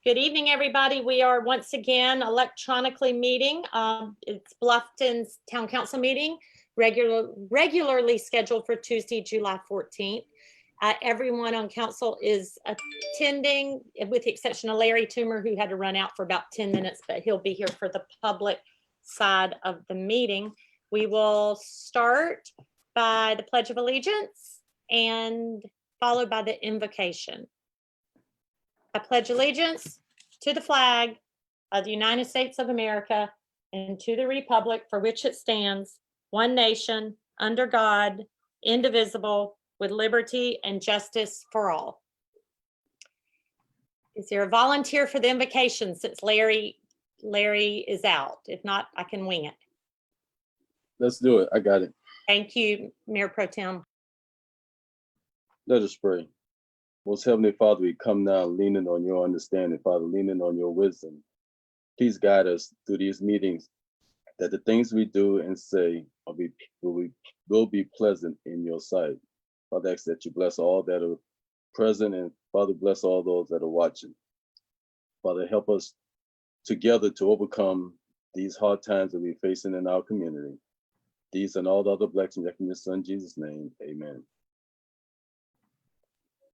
Good evening, everybody. We are once again electronically meeting. It's Bluffton's Town Council meeting, regularly scheduled for Tuesday, July 14th. Everyone on council is attending, with the exception of Larry Toomer, who had to run out for about 10 minutes, but he'll be here for the public side of the meeting. We will start by the Pledge of Allegiance and followed by the invocation. I pledge allegiance to the flag of the United States of America and to the republic for which it stands, one nation, under God, indivisible, with liberty and justice for all. Is there a volunteer for the invocation since Larry is out? If not, I can wing it. Let's do it. I got it. Thank you, Mayor Pro Tem. Let us pray. Most Heavenly Father, we come now leaning on your understanding, Father, leaning on your wisdom. Please guide us through these meetings, that the things we do and say will be pleasant in your sight. Father, I ask that you bless all that are present, and Father, bless all those that are watching. Father, help us together to overcome these hard times that we're facing in our community. These and all the other blessings in your Son, Jesus' name, amen.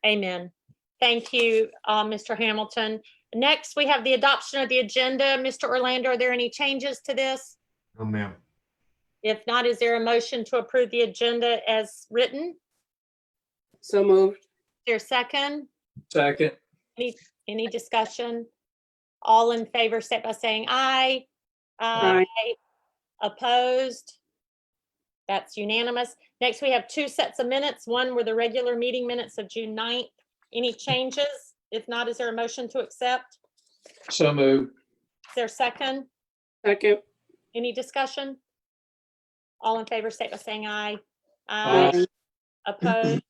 Amen. Thank you, Mr. Hamilton. Next, we have the adoption of the agenda. Mr. Orlando, are there any changes to this? No, ma'am. If not, is there a motion to approve the agenda as written? So moved. Is there a second? Second. Any discussion? All in favor, state by saying aye. Aye. Opposed? That's unanimous. Next, we have two sets of minutes. One were the regular meeting minutes of June 9th. Any changes? If not, is there a motion to accept? So moved. Is there a second? Second. Any discussion? All in favor, state by saying aye. Aye. Opposed?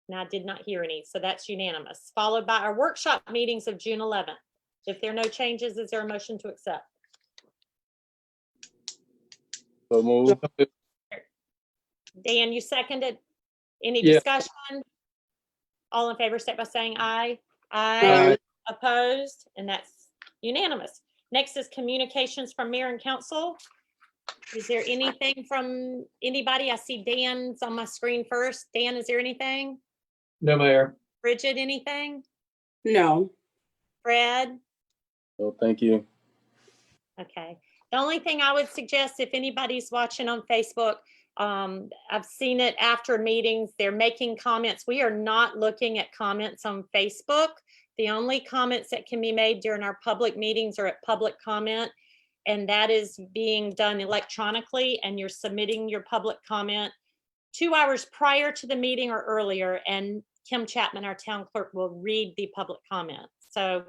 Now, I did not hear any, so that's unanimous. Followed by our workshop meetings of June 11th. If there are no changes, is there a motion to accept? So move. Dan, you seconded. Any Yeah. discussion? All in favor, state by saying aye. Aye. Opposed? And that's unanimous. Next is communications from mayor and council. Is there anything from anybody? I see Dan's on my screen first. Dan, is there anything? No, Mayor. Bridget, anything? No. Fred? No, thank you. Okay. The only thing I would suggest, if anybody's watching on Facebook, I've seen it after meetings, they're making comments. We are not looking at comments on Facebook. The only comments that can be made during our public meetings are at public comment, and that is being done electronically, and you're submitting your public comment 2 hours prior to the meeting or earlier, and Kim Chapman, our town clerk, will read the public comment. So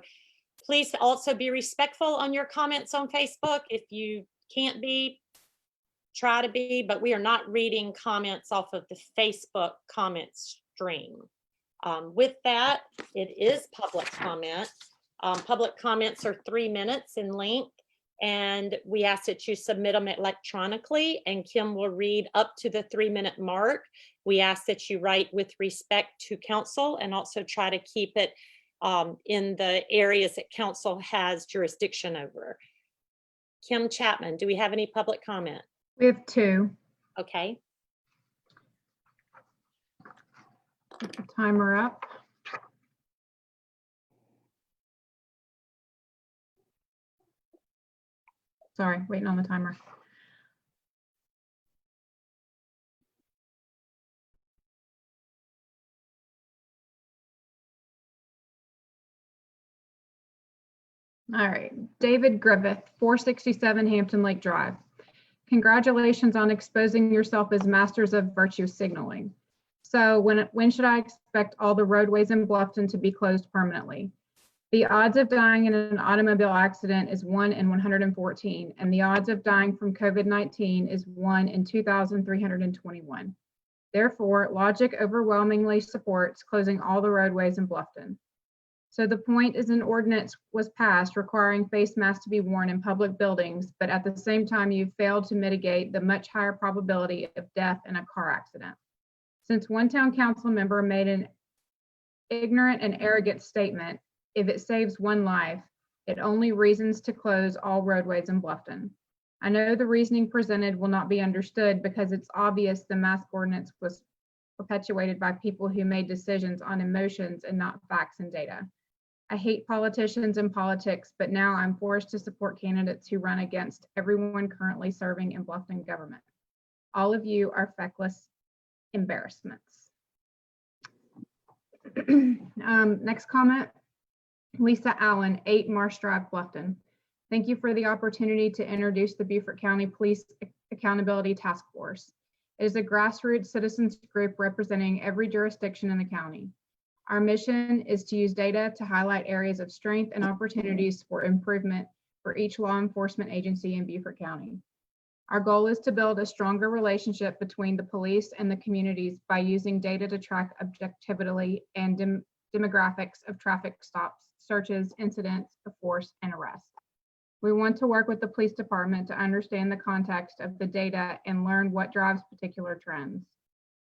please also be respectful on your comments on Facebook. If you can't be, try to be, but we are not reading comments off of the Facebook comment stream. With that, it is public comment. Public comments are 3 minutes in length, and we ask that you submit them electronically, and Kim will read up to the 3-minute mark. We ask that you write with respect to council and also try to keep it in the areas that council has jurisdiction over. Kim Chapman, do we have any public comment? We have two. Okay. Put the timer up. Sorry, waiting on the timer. All right, David Griffith, 467 Hampton Lake Drive. Congratulations on exposing yourself as masters of virtue signaling. So when should I expect all the roadways in Bluffton to be closed permanently? The odds of dying in an automobile accident is 1 in 114, and the odds of dying from COVID-19 is 1 in 2,321. Therefore, logic overwhelmingly supports closing all the roadways in Bluffton. So the point is an ordinance was passed requiring face masks to be worn in public buildings, but at the same time, you've failed to mitigate the much higher probability of death in a car accident. Since one town council member made an ignorant and arrogant statement, If it saves one life, it only reasons to close all roadways in Bluffton. I know the reasoning presented will not be understood because it's obvious the mask ordinance was perpetuated by people who made decisions on emotions and not facts and data. I hate politicians and politics, but now I'm forced to support candidates who run against everyone currently serving in Bluffton government. All of you are feckless embarrassments. Next comment, Lisa Allen, 8 Marsh Drive, Bluffton. Thank you for the opportunity to introduce the Beaufort County Police Accountability Task Force. It is a grassroots citizens group representing every jurisdiction in the county. Our mission is to use data to highlight areas of strength and opportunities for improvement for each law enforcement agency in Beaufort County. Our goal is to build a stronger relationship between the police and the communities by using data to track objectivity and demographics of traffic stops, searches, incidents of force, and arrests. We want to work with the police department to understand the context of the data and learn what drives particular trends.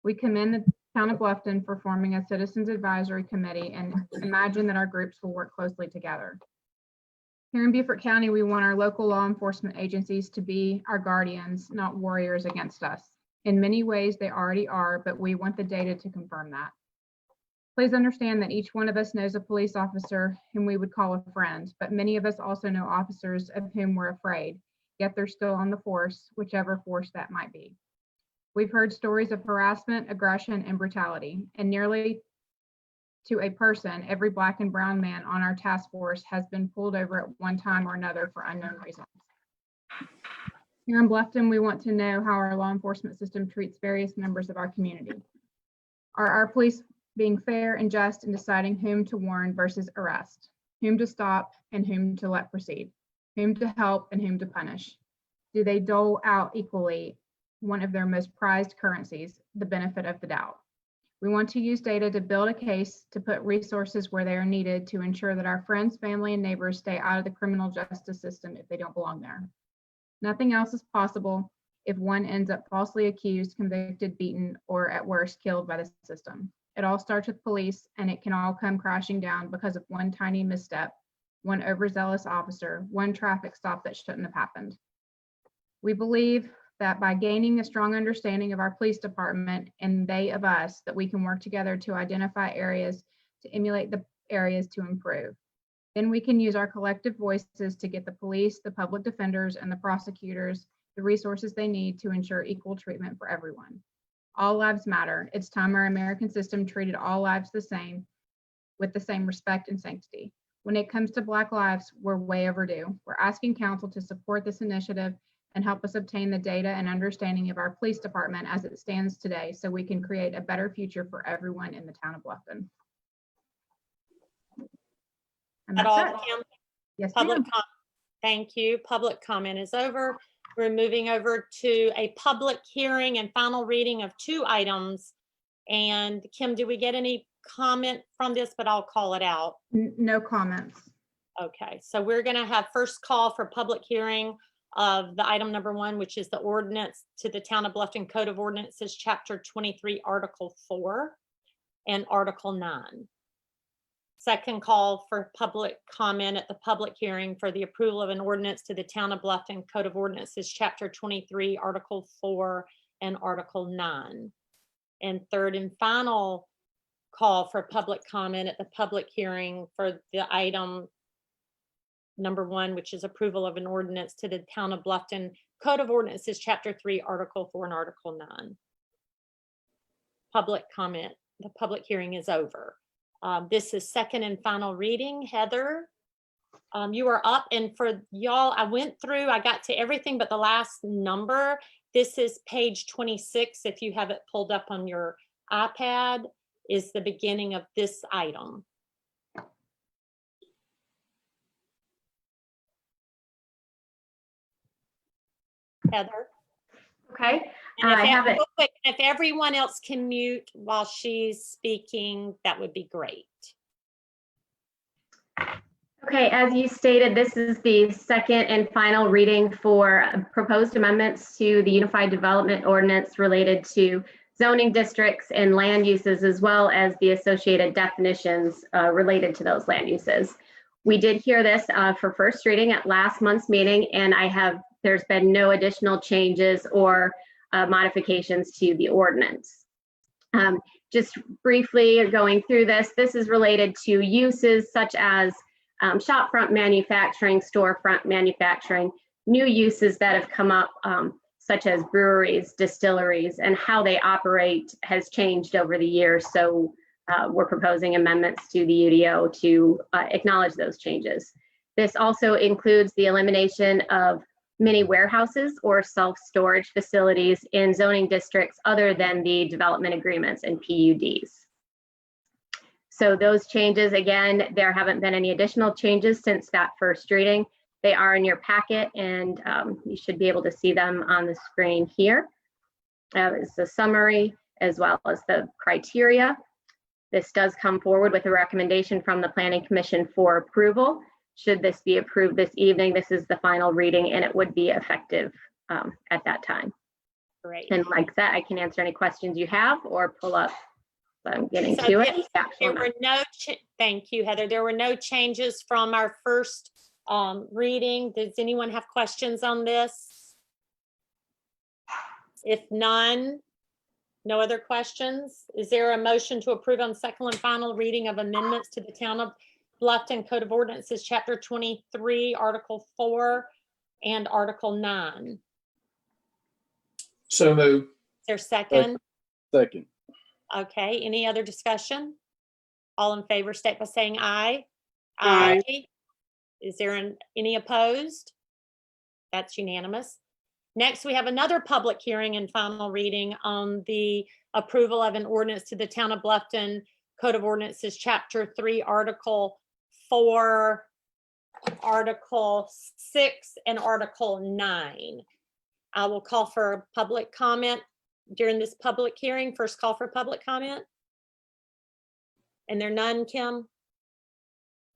We commend the Town of Bluffton for forming a Citizens Advisory Committee and imagine that our groups will work closely together. Here in Beaufort County, we want our local law enforcement agencies to be our guardians, not warriors against us. In many ways, they already are, but we want the data to confirm that. Please understand that each one of us knows a police officer whom we would call a friend, but many of us also know officers of whom we're afraid, yet they're still on the force, whichever force that might be. We've heard stories of harassment, aggression, and brutality, and nearly to a person, every Black and brown man on our task force has been pulled over at one time or another for unknown reasons. Here in Bluffton, we want to know how our law enforcement system treats various members of our community. Are our police being fair and just in deciding whom to warn versus arrest, whom to stop and whom to let proceed, whom to help and whom to punish? Do they dole out equally one of their most prized currencies, the benefit of the doubt? We want to use data to build a case, to put resources where they are needed, to ensure that our friends, family, and neighbors stay out of the criminal justice system if they don't belong there. Nothing else is possible if one ends up falsely accused, convicted, beaten, or at worst, killed by the system. It all starts with police, and it can all come crashing down because of one tiny misstep, one overzealous officer, one traffic stop that shouldn't have happened. We believe that by gaining a strong understanding of our police department and they of us, that we can work together to identify areas to emulate the areas to improve. Then we can use our collective voices to get the police, the public defenders, and the prosecutors the resources they need to ensure equal treatment for everyone. All lives matter. It's time our American system treated all lives the same, with the same respect and sanctity. When it comes to Black lives, we're way overdue. We're asking council to support this initiative and help us obtain the data and understanding of our police department as it stands today so we can create a better future for everyone in the town of Bluffton. And At that's all, it. Kim? Yes, Public ma'am. comment. Thank you. Public comment is over. We're moving over to a public hearing and final reading of 2 items. And Kim, do we get any comment from this? But I'll call it out. No comments. Okay, so we're going to have first call for public hearing of the item number 1, which is the ordinance to the Town of Bluffton Code of Ordinances, Chapter 23, Article 4 and Article 9. Second call for public comment at the public hearing for the approval of an ordinance to the Town of Bluffton Code of Ordinances, Chapter 23, Article 4 and Article 9. And third and final call for public comment at the public hearing for the item number 1, which is approval of an ordinance to the Town of Bluffton Code of Ordinances, Chapter 3, Article 4 and Article 9. Public comment. The public hearing is over. This is second and final reading. Heather, you are up, and for y'all, I went through, I got to everything but the last number. This is page 26. If you have it pulled up on your iPad, is the beginning of this item. Heather. Okay, And I have it. real quick, if everyone else can mute while she's speaking, that would be great. Okay, as you stated, this is the second and final reading for proposed amendments to the Unified Development Ordinance related to zoning districts and land uses, as well as the associated definitions related to those land uses. We did hear this for first reading at last month's meeting, and there's been no additional changes or modifications to the ordinance. Just briefly going through this is related to uses such as shopfront manufacturing, storefront manufacturing, new uses that have come up, such as breweries, distilleries, and how they operate has changed over the years. So we're proposing amendments to the UDO to acknowledge those changes. This also includes the elimination of mini warehouses or self-storage facilities in zoning districts other than the development agreements and PUDs. So those changes, again, there haven't been any additional changes since that first reading. They are in your packet, and you should be able to see them on the screen here. It's the summary as well as the criteria. This does come forward with a recommendation from the Planning Commission for approval. Should this be approved this evening, this is the final reading and it would be effective at that time. Great. And like that, I can answer any questions you have or pull up. So I'm getting So to it. There were no, thank you, Heather. There were no changes from our first reading. Does anyone have questions on this? If none, no other questions. Is there a motion to approve on second and final reading of amendments to the Town of Bluffton Code of Ordinances, Chapter 23, Article 4, and Article 9? So moved. Is there a second? Second. Okay, any other discussion? All in favor, state by saying aye. Aye. Is there any opposed? That's unanimous. Next, we have another public hearing and final reading on the approval of an ordinance to the Town of Bluffton Code of Ordinances, Chapter 3, Article 4, Article 6, and Article 9. I will call for public comment during this public hearing. First call for public comment. And there are none, Kim?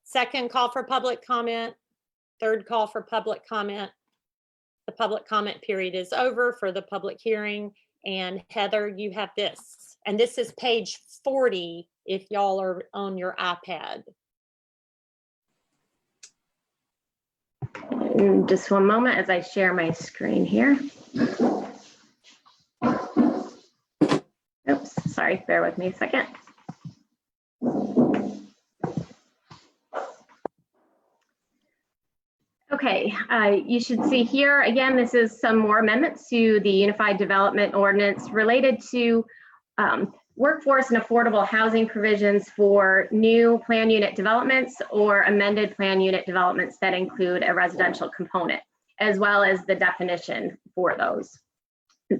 Second call for public comment. Third call for public comment. The public comment period is over for the public hearing. And Heather, you have this. And this is page 40 if y'all are on your iPad. Just one moment as I share my screen here. Oops, sorry, bear with me a second. Okay, you should see here, again, this is some more amendments to the Unified Development Ordinance related to workforce and affordable housing provisions for new plan unit developments or amended plan unit developments that include a residential component, as well as the definition for those.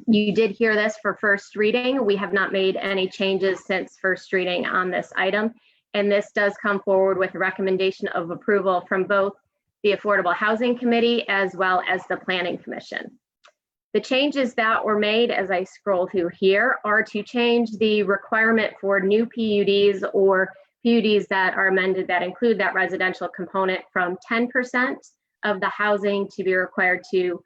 You did hear this for first reading. We have not made any changes since first reading on this item, and this does come forward with a recommendation of approval from both the Affordable Housing Committee as well as the Planning Commission. The changes that were made, as I scroll through here, are to change the requirement for new PUDs or PUDs that are amended that include that residential component from 10% of the housing to be required to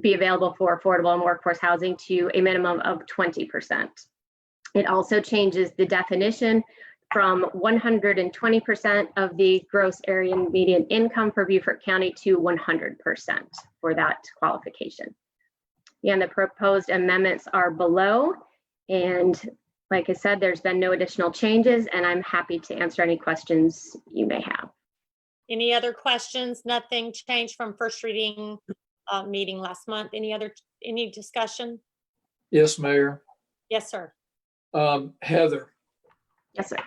be available for affordable and workforce housing to a minimum of 20%. It also changes the definition from 120% of the gross area median income for Beaufort County to 100% for that qualification. And the proposed amendments are below. And like I said, there's been no additional changes, and I'm happy to answer any questions you may have. Any other questions? Nothing changed from first reading meeting last month. Any discussion? Yes, Mayor. Yes, sir. Heather, Yes, sir.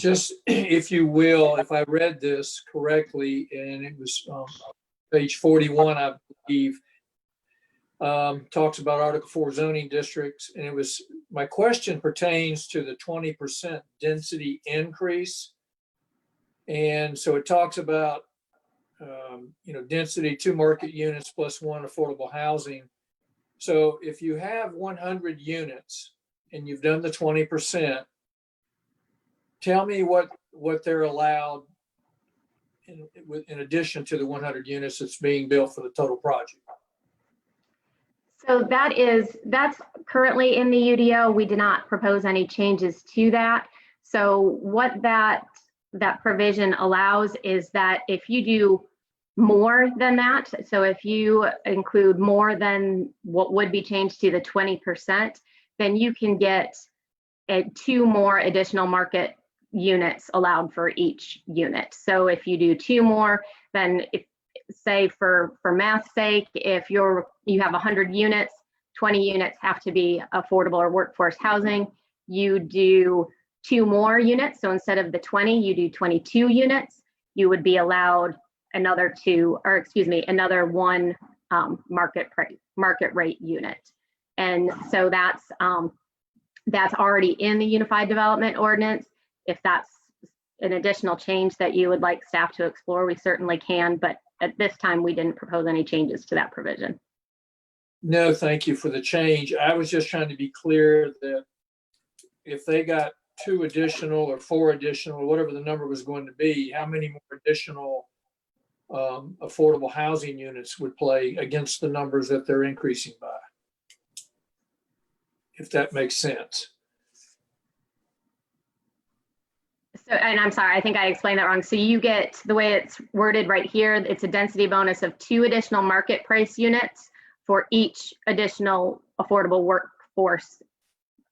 just if you will, if I read this correctly, and it was page 41, I believe, talks about Article 4 zoning districts, and it was, my question pertains to the 20% density increase. And so it talks about, density 2 market units plus 1 affordable housing. So if you have 100 units and you've done the 20%, tell me what they're allowed in addition to the 100 units that's being built for the total project. So that's currently in the UDO. We did not propose any changes to that. So what that provision allows is that if you do more than that, so if you include more than what would be changed to the 20%, then you can get 2 more additional market units allowed for each unit. So if you do 2 more, then if, say for math's sake, if you have 100 units, 20 units have to be affordable or workforce housing. You do 2 more units. So instead of the 20, you do 22 units. You would be allowed another 1 market rate unit. And so that's already in the Unified Development Ordinance. If that's an additional change that you would like staff to explore, we certainly can, but at this time, we didn't propose any changes to that provision. No, thank you for the change. I was just trying to be clear that if they got 2 additional or 4 additional, or whatever the number was going to be, how many more additional affordable housing units would play against the numbers that they're increasing by? If that makes sense. So, and I'm sorry, I think I explained that wrong. So you get, the way it's worded right here, it's a density bonus of 2 additional market price units for each additional affordable workforce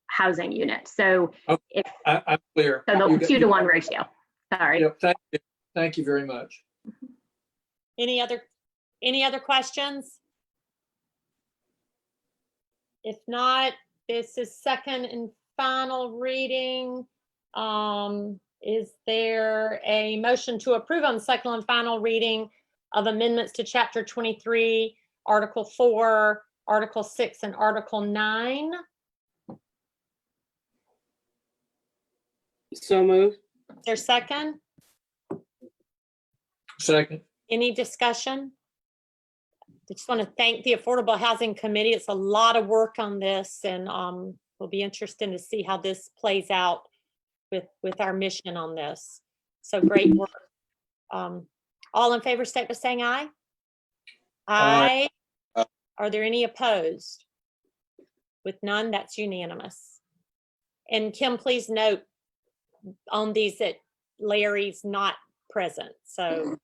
housing unit. So if I'm clear. so, the 2 to 1 ratio. Sorry. Yep, thank you. Thank you very much. Any other questions? If not, this is second and final reading. Is there a motion to approve on second and final reading of amendments to Chapter 23, Article 4, Article 6, and Article 9? So moved. Is there a second? Second. Any discussion? I just want to thank the Affordable Housing Committee. It's a lot of work on this, and will be interesting to see how this plays out with our mission on this. So great work. All in favor, state by saying aye. Aye. Aye. Are there any opposed? With none, that's unanimous. And Kim, please note on these that Larry's not present. So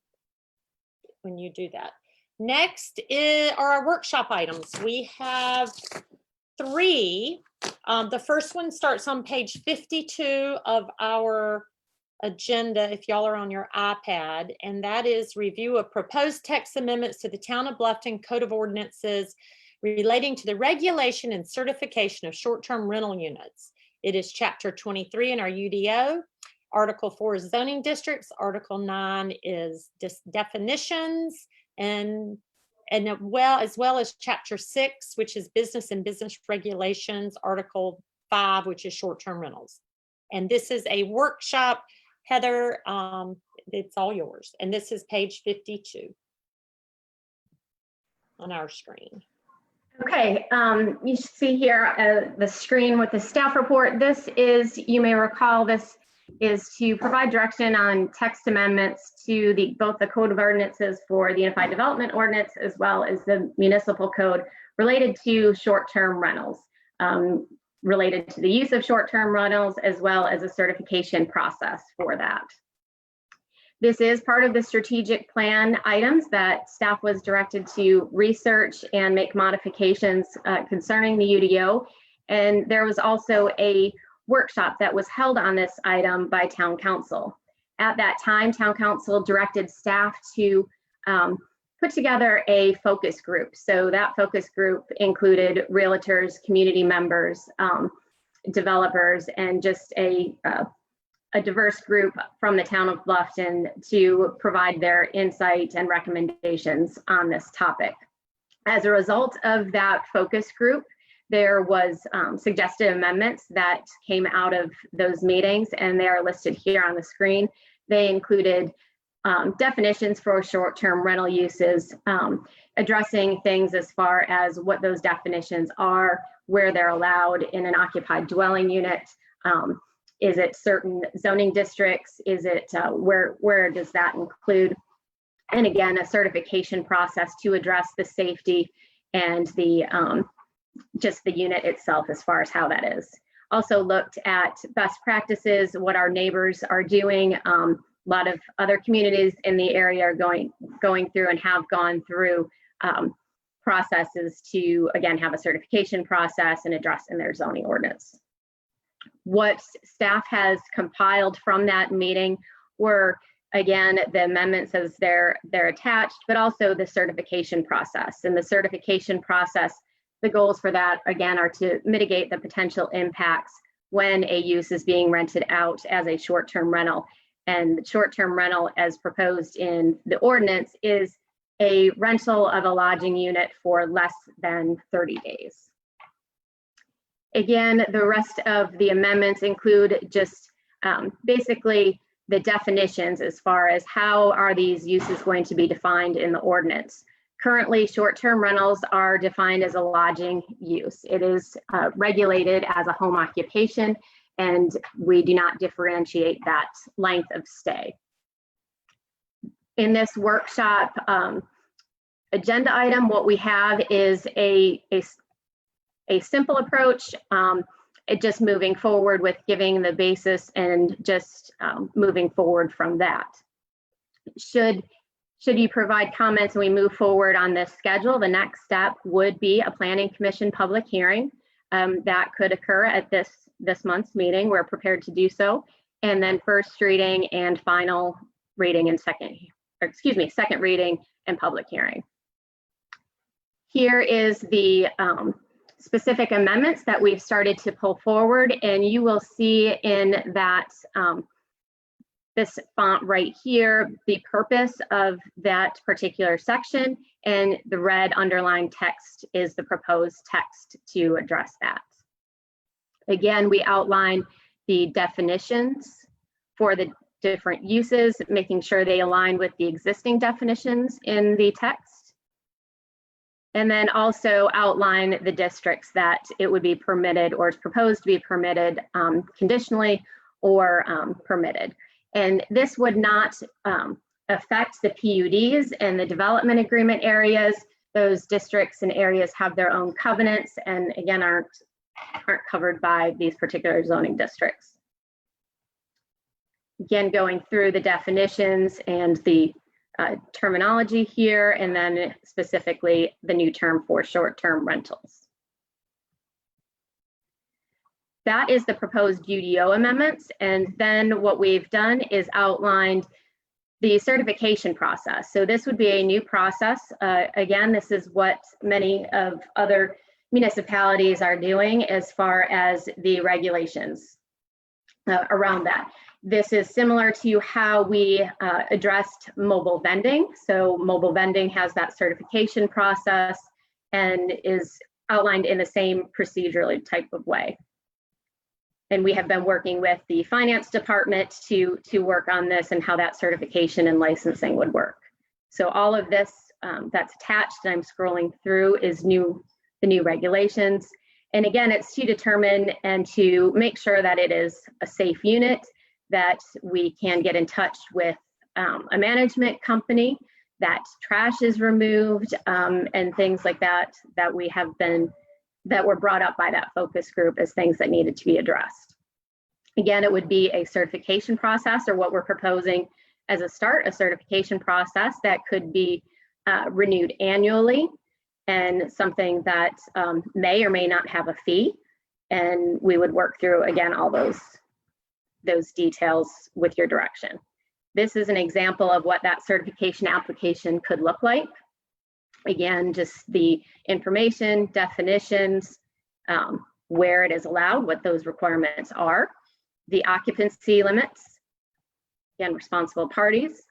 when you do that. Next are our workshop items. We have 3. The first one starts on page 52 of our agenda, if y'all are on your iPad, and that is review of proposed text amendments to the Town of Bluffton Code of Ordinances relating to the regulation and certification of short-term rental units. It is Chapter 23 in our UDO. Article 4 is zoning districts. Article 9 is definitions, and as well as Chapter 6, which is business and business regulations. Article 5, which is short-term rentals. And this is a workshop. Heather, it's all yours. And this is page 52 on our screen. Okay, you should see here the screen with the staff report. This is, you may recall, this is to provide direction on text amendments to both the Code of Ordinances for the Unified Development Ordinance as well as the Municipal Code related to short-term rentals, related to the use of short-term rentals as well as a certification process for that. This is part of the strategic plan items that staff was directed to research and make modifications concerning the UDO. And there was also a workshop that was held on this item by Town Council. At that time, Town Council directed staff to put together a focus group. So that focus group included realtors, community members, developers, and just a diverse group from the Town of Bluffton to provide their insight and recommendations on this topic. As a result of that focus group, there was suggested amendments that came out of those meetings, and they are listed here on the screen. They included definitions for short-term rental uses, addressing things as far as what those definitions are, where they're allowed in an occupied dwelling unit. Is it certain zoning districts? Is it where does that include? And again, a certification process to address the safety and the just the unit itself as far as how that is. Also looked at best practices, what our neighbors are doing. A lot of other communities in the area are going through and have gone through processes to, again, have a certification process and address in their zoning ordinance. What staff has compiled from that meeting were, again, the amendments as they're attached, but also the certification process. And the certification process, the goals for that, again, are to mitigate the potential impacts when a use is being rented out as a short-term rental. And short-term rental, as proposed in the ordinance, is a rental of a lodging unit for less than 30 days. Again, the rest of the amendments include just basically the definitions as far as how are these uses going to be defined in the ordinance. Currently, short-term rentals are defined as a lodging use. It is regulated as a home occupation, and we do not differentiate that length of stay. In this workshop agenda item, what we have is a simple approach, just moving forward with giving the basis and just moving forward from that. Should you provide comments and we move forward on this schedule, the next step would be a planning commission public hearing that could occur at this month's meeting. We're prepared to do so. And then first reading and final reading and second reading and public hearing. Here is the specific amendments that we've started to pull forward, and you will see in that this font right here, the purpose of that particular section, and the red underlined text is the proposed text to address that. Again, we outline the definitions for the different uses, making sure they align with the existing definitions in the text. And then also outline the districts that it would be permitted or is proposed to be permitted conditionally or permitted. And this would not affect the PUDs and the development agreement areas. Those districts and areas have their own covenants and again, aren't covered by these particular zoning districts. Again, going through the definitions and the terminology here, and then specifically the new term for short-term rentals. That is the proposed UDO amendments. And then what we've done is outlined the certification process. So this would be a new process. Again, this is what many of other municipalities are doing as far as the regulations around that. This is similar to how we addressed mobile vending. So mobile vending has that certification process and is outlined in the same procedural type of way. And we have been working with the finance department to work on this and how that certification and licensing would work. So all of this that's attached, and I'm scrolling through, is the new regulations. And again, it's to determine and to make sure that it is a safe unit, that we can get in touch with a management company, that trash is removed, and things like that, that were brought up by that focus group as things that needed to be addressed. Again, it would be a certification process, or what we're proposing as a start, a certification process that could be renewed annually, and something that may or may not have a fee. And we would work through, again, all those details with your direction. This is an example of what that certification application could look like. Again, just the information, definitions, where it is allowed, what those requirements are, the occupancy limits, again, responsible parties,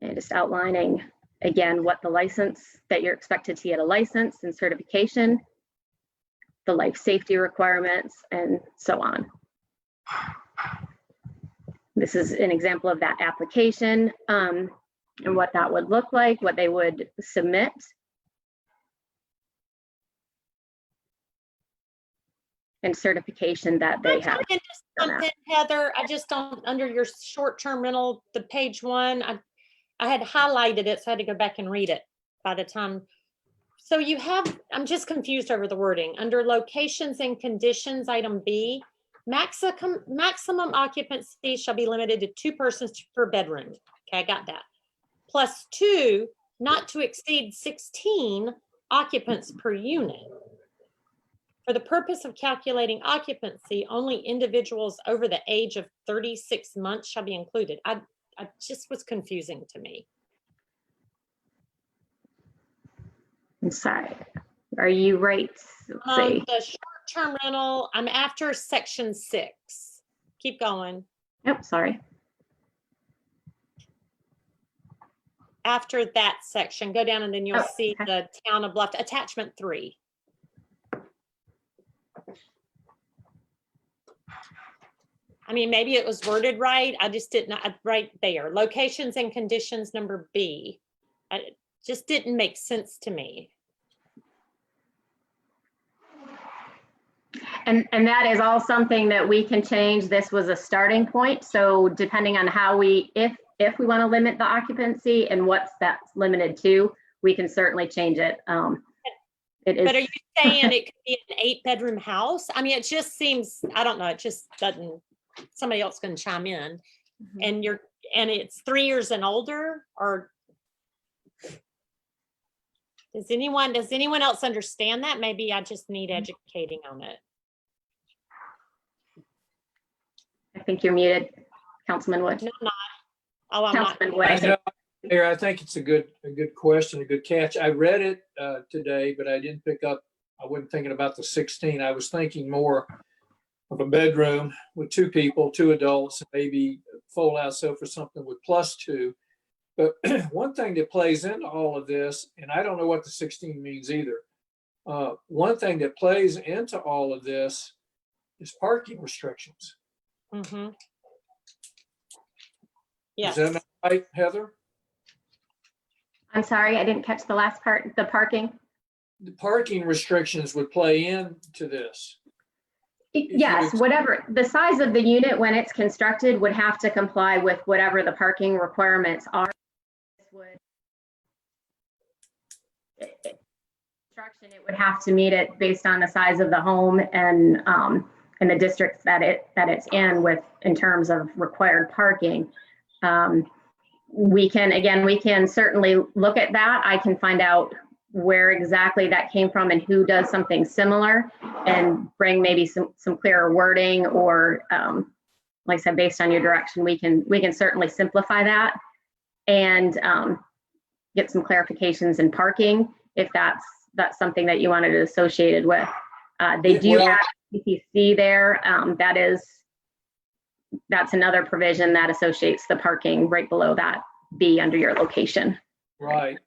and just outlining, again, what the license that you're expected to get a license and certification, the life safety requirements, and so on. This is an example of that application and what that would look like, what they would submit. And certification that they have. Something, Heather, I just don't, under your short-term rental, the page 1, I had highlighted it, so I had to go back and read it by the time. So you have, I'm just confused over the wording. Under locations and conditions, item B, maximum occupancy shall be limited to 2 persons per bedroom. Okay, I got that. Plus 2, not to exceed 16 occupants per unit. For the purpose of calculating occupancy, only individuals over the age of 36 months shall be included. I just was confusing to me. I'm sorry. Are you right? Let's see. The short-term rental, I'm after section 6. Keep going. Nope, sorry. After that section, go down and then you'll Oh, see okay. the town of Bluff, attachment 3. I mean, maybe it was worded right. I just didn't, right there. Locations and conditions, number B. It just didn't make sense to me. And that is all something that we can change. This was a starting point. So depending on how we, if we want to limit the occupancy and what's that's limited to, we can certainly change it. It is. But are you saying it could be an 8-bedroom house? I mean, it just seems, I don't know, it just doesn't, somebody else can chime in. And it's 3 years and older, or does anyone else understand that? Maybe I just need educating on it. I think you're muted, Councilman Wood. No, I'm not. Oh, I'm not. Councilman Wood, I I think. know, Mayor, I think it's a good question, a good catch. I read it today, but I didn't pick up, I wasn't thinking about the 16. I was thinking more of a bedroom with 2 people, 2 adults, maybe fold out sofa, something with plus 2. But one thing that plays into all of this, and I don't know what the 16 means either. One thing that plays into all of this is parking restrictions. Mhm. Is Yes. that not right, Heather? I'm sorry, I didn't catch the last part, the parking. The parking restrictions would play into this. Yes, whatever, the size of the unit when it's constructed would have to comply with whatever the parking requirements are. Construction, it would have to meet it based on the size of the home and the districts that it's in terms of required parking. We can certainly look at that. I can find out where exactly that came from and who does something similar and bring maybe some clearer wording, or like I said, based on your direction, we can certainly simplify that and get some clarifications in parking if that's something that you wanted it associated with. They do Well- have PTC there. That's another provision that associates the parking right below that B under your location. Right.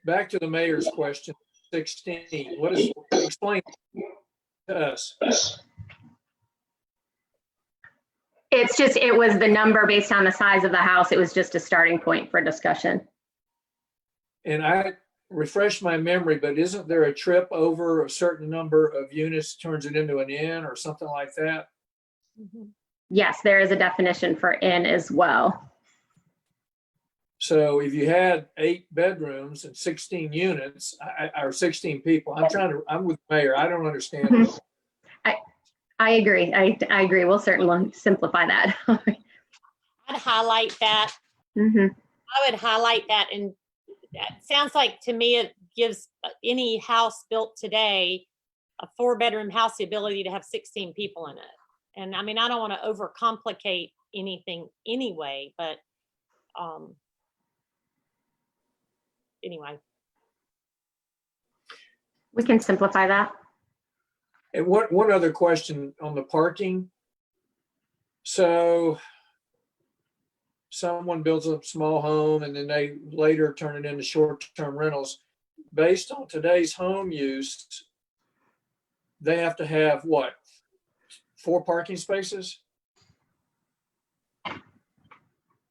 Back to the mayor's question, 16. What is, explain to us. It was the number based on the size of the house. It was just a starting point for discussion. And I refresh my memory, but isn't there a trip over a certain number of units turns it into an inn or something like that? Mhm. Yes, there is a definition for inn as well. So if you had 8 bedrooms and 16 units, or 16 people, I'm with the mayor. I don't understand. Mhm. I agree. I agree. We'll certainly simplify that. I'd highlight that. Mhm. I would highlight that, and it sounds like to me it gives any house built today, a 4-bedroom house, the ability to have 16 people in it. And I mean, I don't want to overcomplicate anything anyway, but anyway. We can simplify that. And one other question on the parking. So someone builds a small home and then they later turn it into short-term rentals. Based on today's home use, they have to have what? 4 parking spaces?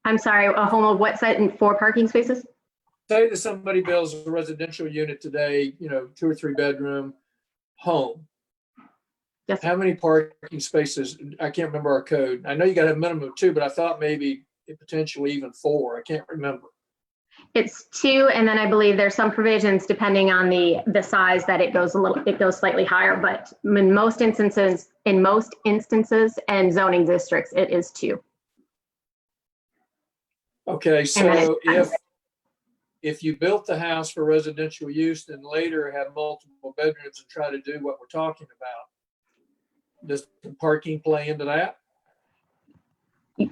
I'm sorry, a home of what site and 4 parking spaces? Say that somebody builds a residential unit today, 2 or 3 bedroom home. Yes. How many parking spaces? I can't remember our code. I know you got a minimum of 2, but I thought maybe potentially even 4. I can't remember. It's 2, and then I believe there's some provisions depending on the size that it goes slightly higher, but in most instances and zoning districts, it is 2. Okay, And then so if you built the house for residential use and later have multiple bedrooms and try to do what we're talking about, does the parking play into that?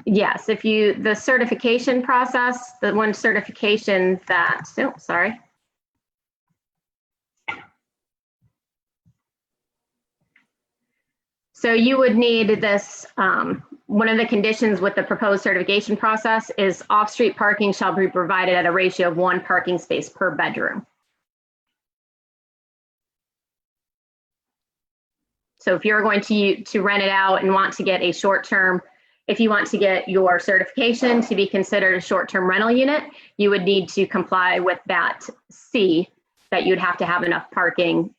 Yes, the certification process, the one certification that, oh, sorry. So you would need this, one of the conditions with the proposed certification process is off-street parking shall be provided at a ratio of 1 parking space per bedroom. So if you're going to rent it out and want to get a short-term, if you want to get your certification to be considered a short-term rental unit, you would need to comply with that C, that you'd have to have enough parking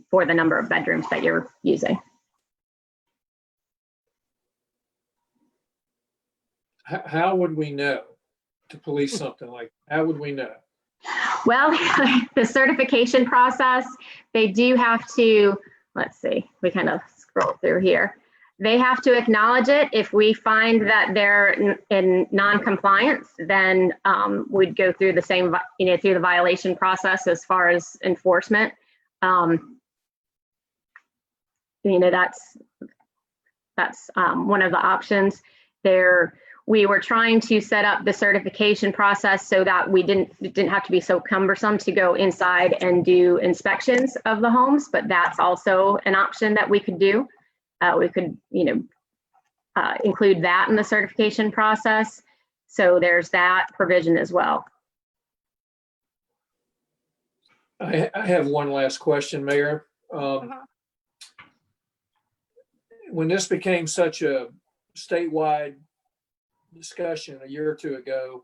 for the number of bedrooms that you're using. How would we know to police something like, how would we know? Well, the certification process, they do have to, let's see, we kind of scroll through here. They have to acknowledge it. If we find that they're in non-compliance, then we'd go through the same, through the violation process as far as enforcement. That's one of the options there. We were trying to set up the certification process so that it didn't have to be so cumbersome to go inside and do inspections of the homes, but that's also an option that we could do. We could, include that in the certification process. So there's that provision as well. I have one last question, Mayor. When this became such a statewide discussion a year or two ago,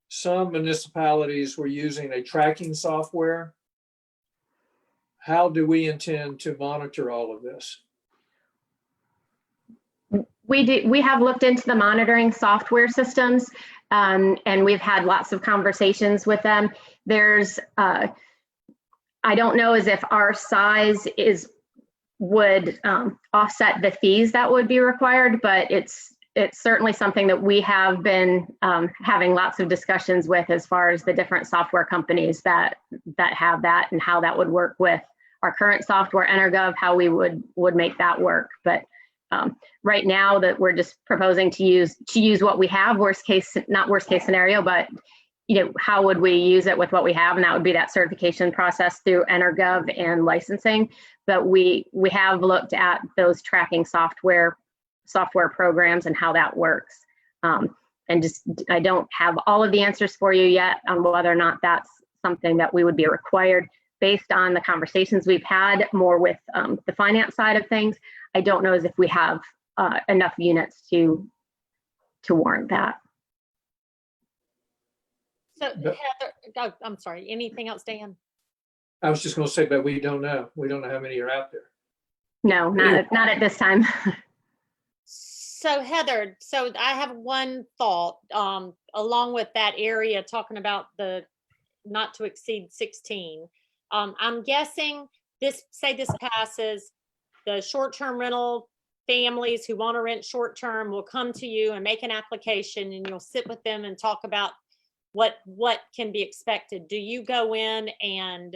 some municipalities were using a tracking software. How do we intend to monitor all of this? We have looked into the monitoring software systems, and we've had lots of conversations with them. There's, I don't know as if our size would offset the fees that would be required, but it's certainly something that we have been having lots of discussions with as far as the different software companies that have that and how that would work with our current software, EnerGov, how we would make that work. But right now that we're just proposing to use what we have, not worst case scenario, but how would we use it with what we have? And that would be that certification process through EnerGov and licensing. But we have looked at those tracking software programs and how that works. And I don't have all of the answers for you yet on whether or not that's something that we would be required based on the conversations we've had more with the finance side of things. I don't know as if we have enough units to warrant that. So Heather, I'm sorry, anything else, Dan? I was just going to say, but we don't know. We don't know how many are out there. No, not at this time. So Heather, so I have one thought along with that area talking about the not to exceed 16. I'm guessing this passes, the short-term rental families who want to rent short-term will come to you and make an application, and you'll sit with them and talk about what can be expected. Do you go in and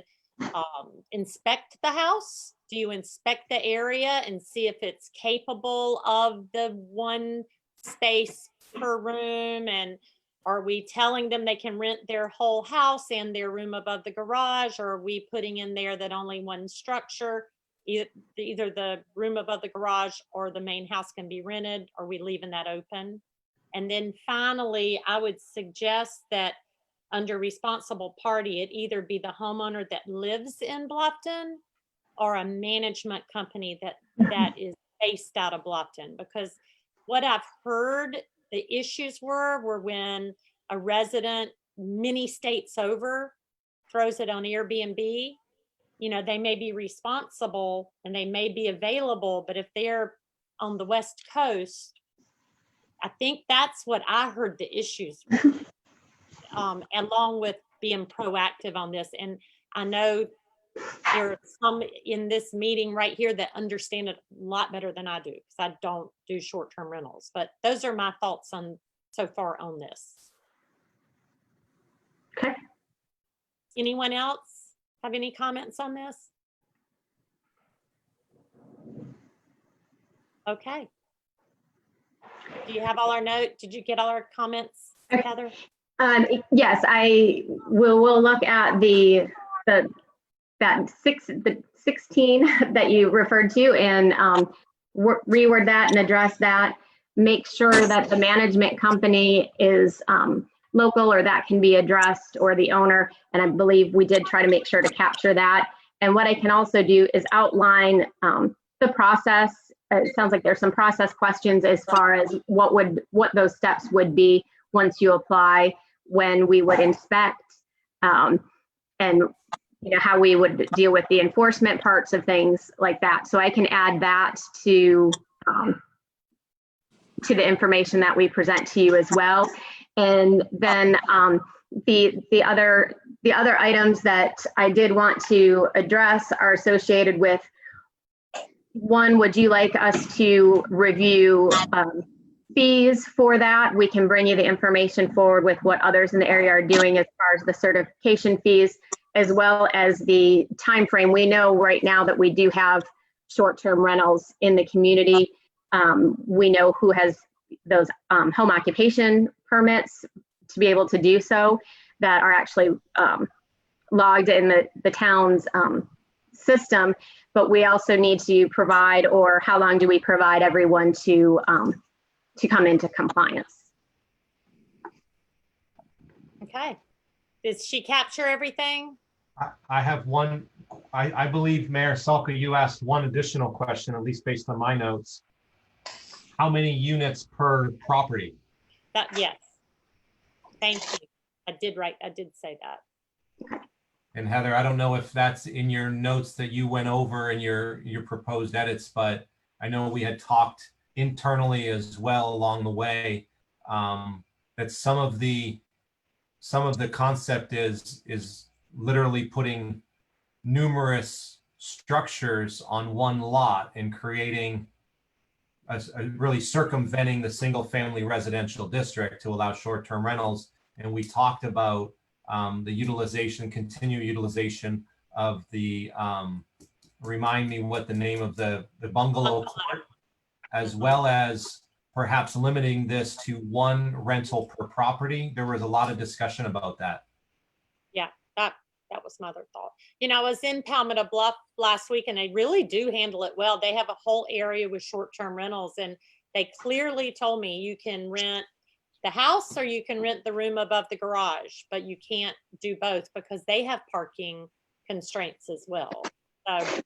inspect the house? Do you inspect the area and see if it's capable of the 1 space per room? And are we telling them they can rent their whole house and their room above the garage? Or are we putting in there that only one structure, either the room above the garage or the main house can be rented? Are we leaving that open? And then finally, I would suggest that under responsible party, it either be the homeowner that lives in Bluffton or a management company that is based out of Bluffton. Because what I've heard the issues were when a resident many states over throws it on Airbnb. They may be responsible and they may be available, but if they're on the West Coast, I think that's what I heard the issues were. along with being proactive on this. And I know there are some in this meeting right here that understand it a lot better than I do, because I don't do short-term rentals. But those are my thoughts on so far on this. Okay. Anyone else have any comments on this? Okay. Do you have all our notes? Did you get all our comments, Heather? Yes, I will look at the 16 that you referred to and reword that and address that. Make sure that the management company is local, or that can be addressed, or the owner. And I believe we did try to make sure to capture that. And what I can also do is outline the process. It sounds like there's some process questions as far as what those steps would be once you apply, when we would inspect, and how we would deal with the enforcement parts of things like that. So I can add that to the information that we present to you as well. And then the other items that I did want to address are associated with, one, would you like us to review fees for that? We can bring you the information forward with what others in the area are doing as far as the certification fees, as well as the time frame. We know right now that we do have short-term rentals in the community. We know who has those home occupation permits to be able to do so, that are actually logged in the town's system. But we also need to provide, or how long do we provide everyone to come into compliance? Okay. Did she capture everything? I have one. I believe, Mayor Salka, you asked one additional question, at least based on my notes. How many units per property? Yes. Thank you. I did say that. And Heather, I don't know if that's in your notes that you went over in your proposed edits, but I know we had talked internally as well along the way, that some of the concept is literally putting numerous structures on one lot and creating really circumventing the single family residential district to allow short-term rentals. And we talked about the continued utilization of the, remind me what the name of the bungalow court, as well as perhaps limiting this to one rental per property. There was a lot of discussion about that. Yeah, that was my other thought. I was in Palmetto Bluff last week, and they really do handle it well. They have a whole area with short-term rentals, and they clearly told me you can rent the house or you can rent the room above the garage, but you can't do both because they have parking constraints as well. So.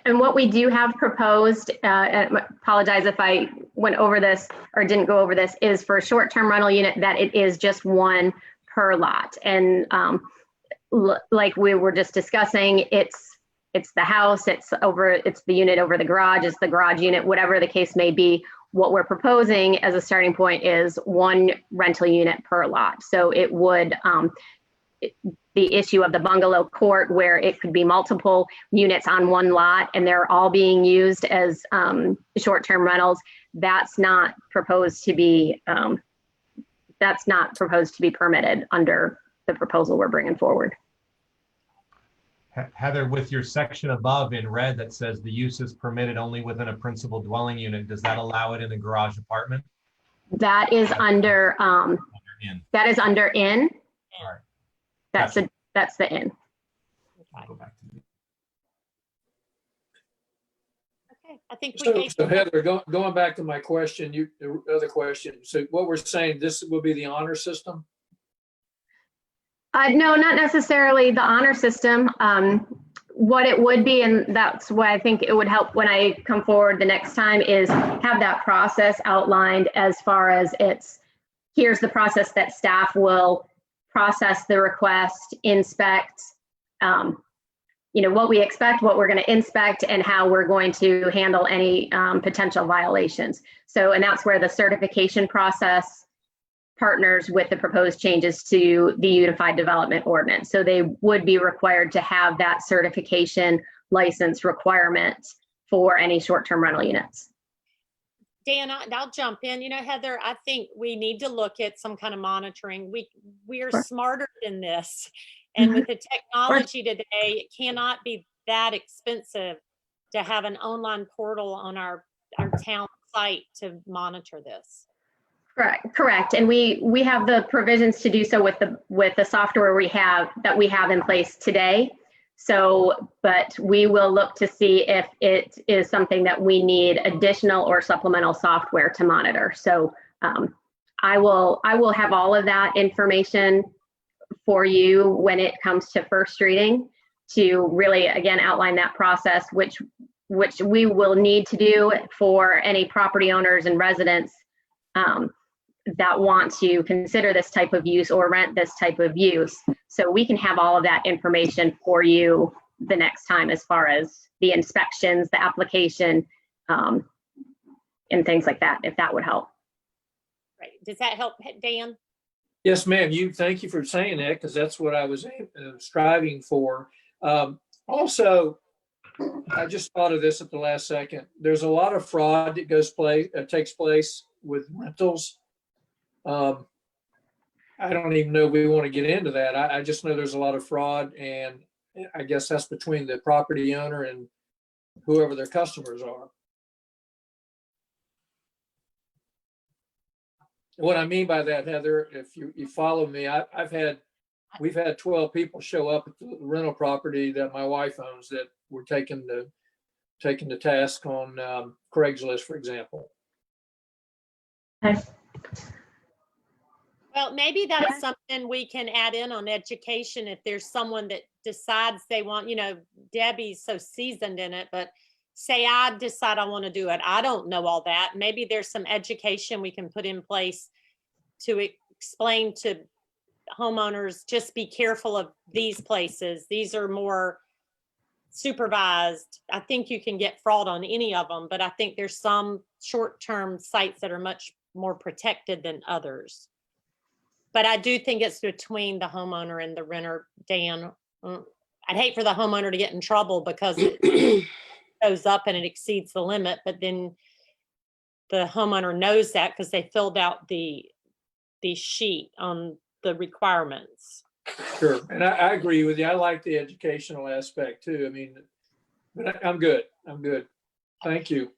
And what we do have proposed, and apologize if I went over this or didn't go over this, is for a short-term rental unit that it is just one per lot. And like we were just discussing, it's the house, it's the unit over the garage, it's the garage unit, whatever the case may be. What we're proposing as a starting point is one rental unit per lot. So it would, the issue of the bungalow court, where it could be multiple units on one lot and they're all being used as short-term rentals, that's not proposed to be permitted under the proposal we're bringing forward. Heather, with your section above in red that says the use is permitted only within a principal dwelling unit, does that allow it in a garage apartment? That is under In. that is under in. All right. That's the in. I'll go back to the- Okay, I think we gave. So Heather, going back to my question, the other question. So what we're saying, this will be the honor system? No, not necessarily the honor system. What it would be, and that's why I think it would help when I come forward the next time, is have that process outlined as far as here's the process that staff will process the request, inspect, what we expect, what we're going to inspect, and how we're going to handle any potential violations. So, and that's where the certification process partners with the proposed changes to the Unified Development Ordinance. So they would be required to have that certification license requirement for any short-term rental units. Dan, I'll jump in. You know, Heather, I think we need to look at some kind of monitoring. We are Sure. smarter than this. And Mhm. with the technology today, it cannot be that expensive to have an online portal on our town site to monitor this. Correct. And we have the provisions to do so with the software we have in place today. So, but we will look to see if it is something that we need additional or supplemental software to monitor. So I will have all of that information for you when it comes to first reading, to really, again, outline that process, which we will need to do for any property owners and residents that want to consider this type of use or rent this type of use. So we can have all of that information for you the next time, as far as the inspections, the application, and things like that, if that would help. Right. Does that help, Dan? Yes, ma'am. Thank you for saying that, because that's what I was striving for. Also, I just thought of this at the last second. There's a lot of fraud that takes place with rentals. I don't even know if we want to get into that. I just know there's a lot of fraud, and I guess that's between the property owner and whoever their customers are. What I mean by that, Heather, if you follow me, we've had 12 people show up at the rental property that my wife owns that were taken to task on Craigslist, for example. Okay. Well, maybe that's something we can add in on education if there's someone that decides they want, you know, Debbie's so seasoned in it, but say I decide I want to do it. I don't know all that. Maybe there's some education we can put in place to explain to homeowners, just be careful of these places. These are more supervised. I think you can get fraud on any of them, but I think there's some short-term sites that are much more protected than others. But I do think it's between the homeowner and the renter, Dan. I'd hate for the homeowner to get in trouble because it goes up and it exceeds the limit, but then the homeowner knows that because they filled out the sheet on the requirements. Sure, and I agree with you. I like the educational aspect too. I mean, but I'm good. Thank you.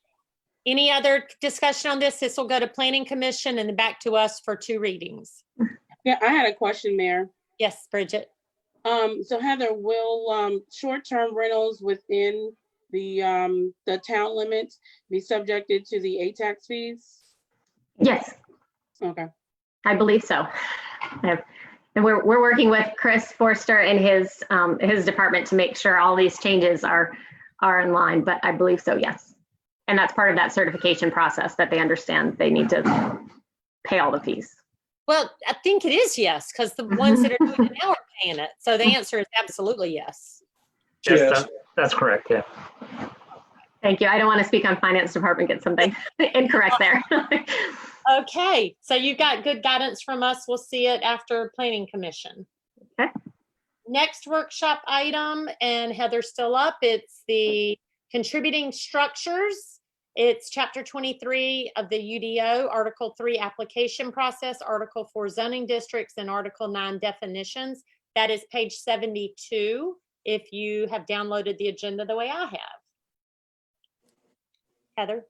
Any other discussion on this? This will go to Planning Commission and then back to us for 2 readings. Yeah, I had a question, Mayor. Yes, Bridget. So Heather, will short-term rentals within the town limits be subjected to the ATAX fees? Yes, Okay. I believe so. And we're working with Chris Forster and his department to make sure all these changes are in line, but I believe so, yes. And that's part of that certification process, that they understand they need to pay all the fees. Well, I think it is yes, because the ones that are doing it now are paying it. So the answer is absolutely yes. Yes. That's correct, yeah. Thank you. I don't want to speak on finance department, get something incorrect there. Okay, so you got good guidance from us. We'll see it after Planning Commission. Okay. Next workshop item, and Heather's still up, it's the contributing structures. It's chapter 23 of the UDO, Article 3 application process, Article 4 zoning districts, and Article 9 definitions. That is page 72 if you have downloaded the agenda the way I have. Heather?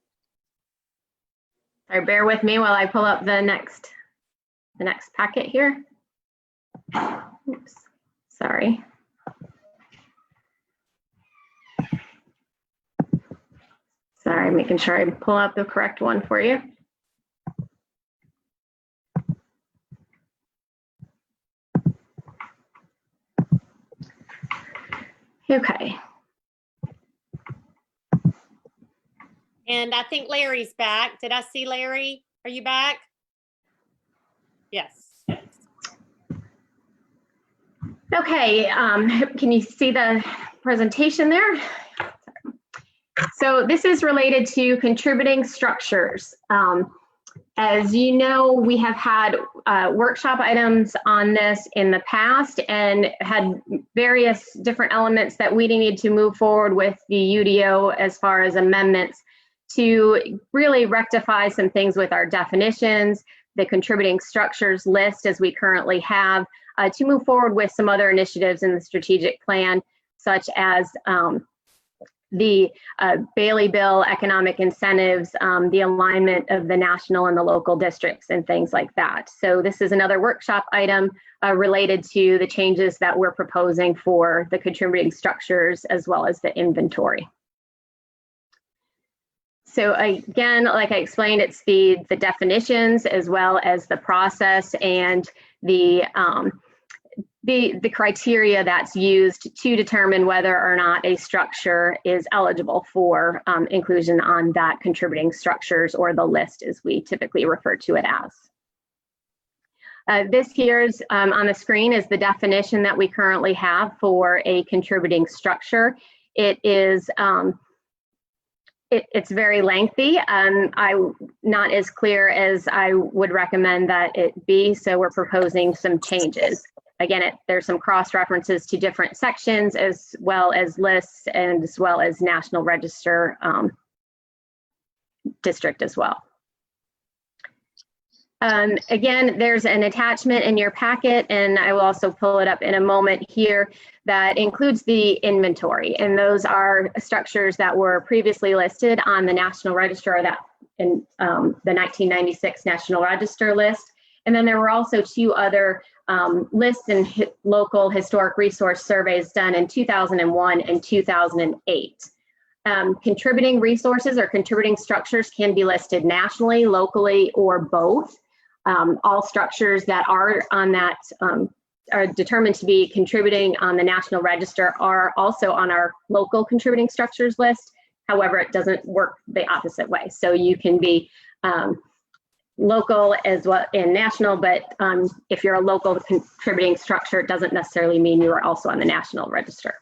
Sorry, bear with me while I pull up the next packet here. Oops, sorry. Sorry, making sure I pull up the correct one for you. Okay. And I think Larry's back. Did I see Larry? Are you back? Yes. Okay, can you see the presentation there? So this is related to contributing structures. As you know, we have had workshop items on this in the past and had various different elements that we needed to move forward with the UDO as far as amendments to really rectify some things with our definitions, the contributing structures list as we currently have, to move forward with some other initiatives in the strategic plan, such as the Bailey Bill, economic incentives, the alignment of the national and the local districts and things like that. So this is another workshop item related to the changes that we're proposing for the contributing structures as well as the inventory. So again, like I explained, it's the definitions as well as the process and the criteria that's used to determine whether or not a structure is eligible for inclusion on that contributing structures, or the list as we typically refer to it as. This here's on the screen is the definition that we currently have for a contributing structure. It is it's very lengthy. I'm not as clear as I would recommend that it be, so we're proposing some changes. Again, there's some cross references to different sections as well as lists and as well as National Register district as well. Again, there's an attachment in your packet, and I will also pull it up in a moment here, that includes the inventory. And those are structures that were previously listed on the National Register, or that in the 1996 National Register list. And then there were also two other lists and local historic resource surveys done in 2001 and 2008. Contributing resources or contributing structures can be listed nationally, locally, or both. All structures that are on that are determined to be contributing on the National Register are also on our local contributing structures list. However, it doesn't work the opposite way. So you can be local as well and national, but if you're a local contributing structure, it doesn't necessarily mean you are also on the National Register.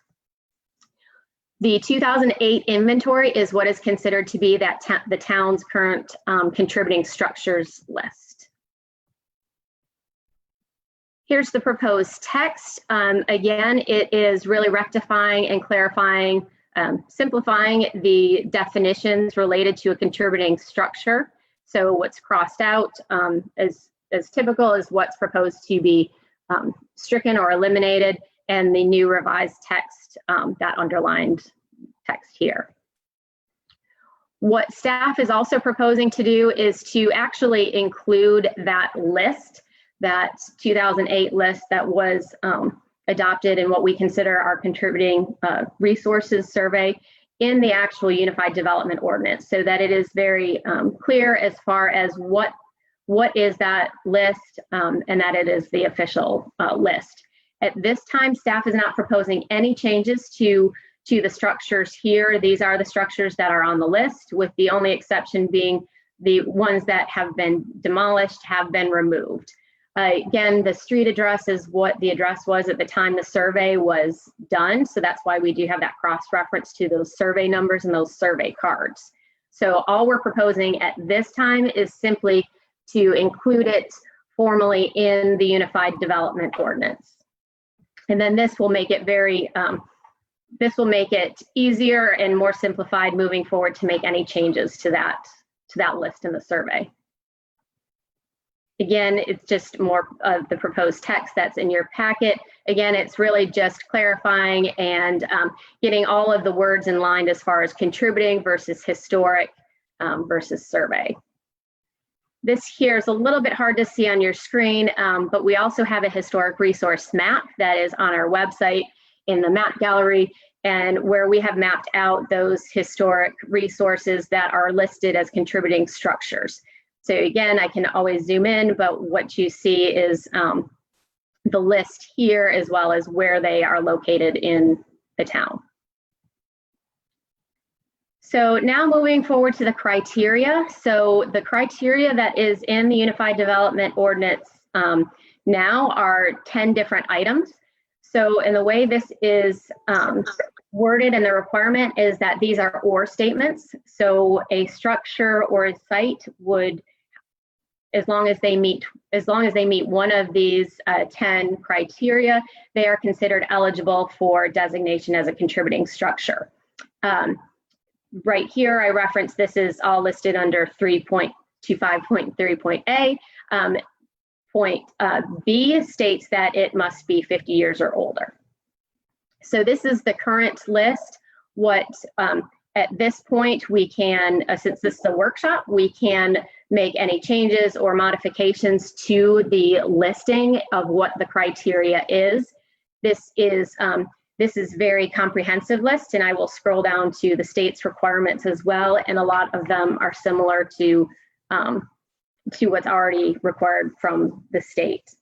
The 2008 inventory is what is considered to be that the town's current contributing structures list. Here's the proposed text. Again, it is really rectifying and clarifying, simplifying the definitions related to a contributing structure. So what's crossed out as typical is what's proposed to be stricken or eliminated, and the new revised text, that underlined text here. What staff is also proposing to do is to actually include that list, that 2008 list that was adopted in what we consider our contributing resources survey, in the actual Unified Development Ordinance, so that it is very clear as far as what is that list, and that it is the official list. At this time, staff is not proposing any changes to the structures here. These are the structures that are on the list, with the only exception being the ones that have been demolished, have been removed. Again, the street address is what the address was at the time the survey was done. So that's why we do have that cross-reference to those survey numbers and those survey cards. So all we're proposing at this time is simply to include it formally in the Unified Development Ordinance. And then this will make it very, this will make it easier and more simplified moving forward to make any changes to that list in the survey. Again, it's just more of the proposed text that's in your packet. Again, it's really just clarifying and getting all of the words in line as far as contributing versus historic versus survey. This here is a little bit hard to see on your screen, but we also have a historic resource map that is on our website in the map gallery, and where we have mapped out those historic resources that are listed as contributing structures. So again, I can always zoom in, but what you see is the list here as well as where they are located in the town. So now moving forward to the criteria. So the criteria that is in the Unified Development Ordinance now are 10 different items. So in the way this is worded, and the requirement is that these are or statements. So a structure or a site would as long as they meet one of these 10 criteria, they are considered eligible for designation as a contributing structure. Right here, I referenced this is all listed under 3.25.3.a. Point B states that it must be 50 years or older. So this is the current list. What at this point we can, since this is a workshop, we can make any changes or modifications to the listing of what the criteria is. This is very comprehensive list, and I will scroll down to the state's requirements as well, and a lot of them are similar to what's already required from the state.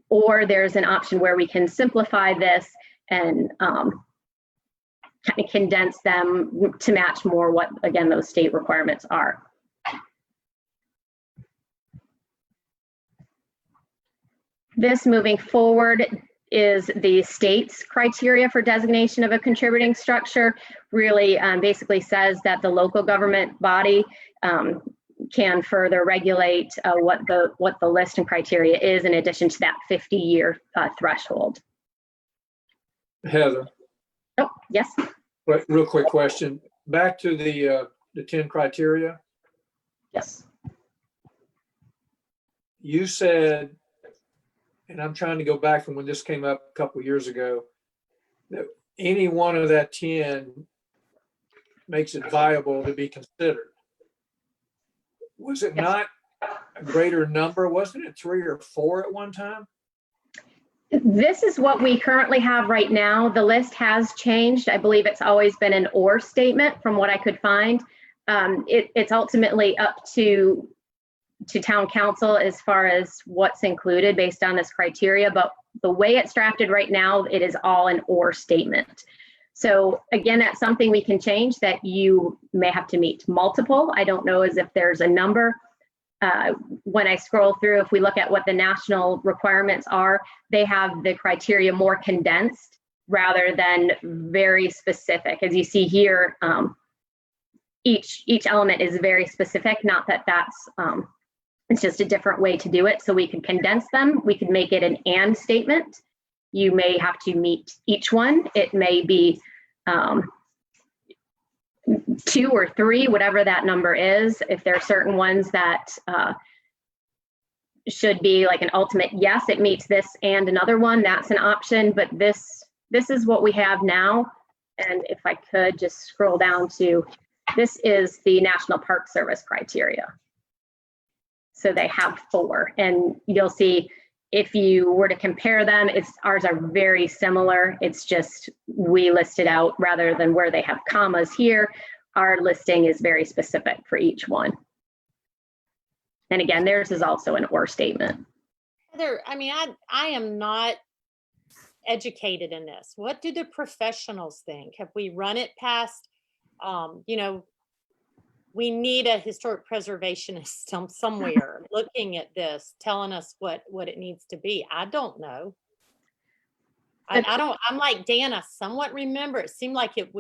Or there's an option where we can simplify this and kind of condense them to match more what, again, those state requirements are. This, moving forward, is the state's criteria for designation of a contributing structure. Really basically says that the local government body can further regulate what the list and criteria is, in addition to that 50-year threshold. Heather, Oh, yes. real quick question. Back to the 10 criteria. Yes. You said, and I'm trying to go back from when this came up a couple of years ago, that any one of that 10 makes it viable to be considered. Was it Yes. not a greater number? Wasn't it 3 or 4 at one time? This is what we currently have right now. The list has changed. I believe it's always been an or statement from what I could find. It's ultimately up to town council as far as what's included based on this criteria, but the way it's drafted right now, it is all an or statement. So again, that's something we can change, that you may have to meet multiple. I don't know as if there's a number. When I scroll through, if we look at what the national requirements are, they have the criteria more condensed rather than very specific. As you see here, each element is very specific, not that that's, it's just a different way to do it. So we could condense them. We could make it an and statement. You may have to meet each one. It may be 2 or 3, whatever that number is. If there are certain ones that should be like an ultimate yes, it meets this and another one, that's an option. But this is what we have now. And if I could just scroll down to, this is the National Park Service criteria. So they have 4, and you'll see if you were to compare them, ours are very similar. It's just we list it out rather than where they have commas here. Our listing is very specific for each one. And again, theirs is also an or statement. Heather, I mean, I am not educated in this. What do the professionals think? Have we run it past, we need a historic preservationist somewhere looking at this, telling us what it needs to be. I don't know. I'm like Dan, I somewhat remember, it seemed like it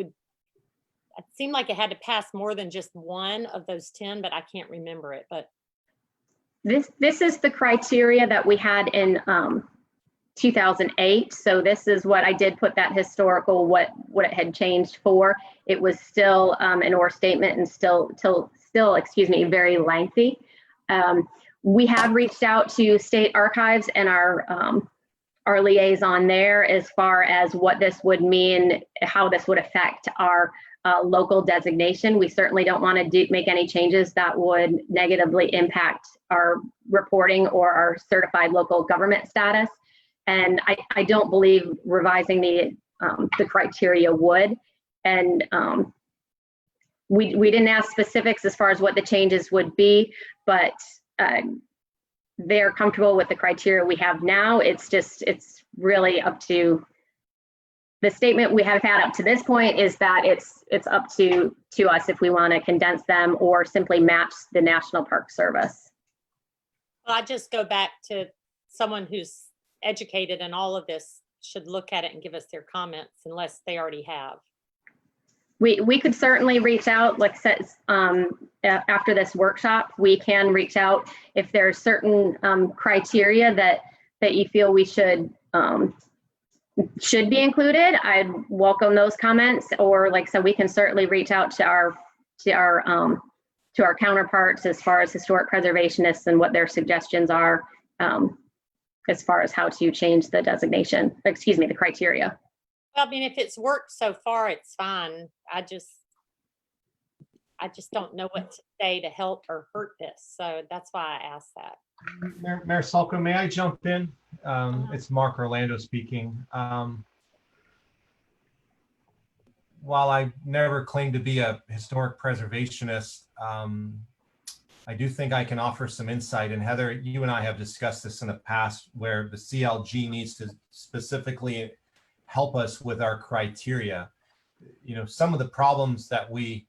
had to pass more than just one of those 10, but I can't remember it. But this is the criteria that we had in 2008. So this is what I did put that historical, what it had changed for. It was still an or statement and still, very lengthy. We have reached out to state archives and our liaison there as far as what this would mean, how this would affect our local designation. We certainly don't want to make any changes that would negatively impact our reporting or our certified local government status. And I don't believe revising the criteria would. And we didn't ask specifics as far as what the changes would be, but they're comfortable with the criteria we have now. It's really up to the statement we have had up to this point is that it's up to us if we want to condense them or simply match the National Park Service. I just go back to someone who's educated in all of this should look at it and give us their comments unless they already have. We could certainly reach out, like says, after this workshop, we can reach out if there's certain criteria that you feel we should be included. I'd welcome those comments, or like, so we can certainly reach out to our counterparts as far as historic preservationists and what their suggestions are as far as how to change the designation, excuse me, the criteria. Well, I mean, if it's worked so far, it's fine. I just don't know what to say to help or hurt this. So that's why I asked that. Mayor Salko, may I jump in? It's Mark Orlando speaking. While I never claimed to be a historic preservationist, I do think I can offer some insight. And Heather, you and I have discussed this in the past, where the CLG needs to specifically help us with our criteria. You know, some of the problems that we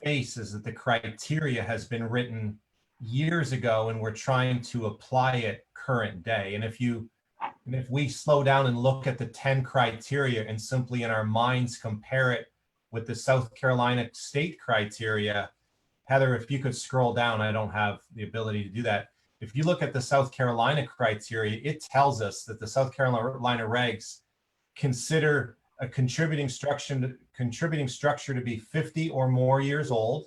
face is that the criteria has been written years ago and we're trying to apply it current day. And if we slow down and look at the 10 criteria and simply in our minds compare it with the South Carolina state criteria, Heather, if you could scroll down, I don't have the ability to do that. If you look at the South Carolina criteria, it tells us that the South Carolina regs consider a contributing structure to be 50 or more years old,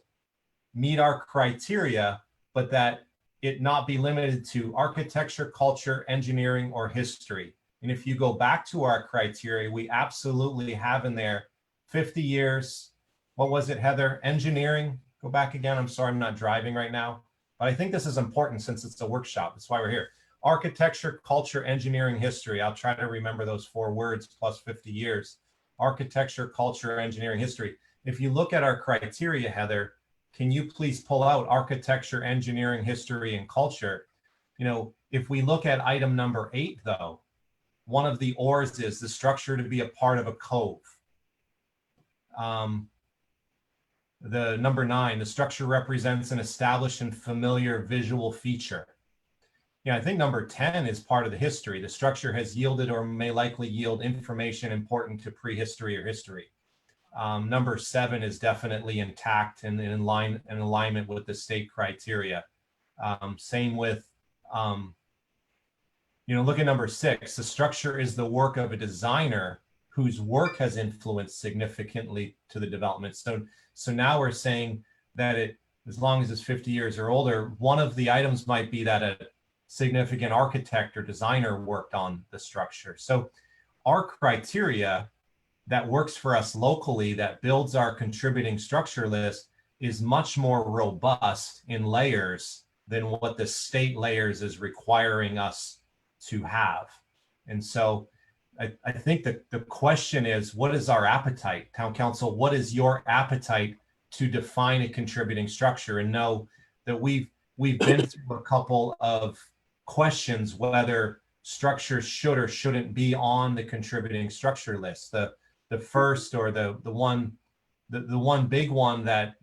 meet our criteria, but that it not be limited to architecture, culture, engineering, or history. And if you go back to our criteria, we absolutely have in there 50 years. What was it, Heather? Engineering. Go back again. I'm sorry, I'm not driving right now, but I think this is important since it's a workshop. That's why we're here. Architecture, culture, engineering, history. I'll try to remember those 4 words plus 50 years. Architecture, culture, engineering, history. If you look at our criteria, Heather, can you please pull out architecture, engineering, history, and culture? You know, if we look at item number 8, though, one of the ors is the structure to be a part of a cove. The number 9, the structure represents an established and familiar visual feature. Yeah, I think number 10 is part of the history. The structure has yielded or may likely yield information important to prehistory or history. Number 7 is definitely intact and in alignment with the state criteria. Same with, look at number 6. The structure is the work of a designer whose work has influenced significantly to the development. So now we're saying that as long as it's 50 years or older, one of the items might be that a significant architect or designer worked on the structure. So our criteria that works for us locally, that builds our contributing structure list, is much more robust in layers than what the state layers is requiring us to have. And so I think that the question is, what is our appetite? Town Council, what is your appetite to define a contributing structure? And know that we've been through a couple of questions whether structures should or shouldn't be on the contributing structure list. The first, or the one big one that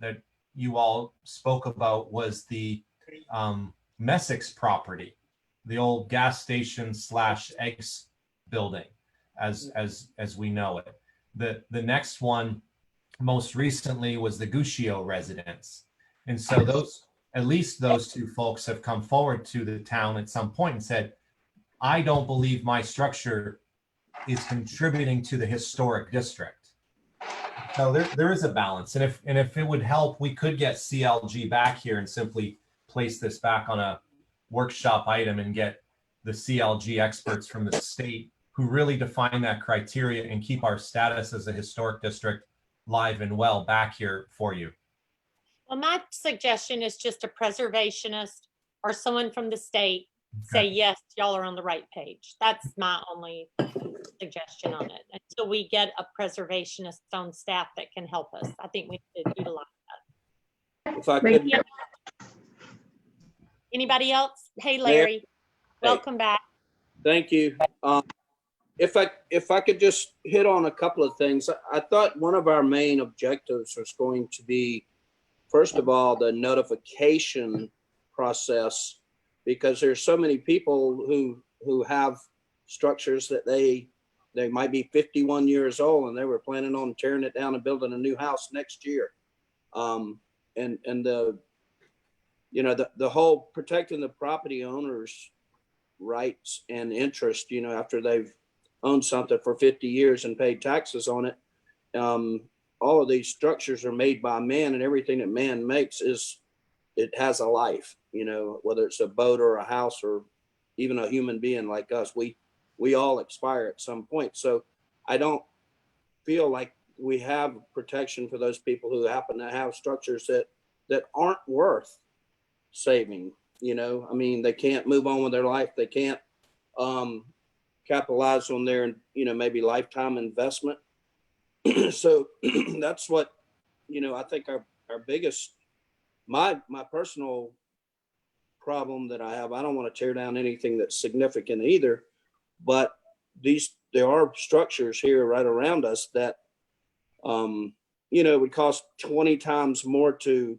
you all spoke about was the Messick's property, the old gas station / eggs building, as we know it. The next one most recently was the Guccio residence. And so at least those 2 folks have come forward to the town at some point and said, I don't believe my structure is contributing to the historic district. So there is a balance. And if it would help, we could get CLG back here and simply place this back on a workshop item and get the CLG experts from the state who really define that criteria and keep our status as a historic district live and well back here for you. Well, my suggestion is just a preservationist or someone from the state say, yes, y'all are on the right page. That's my only suggestion on it. Until we get a preservationist on staff that can help us, I think we should utilize that. If I could, Anybody else? Hey, Larry, welcome back. thank you. If I could just hit on a couple of things. I thought one of our main objectives was going to be, first of all, the notification process, because there's so many people who have structures that they they might be 51 years old and they were planning on tearing it down and building a new house next year. And the, you know, the whole protecting the property owners' rights and interest, you know, after they've owned something for 50 years and paid taxes on it. All of these structures are made by man, and everything that man makes it has a life, you know, whether it's a boat or a house or even a human being like us, we all expire at some point. So I don't feel like we have protection for those people who happen to have structures that aren't worth saving. You know, I mean, they can't move on with their life. They can't capitalize on their, you know, maybe lifetime investment. So that's what, you know, I think our biggest, my personal problem that I have, I don't want to tear down anything that's significant either, but there are structures here right around us that, you know, would cost 20 times more to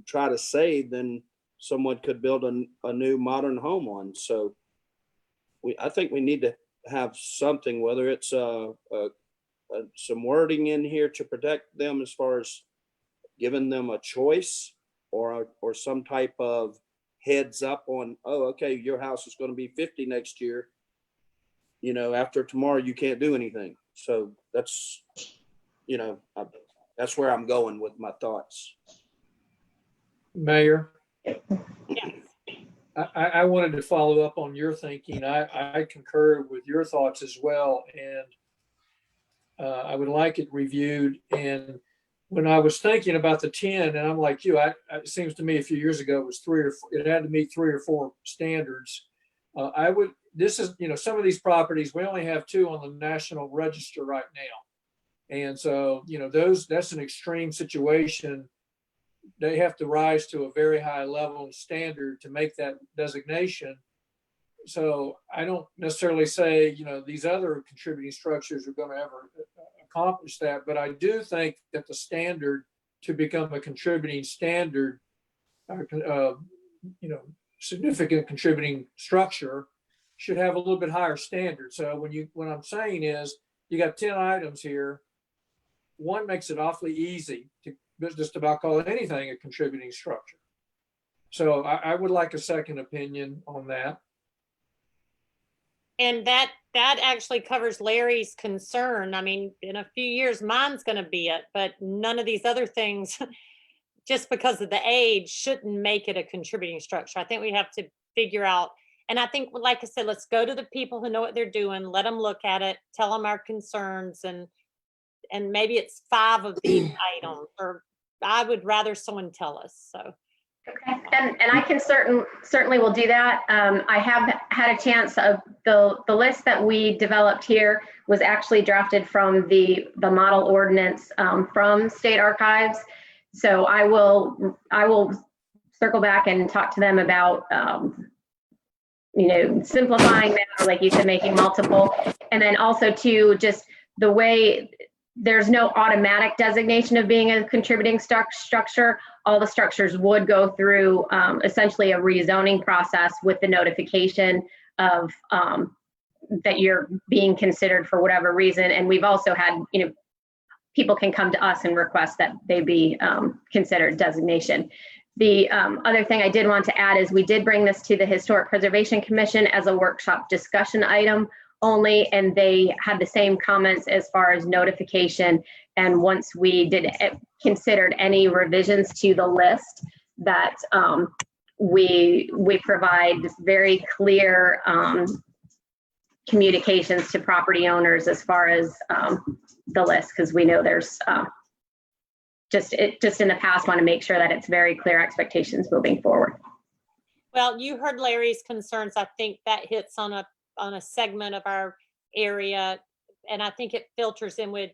try to save than someone could build a new modern home on. So I think we need to have something, whether it's some wording in here to protect them as far as giving them a choice or some type of heads up on, oh, okay, your house is going to be 50 next year. You know, after tomorrow, you can't do anything. So that's, you know, that's where I'm going with my thoughts. Mayor, Yes. I wanted to follow up on your thinking. I concur with your thoughts as well. And I would like it reviewed. And when I was thinking about the 10, and I'm like you, it seems to me a few years ago it was it had to meet 3 or 4 standards. This is, you know, some of these properties, we only have 2 on the National Register right now. And so, you know, that's an extreme situation. They have to rise to a very high level and standard to make that designation. So I don't necessarily say, you know, these other contributing structures are going to ever accomplish that, but I do think that the standard to become a contributing standard, you know, significant contributing structure should have a little bit higher standard. So what I'm saying is you got 10 items here. One makes it awfully easy to just about call anything a contributing structure. So I would like a second opinion on that. And that actually covers Larry's concern. I mean, in a few years, mine's going to be it, but none of these other things, just because of the age, shouldn't make it a contributing structure. I think we have to figure out, and I think, like I said, let's go to the people who know what they're doing, let them look at it, tell them our concerns, and maybe it's 5 of these items, or I would rather someone tell us, so. Okay, and I can certainly will do that. I have had a chance of the list that we developed here was actually drafted from the model ordinance from State Archives. So I will circle back and talk to them about you know, simplifying that, or like you said, making multiple, and then also to just the way there's no automatic designation of being a contributing structure. All the structures would go through essentially a rezoning process with the notification of that you're being considered for whatever reason. And we've also had, you know, people can come to us and request that they be considered designation. The other thing I did want to add is we did bring this to the Historic Preservation Commission as a workshop discussion item only, and they had the same comments as far as notification. And once we considered any revisions to the list, that we provide very clear communications to property owners as far as the list, because we know there's just in the past want to make sure that it's very clear expectations moving forward. Well, you heard Larry's concerns. I think that hits on a segment of our area, and I think it filters in with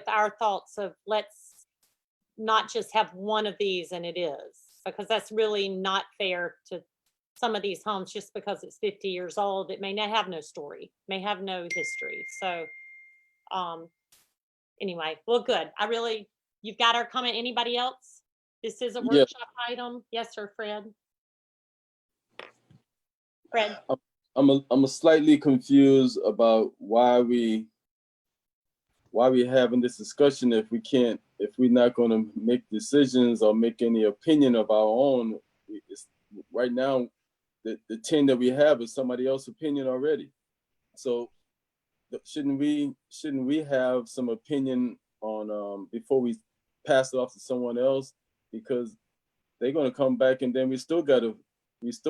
our thoughts of let's not just have one of these and it is, because that's really not fair to some of these homes just because it's 50 years old. It may not have no story, may have no history. So anyway, well, good. You've got our comment. Anybody else? This is a workshop item. Yes, sir, Fred. Fred. I'm a slightly confused about why we why we having this discussion if we're not gonna make decisions or make any opinion of our own? It's, right now, the 10 that we have is somebody else's opinion already. So shouldn't we have some opinion on before we pass it off to someone else? Because they're gonna come back and then we still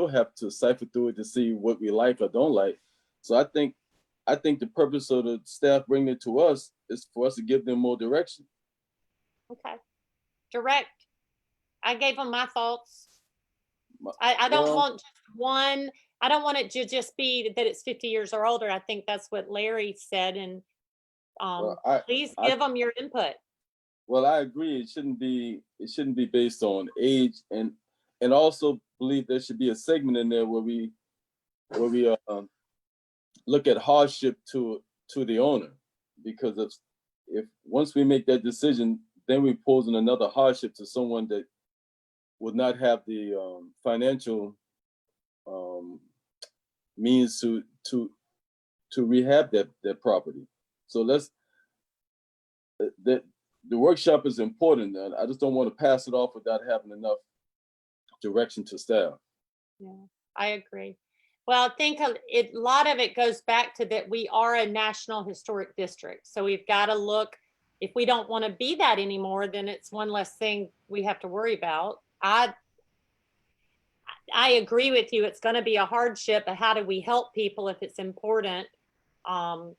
have to cipher through it to see what we like or don't like. So I think the purpose of the staff bringing it to us is for us to give them more direction. Okay. Direct. I gave them my thoughts. My- I don't well- want just one, I don't want it to just be that it's 50 years or older. I think that's what Larry said, and please I- give them your input. Well, I agree. It shouldn't be based on age, and also believe there should be a segment in there where we look at hardship to the owner, because if once we make that decision, then we pose in another hardship to someone that would not have the financial means to rehab that property. So the workshop is important, and I just don't want to pass it off without having enough direction to staff. Yeah, I agree. Well, I think a lot of it goes back to that we are a national historic district. So we've got to look, if we don't want to be that anymore, then it's one less thing we have to worry about. I agree with you. It's going to be a hardship, but how do we help people if it's important? And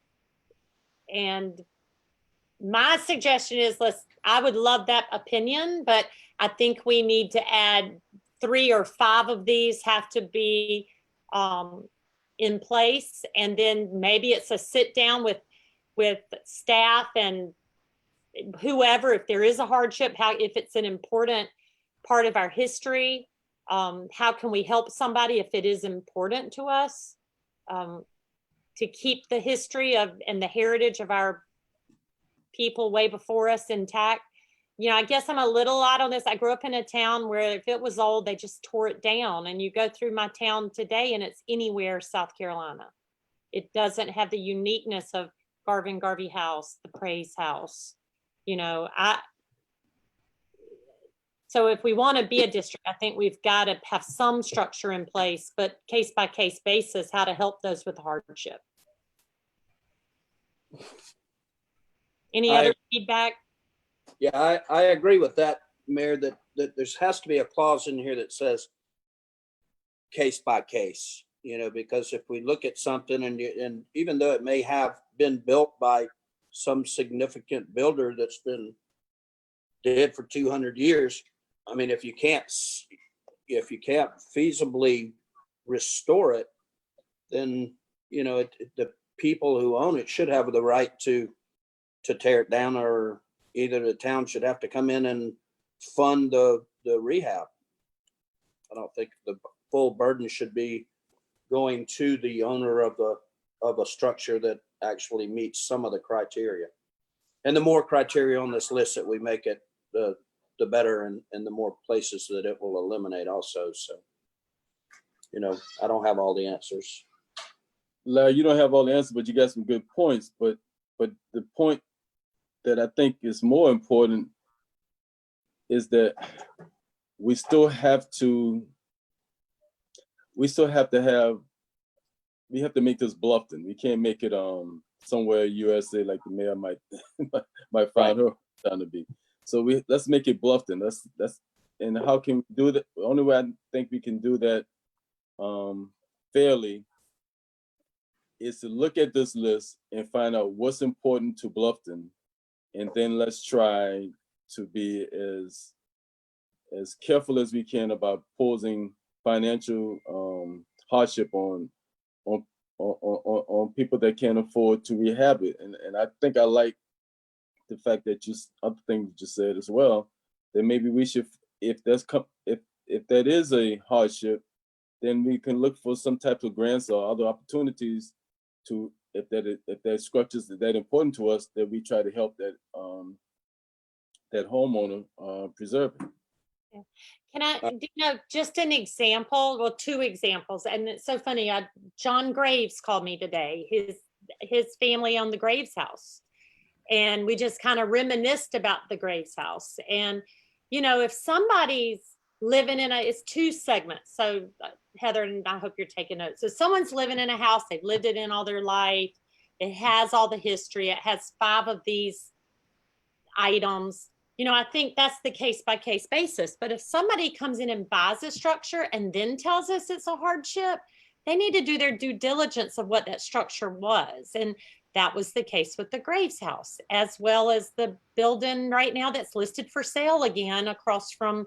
my suggestion is, I would love that opinion, but I think we need to add 3 or 5 of these have to be in place. And then maybe it's a sit down with staff and whoever, if there is a hardship, if it's an important part of our history, how can we help somebody if it is important to us, to keep the history and the heritage of our people way before us intact. You know, I guess I'm a little odd on this. I grew up in a town where if it was old, they just tore it down. And you go through my town today and it's anywhere South Carolina. It doesn't have the uniqueness of Garvin Garvey House, the Praise House. You know, so if we want to be a district, I think we've got to have some structure in place, but case by case basis, how to help those with hardship. Any other feedback? Yeah, I agree with that, Mayor, that there has to be a clause in here that says case by case, you know, because if we look at something and even though it may have been built by some significant builder that's been dead for 200 years, I mean, if you can't feasibly restore it, then, you know, the people who own it should have the right to tear it down, or either the town should have to come in and fund the rehab. I don't think the full burden should be going to the owner of a structure that actually meets some of the criteria. And the more criteria on this list that we make it, the better, and the more places that it will eliminate also. So, you know, I don't have all the answers. Larry, you don't have all the answers, but you got some good points. But the point that I think is more important is that we still have to make this Bluffton. We can't make it somewhere USA like the mayor might find her trying to be. So let's make it Bluffton. That's and how can we do that? The only way I think we can do that fairly is to look at this list and find out what's important to Bluffton, and then let's try to be as careful as we can about posing financial hardship on people that can't afford to rehab it. And I think I like the fact that other things you just said as well, that maybe we should, if that is a hardship, then we can look for some type of grants or other opportunities to, if that structures is that important to us, that we try to help that homeowner preserve it. Can I, just an example, well, 2 examples, and it's so funny. John Graves called me today. His family owned the Graves house. And we just kind of reminisced about the Graves house. And, if somebody's living in it's 2 segments. So Heather, and I hope you're taking notes. So someone's living in a house, they've lived it in all their life. It has all the history. It has 5 of these items. I think that's the case by case basis. But if somebody comes in and buys a structure and then tells us it's a hardship, they need to do their due diligence of what that structure was. And that was the case with the Graves house, as well as the building right now that's listed for sale again across from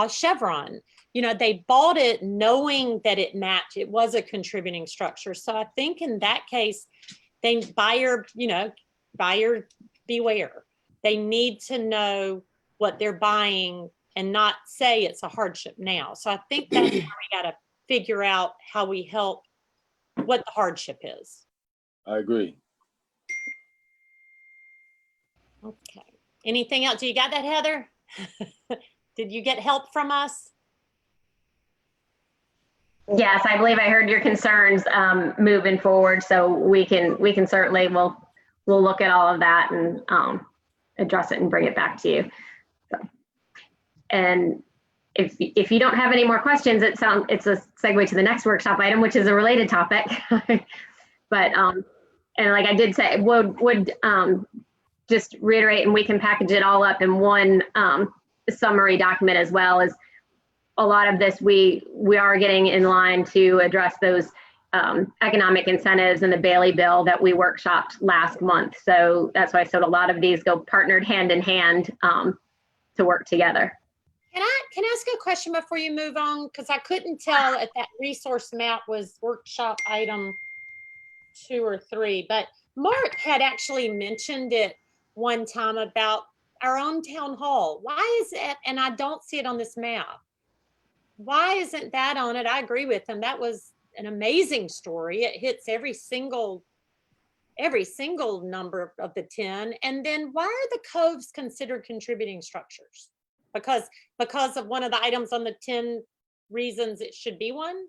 Chevron. They bought it knowing that it matched, it was a contributing structure. So I think in that case, buyer beware. They need to know what they're buying and not say it's a hardship now. So I think that's where we got to figure out how we help what the hardship is. I agree. Okay. Anything else? Do you got that, Heather? Did you get help from us? Yes, I believe I heard your concerns moving forward. So we can certainly, we'll look at all of that and address it and bring it back to you. So, and if you don't have any more questions, it's a segue to the next workshop item, which is a related topic. But and like I did say, would just reiterate, and we can package it all up in one summary document, as well as a lot of this we are getting in line to address those economic incentives in the Bailey bill that we workshopped last month. So that's why I said a lot of these go partnered hand in hand to work together. Can I ask a question before you move on? Because I couldn't tell if that resource map was workshop item 2 or 3, but Mark had actually mentioned it one time about our own town hall. Why is it, and I don't see it on this map, why isn't that on it? I agree with him. That was an amazing story. It hits every single number of the 10. And then why are the coves considered contributing structures? Because of one of the items on the 10 reasons it should be one?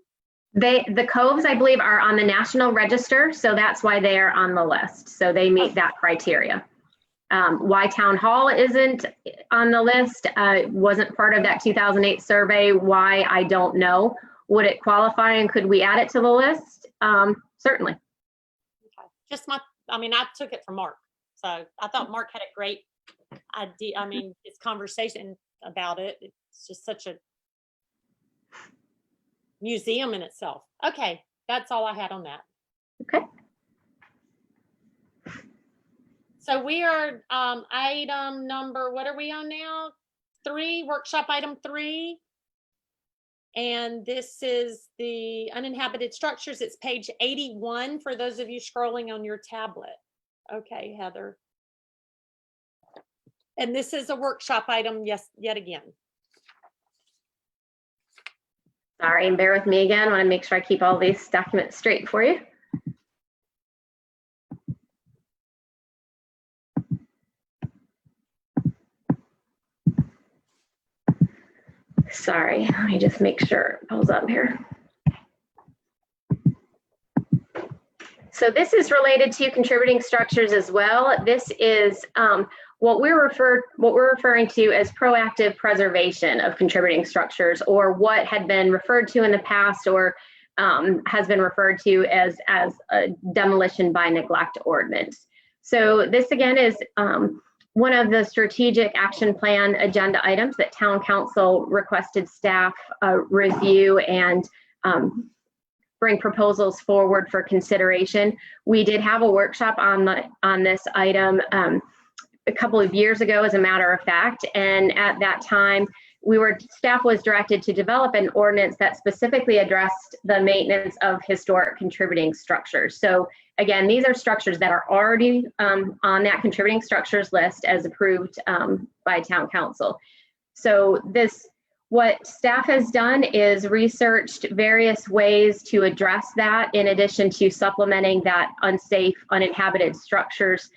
The coves, I believe, are on the National Register, so that's why they are on the list. So they meet that criteria. Why Town Hall isn't on the list, wasn't part of that 2008 survey. Why, I don't know. Would it qualify and could we add it to the list? Certainly. Okay. I took it from Mark. So I thought Mark had a great idea. His conversation about it, it's just such a museum in itself. Okay, that's all I had on that. Okay. So we are item number, what are we on now? 3, workshop item 3. And this is the uninhabited structures. It's page 81 for those of you scrolling on your tablet. Okay, Heather. And this is a workshop item, yes, yet again. Sorry, and bear with me again. I want to make sure I keep all these documents straight for you. Sorry, let me just make sure it pulls up here. So this is related to contributing structures as well. This is what we're referring to as proactive preservation of contributing structures, or what had been referred to in the past, or has been referred to as a demolition by neglect ordinance. So this again is one of the strategic action plan agenda items that town council requested staff review and bring proposals forward for consideration. We did have a workshop on this item a couple of years ago, as a matter of fact, and at that time staff was directed to develop an ordinance that specifically addressed the maintenance of historic contributing structures. So again, these are structures that are already on that contributing structures list as approved by town council. So what staff has done is researched various ways to address that, in addition to supplementing that unsafe, uninhabited structures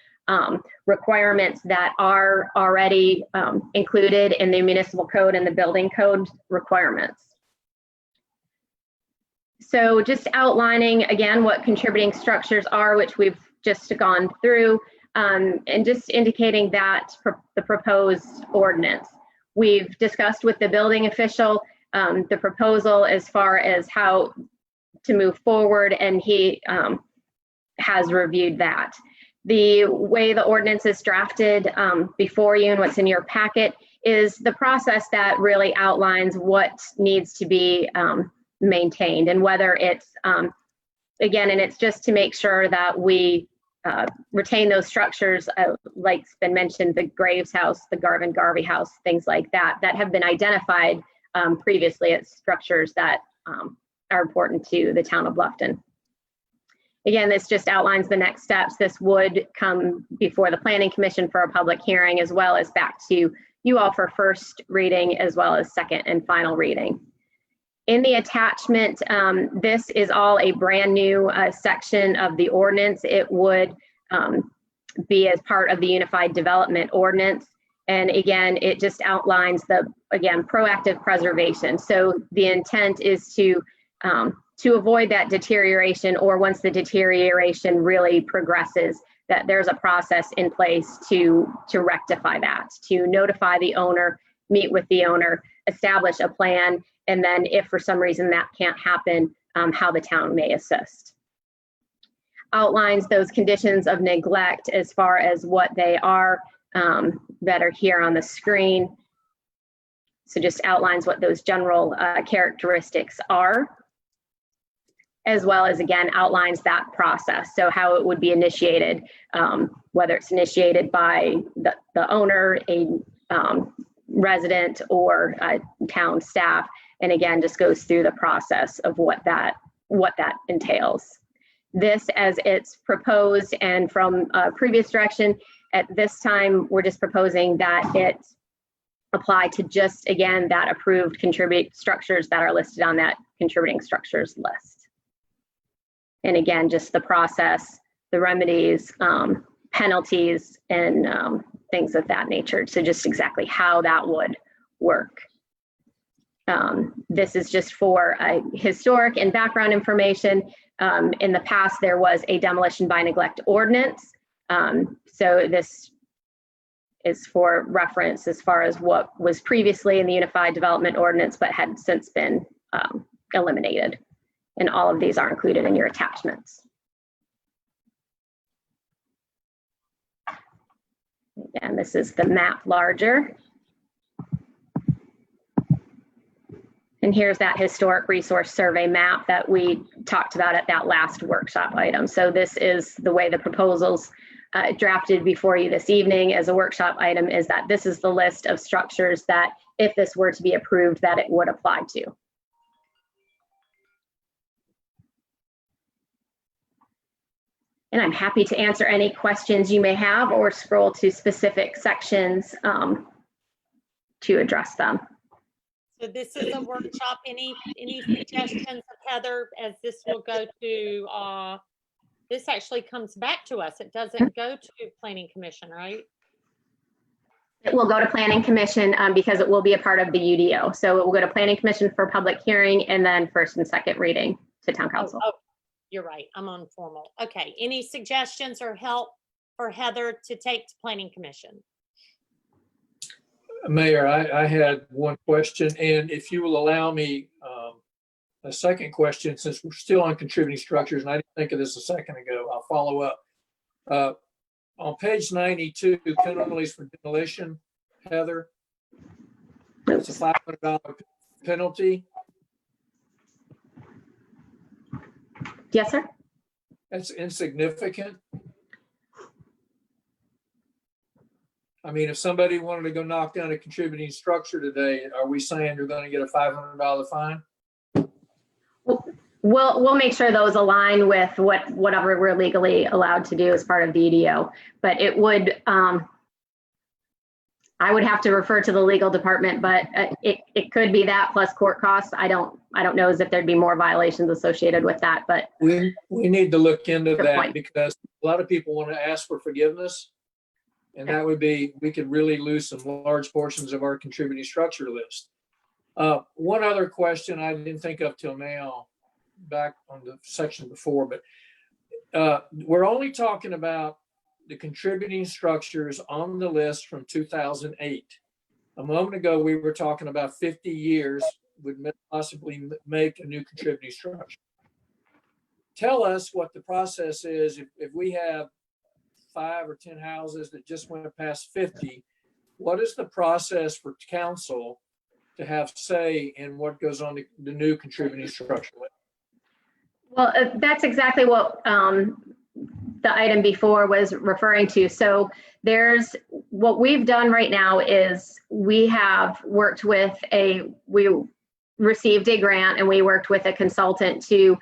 requirements that are already included in the municipal code and the building code requirements. So just outlining again what contributing structures are, which we've just gone through. and just indicating that the proposed ordinance. We've discussed with the building official the proposal as far as how to move forward, and he has reviewed that. The way the ordinance is drafted before you and what's in your packet is the process that really outlines what needs to be maintained, and whether it's, again, and it's just to make sure that we retain those structures, like's been mentioned, the Graves House, the Garvin Garvey House, things like that, that have been identified previously as structures that are important to the town of Bluffton. Again, this just outlines the next steps. This would come before the Planning Commission for a public hearing, as well as back to you all for first reading, as well as second and final reading. In the attachment, this is all a brand new section of the ordinance. It would be as part of the Unified Development Ordinance. And again, it just outlines the, again, proactive preservation. So the intent is to avoid that deterioration, or once the deterioration really progresses, that there's a process in place to rectify that, to notify the owner, meet with the owner, establish a plan, and then if for some reason that can't happen, how the town may assist. Outlines those conditions of neglect as far as what they are that are here on the screen. So just outlines what those general characteristics are, as well as, again, outlines that process. So how it would be initiated, whether it's initiated by the owner, a resident, or town staff. And again, just goes through the process of what that entails. This, as it's proposed, and from previous direction, at this time, we're just proposing that it apply to just, again, that approved contribute structures that are listed on that contributing structures list. And again, just the process, the remedies, penalties, and things of that nature. So just exactly how that would work. This is just for historic and background information. In the past, there was a demolition by neglect ordinance. So this is for reference as far as what was previously in the Unified Development Ordinance, but had since been eliminated. And all of these are included in your attachments. And this is the map larger. And here's that historic resource survey map that we talked about at that last workshop item. So this is the way the proposals drafted before you this evening as a workshop item, is that this is the list of structures that, if this were to be approved, that it would apply to. And I'm happy to answer any questions you may have, or scroll to specific sections to address them. So this is a workshop. Any suggestions of Heather, as this will go to, this actually comes back to us. It doesn't go to Planning Commission, right? It will go to Planning Commission because it will be a part of the UDO. So it will go to Planning Commission for public hearing, and then first and second reading to Town Council. Oh, you're right. I'm on formal. Okay. Any suggestions or help for Heather to take to Planning Commission? Mayor, I had one question, and if you will allow me a second question, since we're still on contributing structures, and I didn't think of this a second ago, I'll follow up. On page 92, penalties for demolition, Heather, it's a $500 penalty. Yes, sir. That's insignificant. I mean, if somebody wanted to go knock down a contributing structure today, are we saying they're going to get a $500 fine? We'll make sure those align with whatever we're legally allowed to do as part of the EDO. But it would, I would have to refer to the legal department, but it could be that plus court costs. I don't know as if there'd be more violations associated with that, but We need to look into Good that point. because a lot of people want to ask for forgiveness. And that would be, we could really lose some large portions of our contributing structure list. One other question I didn't think of till now, back on the section before, but we're only talking about the contributing structures on the list from 2008. A moment ago, we were talking about 50 years would possibly make a new contributing structure. Tell us what the process is if we have 5 or 10 houses that just went past 50. What is the process for council to have say in what goes on the new contributing structure list? Well, that's exactly what the item before was referring to. So what we've done right now is we received a grant and we worked with a consultant to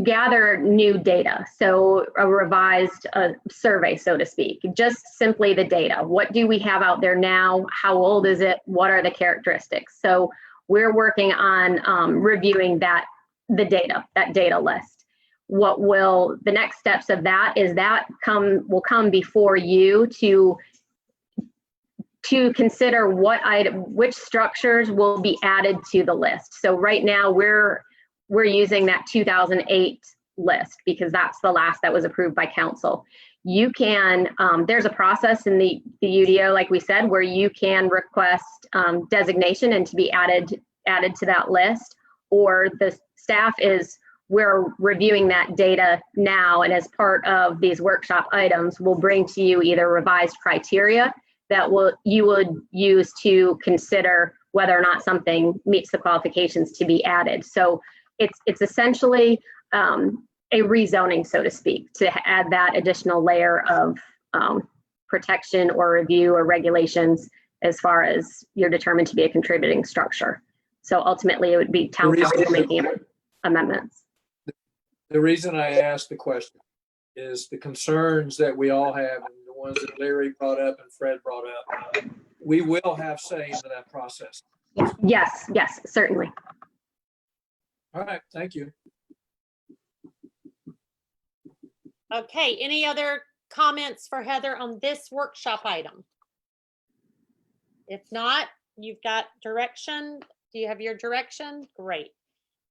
gather new data. So a revised survey, so to speak, just simply the data. What do we have out there now? How old is it? What are the characteristics? So we're working on reviewing that data list. The next steps of that is will come before you to consider which structures will be added to the list. So right now we're using that 2008 list because that's the last that was approved by council. You can, there's a process in the UDO, like we said, where you can request designation and to be added to that list, or the staff we're reviewing that data now, and as part of these workshop items, we'll bring to you either revised criteria that you would use to consider whether or not something meets the qualifications to be added. So it's essentially a rezoning, so to speak, to add that additional layer of protection or review or regulations as far as you're determined to be a contributing structure. So ultimately, it would be town council making amendments. The reason I asked the question is the concerns that we all have, and the ones that Larry brought up and Fred brought up. We will have say into that process. Yes, certainly. All right, thank you. Okay, any other comments for Heather on this workshop item? If not, you've got direction. Do you have your direction? Great.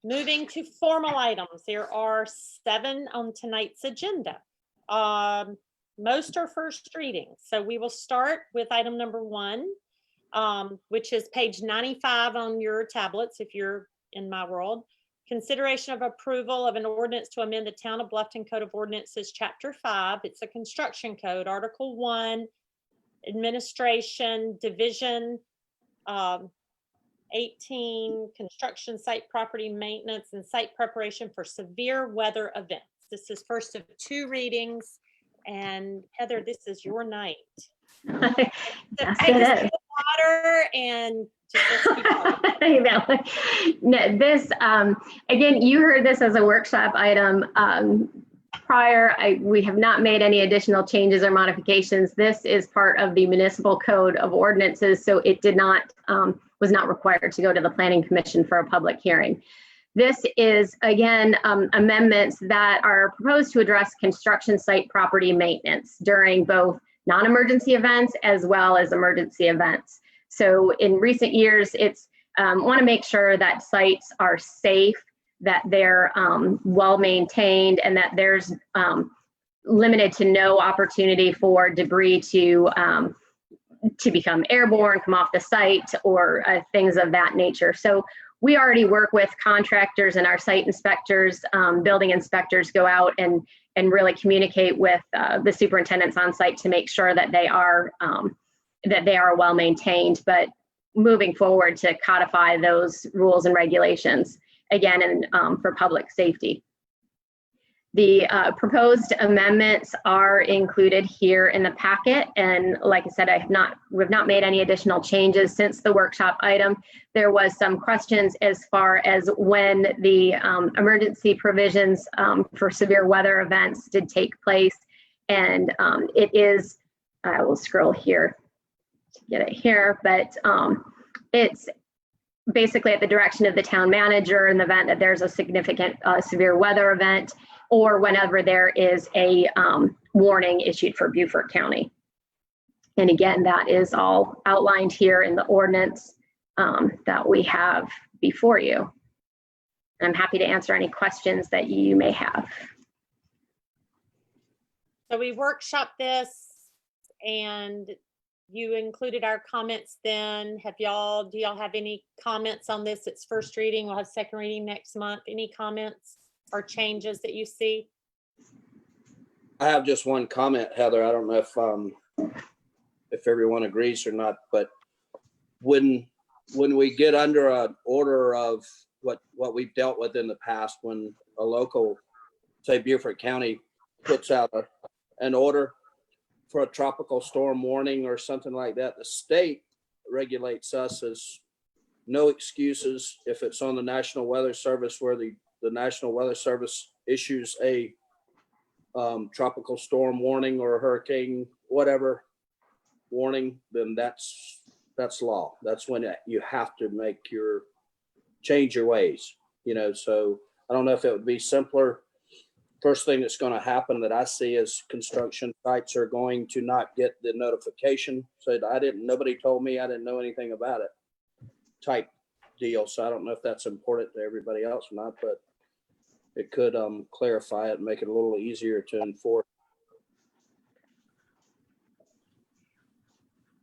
Moving to formal items, there are 7 on tonight's agenda. Most are first readings. So we will start with item number 1, which is page 95 on your tablets, if you're in my world. Consideration of approval of an ordinance to amend the Town of Bluffton Code of Ordinances, Chapter 5. It's a construction code, Article 1, Administration, Division 18, Construction, Site Property Maintenance, and Site Preparation for Severe Weather Events. This is first of 2 readings. And Heather, this is your night. Yes, Take it us is. to the water and just let's keep going. No, this, again, you heard this as a workshop item prior. We have not made any additional changes or modifications. This is part of the Municipal Code of Ordinances, so it was not required to go to the Planning Commission for a public hearing. This is, again, amendments that are proposed to address construction site property maintenance during both non-emergency events as well as emergency events. So in recent years, it's want to make sure that sites are safe, that they're well maintained, and that there's limited to no opportunity for debris to become airborne, come off the site, or things of that nature. So we already work with contractors, and our site inspectors, building inspectors go out and really communicate with the superintendents on site to make sure that they are well maintained. But moving forward to codify those rules and regulations again, and for public safety. The proposed amendments are included here in the packet, and like I said, we've not made any additional changes since the workshop item. There was some questions as far as when the emergency provisions for severe weather events did take place, and it is, I will scroll here to get it here, but it's basically at the direction of the town manager in the event that there's a significant severe weather event, or whenever there is a warning issued for Beaufort County. And again, that is all outlined here in the ordinance that we have before you. I'm happy to answer any questions that you may have. So we workshopped this and you included our comments then. Do y'all have any comments on this? It's first reading. We'll have second reading next month. Any comments or changes that you see? I have just one comment, Heather. I don't know if everyone agrees or not, but when we get under an order of what we've dealt with in the past, when a local, say Beaufort County, puts out an order for a tropical storm warning or something like that, the state regulates us as no excuses if it's on the National Weather Service, where the National Weather Service issues a tropical storm warning or hurricane, whatever warning, then that's law. That's when you have to change your ways, so I don't know if it would be simpler. First thing that's going to happen that I see is construction sites are going to not get the notification. So nobody told me, I didn't know anything about it type deal. So I don't know if that's important to everybody else or not, but it could clarify it and make it a little easier to enforce.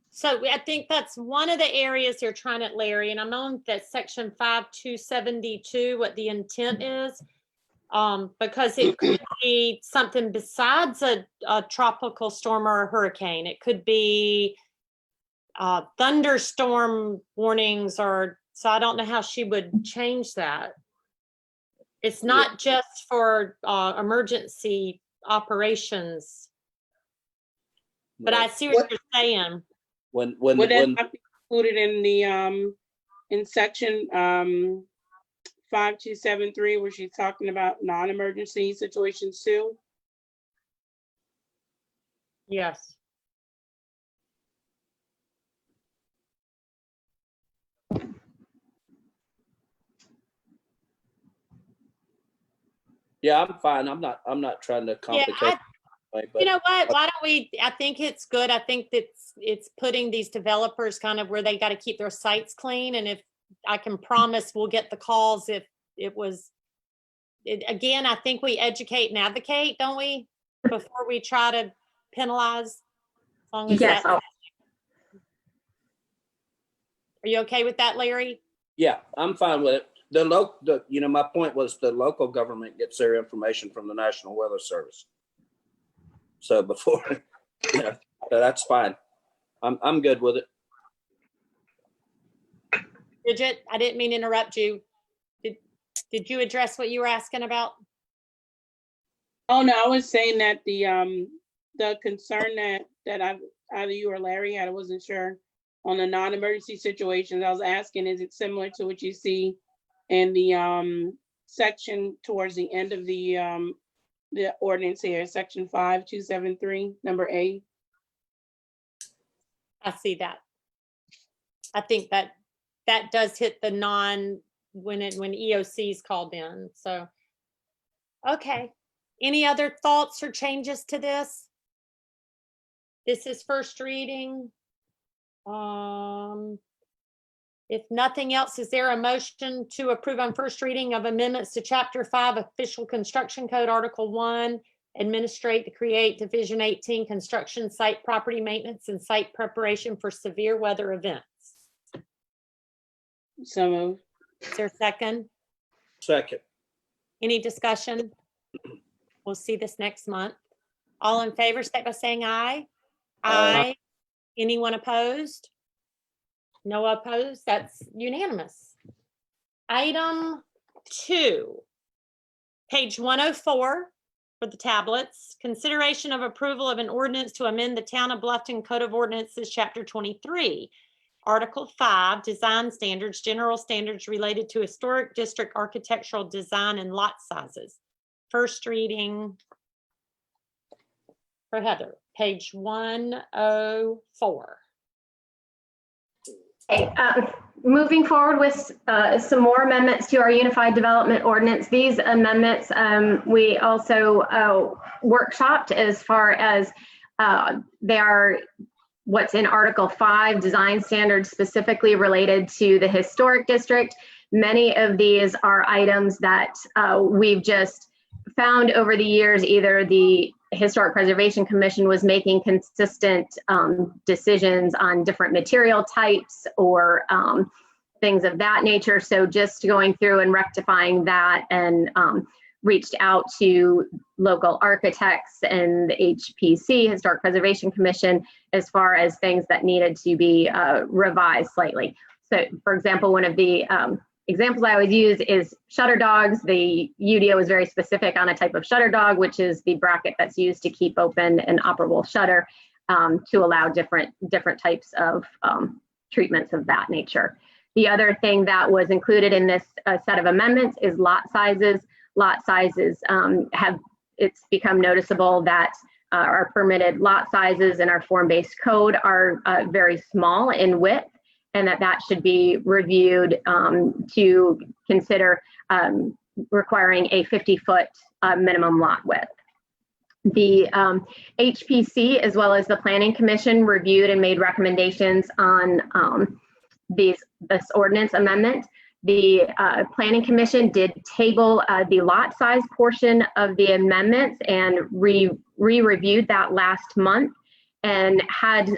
So I think that's one of the areas they're trying to, Larry, and I'm on that section 5272, what the intent is. Because it could be something besides a tropical storm or a hurricane. It could be thunderstorm warnings, so I don't know how she would change that. It's not just for emergency operations, but I see what you're saying. When Would that not be included in the in section 5273, where she's talking about non-emergency situations too? Yes. Yeah, I'm fine. I'm not trying to complicate. But You know what? Why don't we, I think it's good. I think that it's putting these developers kind of where they got to keep their sites clean. And if I can promise we'll get the calls if it was, again, I think we educate and advocate, don't we? Before we try to penalize. As long as Yes. Are you okay with that, Larry? yeah, I'm fine with it. My point was the local government gets their information from the National Weather Service. So before, that's fine. I'm good with it. Bridget, I didn't mean to interrupt you. Did you address what you were asking about? Oh, no, I was saying that the concern that either you or Larry had, I wasn't sure, on the non-emergency situations, I was asking, is it similar to what you see in the section towards the end of the ordinance here, section 5273, number A? I see that. I think that does hit the when EOC is called in. So, okay. Any other thoughts or changes to this? This is first reading. If nothing else, is there a motion to approve on first reading of amendments to Chapter 5 Official Construction Code, Article 1, administrate to create Division 18 Construction Site Property Maintenance and Site Preparation for Severe Weather Events? So moved. Is there a second? Second. Any discussion? We'll see this next month. All in favor, state by saying aye. Aye. Anyone opposed? No opposed. That's unanimous. Item 2, page 104 for the tablets. Consideration of approval of an ordinance to amend the Town of Bluffton Code of Ordinances, Chapter 23. Article 5, Design Standards, General Standards related to Historic District Architectural Design and Lot Sizes. First reading for Heather, page 104. Okay, moving forward with some more amendments to our Unified Development Ordinance. These amendments we also workshopped as far as they are what's in Article 5, design standards specifically related to the historic district. Many of these are items that we've just found over the years, either the Historic Preservation Commission was making consistent decisions on different material types or things of that nature. So just going through and rectifying that, and reached out to local architects and the HPC, Historic Preservation Commission, as far as things that needed to be revised slightly. So for example, one of the examples I always use is shutter dogs. The UDO is very specific on a type of shutter dog, which is the bracket that's used to keep open an operable shutter to allow different types of treatments of that nature. The other thing that was included in this set of amendments is lot sizes. Lot sizes it's become noticeable that our permitted lot sizes in our form-based code are very small in width, and that should be reviewed to consider requiring a 50-foot minimum lot width. The HPC, as well as the Planning Commission, reviewed and made recommendations on this ordinance amendment. The Planning Commission did table the lot size portion of the amendments and re-reviewed that last month, and had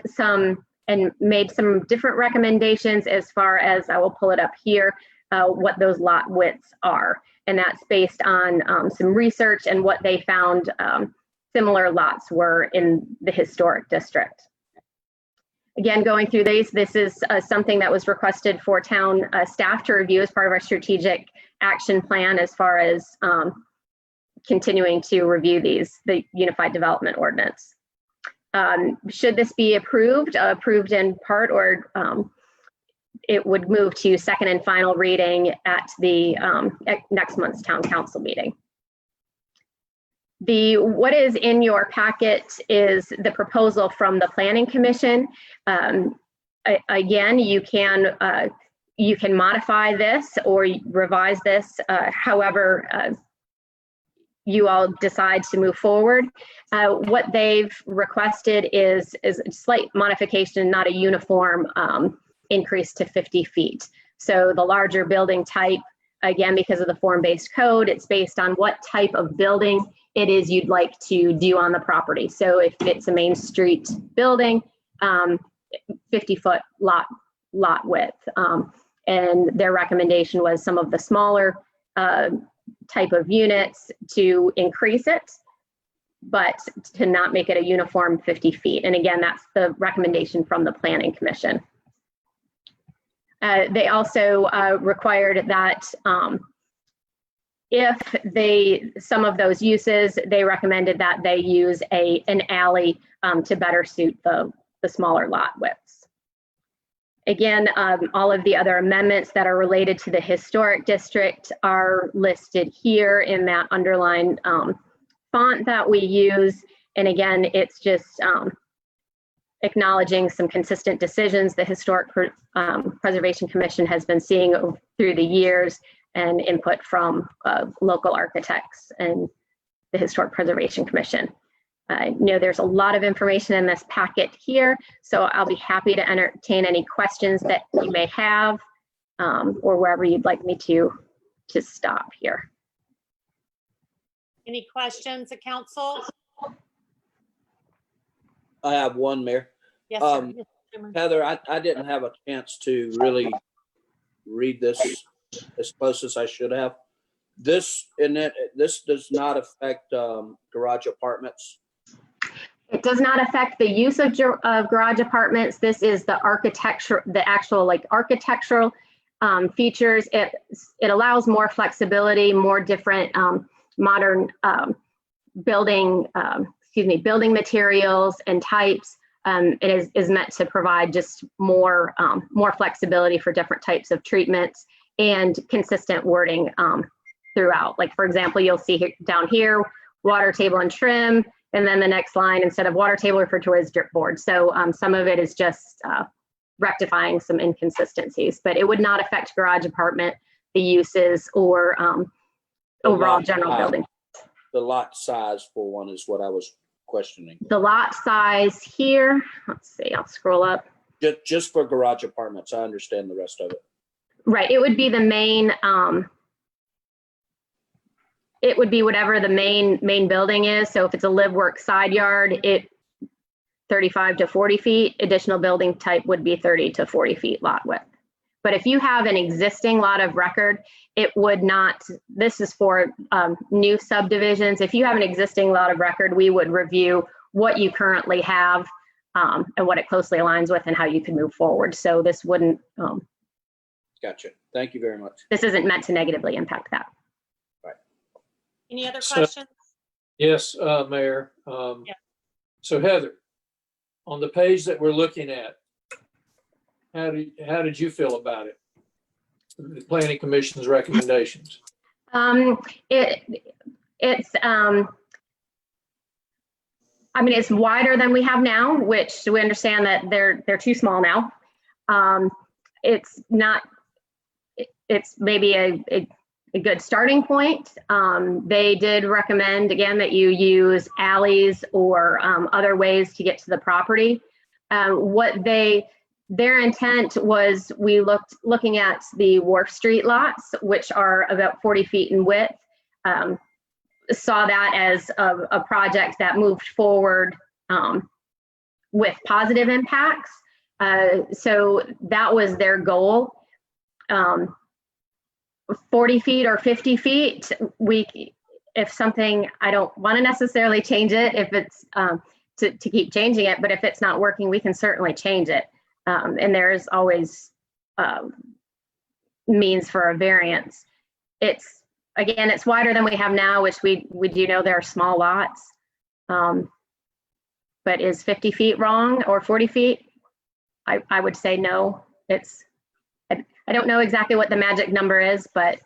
made some different recommendations as far as, I will pull it up here, what those lot widths are. And that's based on some research and what they found similar lots were in the historic district. Again, going through these, this is something that was requested for town staff to review as part of our strategic action plan, as far as continuing to review the Unified Development Ordinance. Should this be approved in part, or it would move to second and final reading at the next month's town council meeting. What is in your packet is the proposal from the Planning Commission. Again, you can modify this or revise this however you all decide to move forward. What they've requested is a slight modification, not a uniform increase to 50 feet. So the larger building type, again, because of the form-based code, it's based on what type of building it is you'd like to do on the property. So if it's a Main Street building, 50-foot lot width. And their recommendation was some of the smaller type of units to increase it, but to not make it a uniform 50 feet. And again, that's the recommendation from the Planning Commission. They also required that if some of those uses, they recommended that they use an alley to better suit the smaller lot widths. Again, all of the other amendments that are related to the historic district are listed here in that underlined font that we use. And again, it's just acknowledging some consistent decisions the Historic Preservation Commission has been seeing through the years, and input from local architects and the Historic Preservation Commission. I know there's a lot of information in this packet here, so I'll be happy to entertain any questions that you may have, or wherever you'd like me to stop here. Any questions of council? I have one, Mayor. Yes, sir. Mr. Schumer. Heather, I didn't have a chance to really read this as close as I should have. This does not affect garage apartments. It does not affect the use of garage apartments. This is the architecture, the actual like architectural features. It allows more flexibility, more different modern building materials and types. It is meant to provide just more flexibility for different types of treatments and consistent wording throughout. Like, for example, you'll see down here, water table and trim, and then the next line, instead of water table, referred to as drip board. So some of it is just rectifying some inconsistencies, but it would not affect garage apartment, the uses, or overall general building. The lot size for one is what I was questioning. The lot size here, let's see, I'll scroll up. Just for garage apartments, I understand the rest of it. Right, it would be the main it would be whatever the main building is. So if it's a live work side yard, it 35 to 40 feet, additional building type would be 30 to 40 feet lot width. But if you have an existing lot of record, it would not, this is for new subdivisions. If you have an existing lot of record, we would review what you currently have and what it closely aligns with and how you can move forward. So this wouldn't, Gotcha. Thank you very much. this isn't meant to negatively impact that. Any other So- questions? Yes, Mayor. Yeah. So Heather, on the page that we're looking at, how did you feel about it? The Planning Commission's recommendations. It's I mean, it's wider than we have now, which we understand that they're too small now. It's not, it's maybe a good starting point. They did recommend, again, that you use alleys or other ways to get to the property. Their intent was, we looking at the Wharf Street lots, which are about 40 feet in width. Saw that as a project that moved forward with positive impacts. So that was their goal. 40 feet or 50 feet, if something, I don't want to necessarily change it if it's to keep changing it, but if it's not working, we can certainly change it. And there's always means for a variance. Again, it's wider than we have now, which we do know there are small lots. But is 50 feet wrong or 40 feet? I would say no. I don't know exactly what the magic number is, but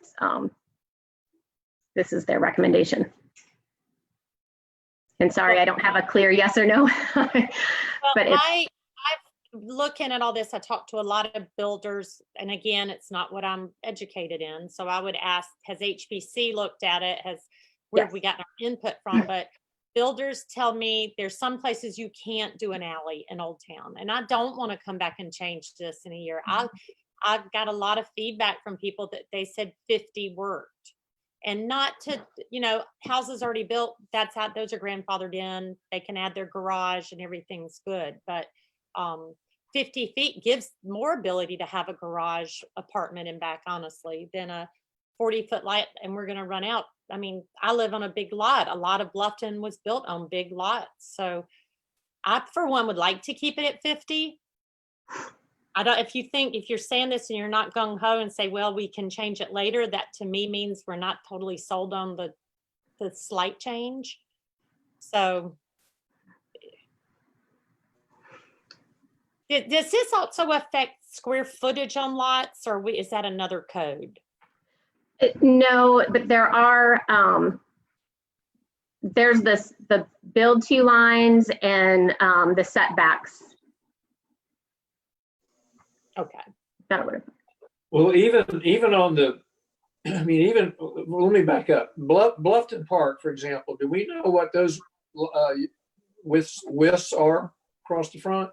this is their recommendation. And sorry, I don't have a clear yes or no. But Well, I'm looking at all this, I talked to a lot of builders, and again, it's not what I'm educated in. So I would ask, has HPC looked at it? Where have we gotten our input from? But builders tell me there's some places you can't do an alley in Old Town. And I don't want to come back and change this in a year. I've got a lot of feedback from people that they said 50 worked. And not to, houses already built, those are grandfathered in. They can add their garage and everything's good. But 50 feet gives more ability to have a garage apartment in back, honestly, than a 40-foot lot. And we're going to run out. I mean, I live on a big lot. A lot of Bluffton was built on big lots. So I, for one, would like to keep it at 50. If you're saying this and you're not gung ho and say, well, we can change it later, that to me means we're not totally sold on the slight change. So does this also affect square footage on lots, or is that another code? no, but there are, there's the build to lines and the setbacks. Okay. That would have. Well, even on the, let me back up. Bluffton Park, for example, do we know what those widths are across the front?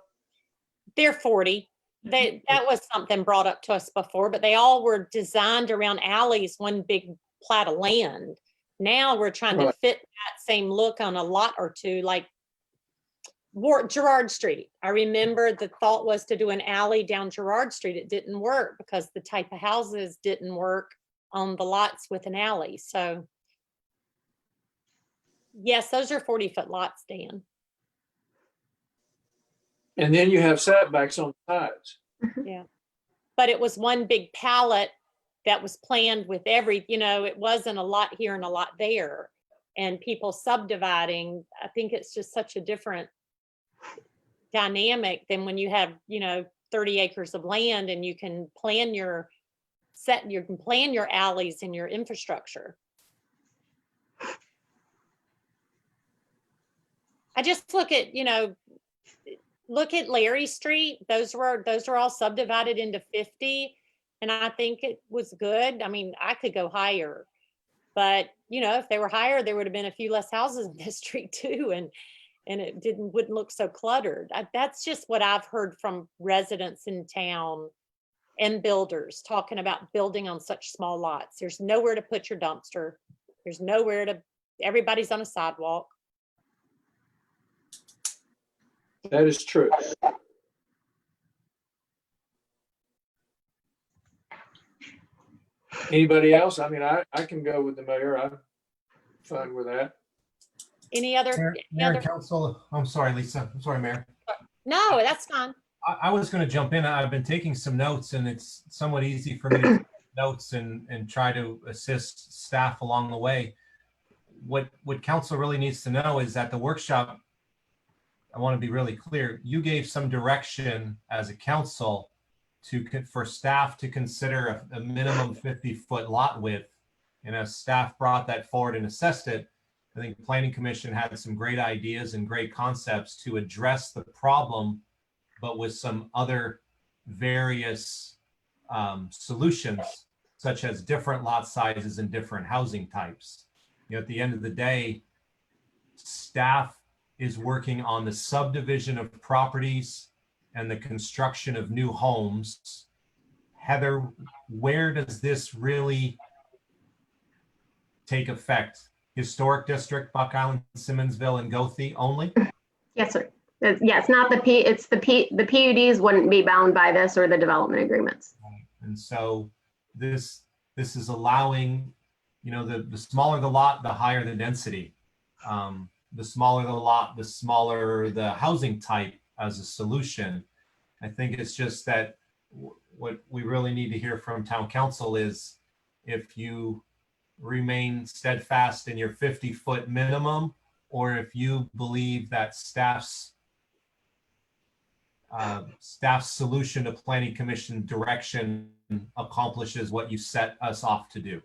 They're 40. That was something brought up to us before, but they all were designed around alleys, one big plat of land. Now we're trying to Right. fit that same look on a lot or two, like Gerard Street. I remember the thought was to do an alley down Gerard Street. It didn't work because the type of houses didn't work on the lots with an alley. So yes, those are 40-foot lots, Dan. And then you have setbacks on the sides. But it was one big palette that was planned with it wasn't a lot here and a lot there. And people subdividing, I think it's just such a different dynamic than when you have, 30 acres of land and you can plan your alleys and your infrastructure. I just look at Larry Street. Those are all subdivided into 50. And I think it was good. I mean, I could go higher, but if they were higher, there would have been a few less houses in this street too. And it wouldn't look so cluttered. That's just what I've heard from residents in town and builders talking about building on such small lots. There's nowhere to put your dumpster. There's nowhere to, everybody's on a sidewalk. That is true. Anybody else? I mean, I can go with the mayor. I'm fine with that. Any other? Mayor, any Mayor and other- Council, I'm sorry, Lisa. I'm sorry, Mayor. No, that's fine. I was going to jump in. I've been taking some notes, and it's somewhat easy for me to take notes and try to assist staff along the way. What council really needs to know is that the workshop, I want to be really clear, you gave some direction as a council for staff to consider a minimum 50-foot lot width. And as staff brought that forward and assessed it, I think the Planning Commission had some great ideas and great concepts to address the problem, but with some other various solutions, such as different lot sizes and different housing types. You know, at the end of the day, staff is working on the subdivision of properties and the construction of new homes. Heather, where does this really take effect? Historic District, Buck Island, Simmonsville, and Gothey only? Yes, sir. Yeah, it's not the the PUDs wouldn't be bound by this or the development agreements. And so this is allowing, you know, the smaller the lot, the higher the density. The smaller the lot, the smaller the housing type as a solution. I think it's just that what we really need to hear from town council is if you remain steadfast in your 50-foot minimum, or if you believe that staff's solution to Planning Commission direction accomplishes what you set us off to do.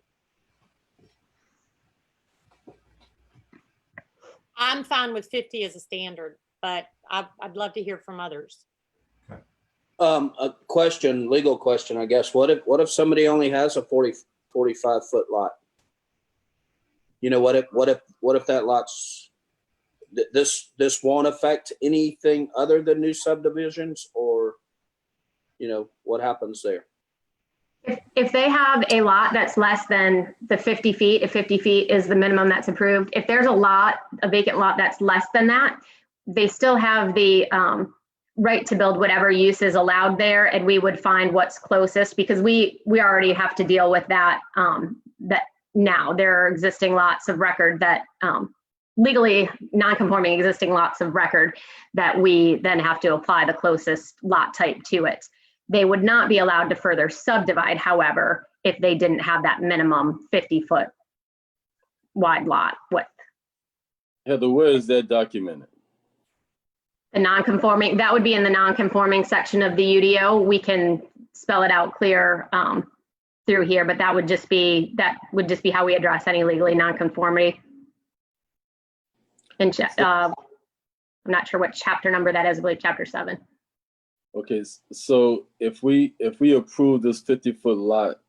I'm fine with 50 as a standard, but I'd love to hear from others. A question, legal question, I guess. What if somebody only has a 45-foot lot? You know, what if that lot's, this won't affect anything other than new subdivisions, or, you know, what happens there? If they have a lot that's less than the 50 feet, if 50 feet is the minimum that's approved, if there's a vacant lot that's less than that, they still have the right to build whatever use is allowed there, and we would find what's closest, because we already have to deal with that. That now there are existing lots of record that legally non-conforming existing lots of record that we then have to apply the closest lot type to it. They would not be allowed to further subdivide, however, if they didn't have that minimum 50-foot wide lot width. Heather, where is that documented? The non-conforming, that would be in the non-conforming section of the UDO. We can spell it out clear through here, but that would just be how we address any legally non-conformity. And I'm not sure what chapter number that is, I believe chapter 7. Okay, so if we approve this 50-foot lot,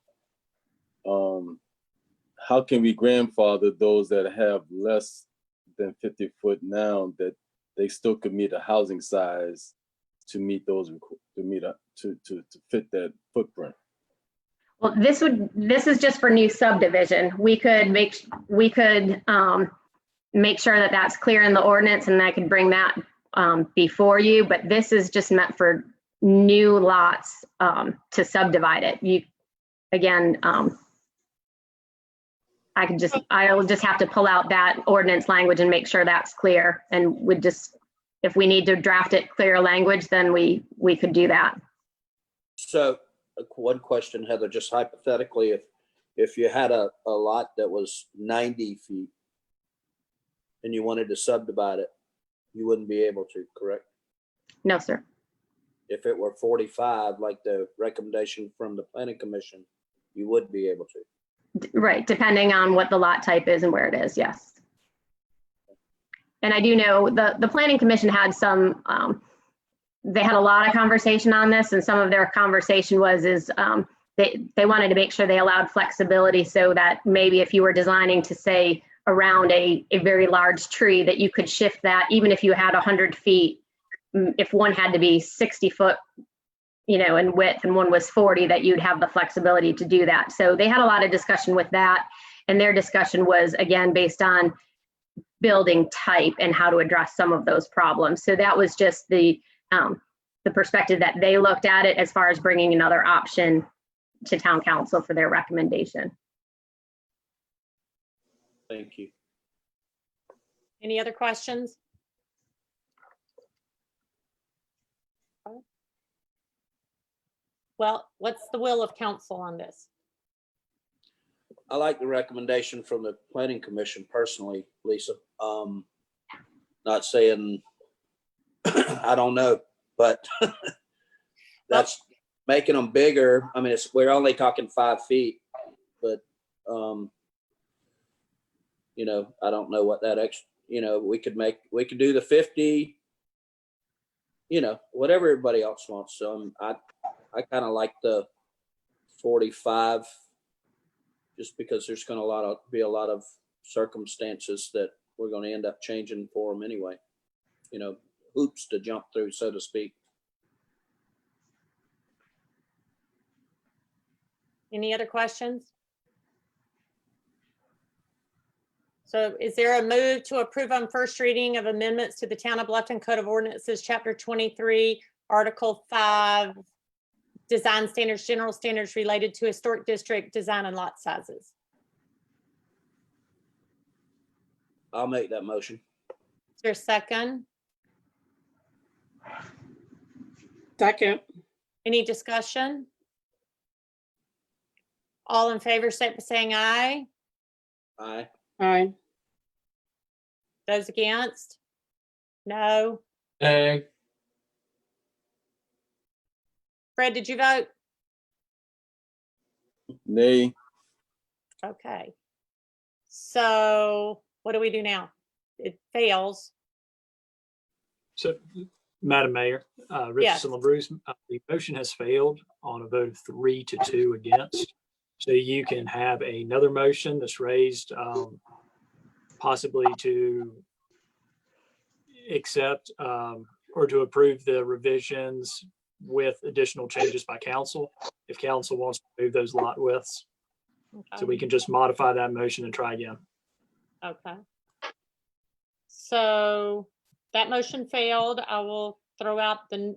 how can we grandfather those that have less than 50 foot now that they still could meet a housing size to meet those, to fit that footprint? Well, this is just for new subdivision. We could make sure that that's clear in the ordinance, and I could bring that before you, but this is just meant for new lots to subdivide it. I'll just have to pull out that ordinance language and make sure that's clear, and if we need to draft it clear language, then we could do that. So one question, Heather, just hypothetically, if you had a lot that was 90 feet and you wanted to subdivide it, you wouldn't be able to, correct? No, sir. If it were 45, like the recommendation from the Planning Commission, you would be able to. Right, depending on what the lot type is and where it is, yes. And I do know the Planning Commission had they had a lot of conversation on this, and some of their conversation they wanted to make sure they allowed flexibility, so that maybe if you were designing to say around a very large tree, that you could shift that, even if you had 100 feet, if one had to be 60 foot, in width and one was 40, that you'd have the flexibility to do that. So they had a lot of discussion with that. And their discussion was, again, based on building type and how to address some of those problems. So that was just the perspective that they looked at it as far as bringing another option to town council for their recommendation. Thank you. Any other questions? Well, what's the will of council on this? I like the recommendation from the planning commission personally, Lisa. Not saying, I don't know, but that's making them bigger. I mean, we're only talking 5 feet, but, you know, I don't know what that extra, you know, we could do the 50, you know, whatever everybody else wants. So I kind of like the 45, just because there's going to be a lot of circumstances that we're going to end up changing for them anyway. You know, hoops to jump through, so to speak. Any other questions? So is there a move to approve on first reading of amendments to the Town of Bluffton Code of Ordinances, Chapter 23, Article 5, Design Standards, General Standards related to Historic District Design and Lot Sizes? I'll make that motion. Is there a second? Second. Any discussion? All in favor, say by saying aye. Aye. Aye. Those against? No. Nay. Fred, did you vote? Nay. Okay. So what do we do now? It fails. So, Madam Mayor, Yes. Richardson LaBruce, the motion has failed on a vote of 3-2 against. So you can have another motion that's raised, possibly to accept or to approve the revisions with additional changes by council, if council wants to move those lot widths. So we can just modify that motion and try again. Okay. So that motion failed. I will throw out I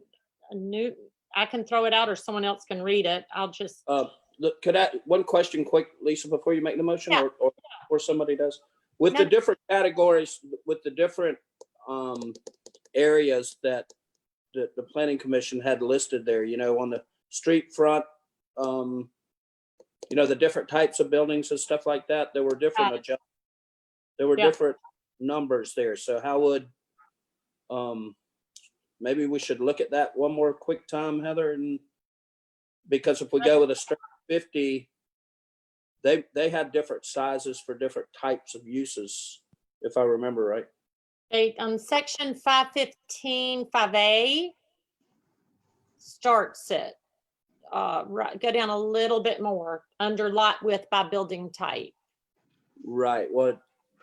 can throw it out or someone else can read it. I'll just, Look, one question quick, Lisa, before you make the motion, Yeah. or somebody does? With No. the different categories, with the different areas that the planning commission had listed there, you know, on the street front, you know, the different types of buildings and stuff like that, there were different Yeah. different numbers there. So how would, maybe we should look at that one more quick time, Heather, and because if we go with a straight 50, they had different sizes for different types of uses, if I remember right. section 515, 5A starts it. Right, go down a little bit more under lot width by building type. Right. Well,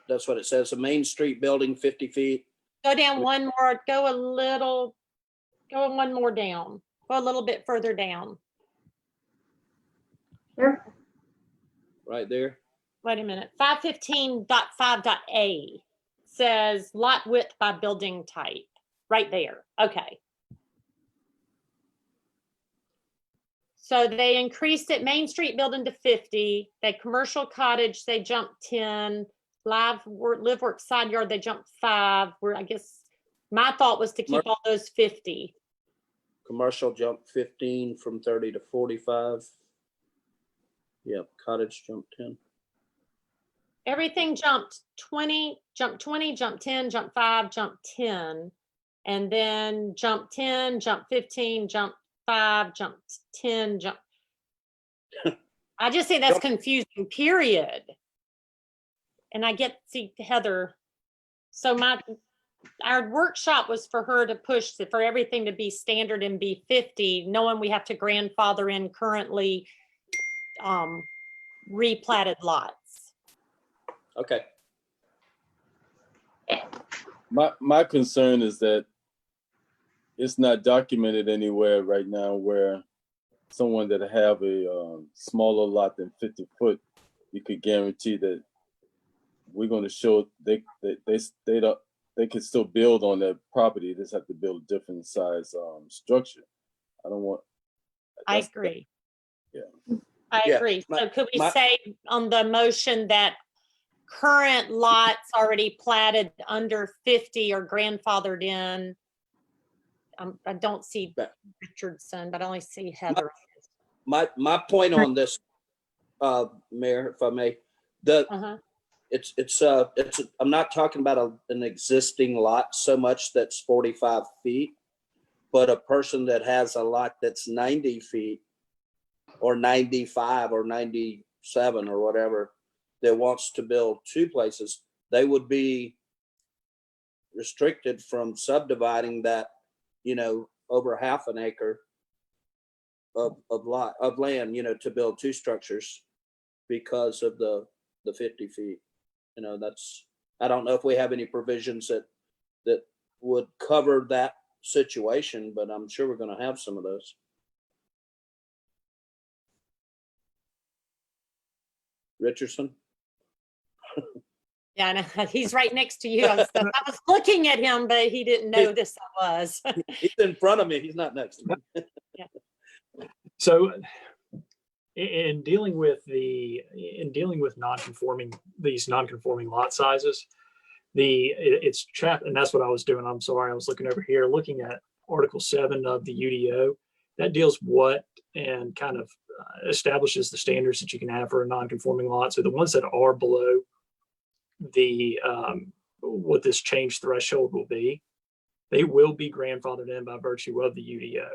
that's what it says. A main street building 50 feet. Go down one more, go one more down, go a little bit further down. Sure. Right there. Wait a minute, 515.5.A says lot width by building type, right there, okay. So they increased it, Main Street building to 50, they commercial cottage, they jumped 10, live work side yard, they jumped 5, where I guess my thought was to keep all those 50. Commercial jumped 15 from 30 to 45. Yep. Cottage jumped 10. Everything jumped 20, jumped 10, jumped 5, jumped 10, and then jumped 10, jumped 15, jumped 5, jumped 10, jumped. I just think that's confusing, period. And I get, see, Heather, so our workshop was for her to push for everything to be standard and be 50, knowing we have to grandfather in currently replatted lots. Okay. My concern is that it's not documented anywhere right now where someone that have a smaller lot than 50 foot you could guarantee that we're going to show they don't, they can still build on their property. They just have to build a different size structure. I don't want. I that's- agree. Yeah. I Yeah, agree. So my- could we my- say on the motion that current lots already platted under 50 are grandfathered in? I don't see But- Richardson, but I only see Heather. My point on this, Mayor, if I may, Uh-huh. I'm not talking about an existing lot so much that's 45 feet, but a person that has a lot that's 90 feet or 95 or 97 or whatever that wants to build two places, they would be restricted from subdividing that, over half an acre of land, to build two structures because of the 50 feet. I don't know if we have any provisions that would cover that situation, but I'm sure we're going to have some of those. Richardson? Yeah, I know. He's right next to you. I was looking at him, but he didn't notice I was. He's in front of me. He's not next to me. So in dealing with these non-conforming lot sizes, it's trapped, and that's what I was doing. I'm sorry, I was looking over here, looking at Article 7 of the UDO that deals what and kind of establishes the standards that you can have for a non-conforming lot. So the ones that are below the what this change threshold will be, they will be grandfathered in by virtue of the UDO.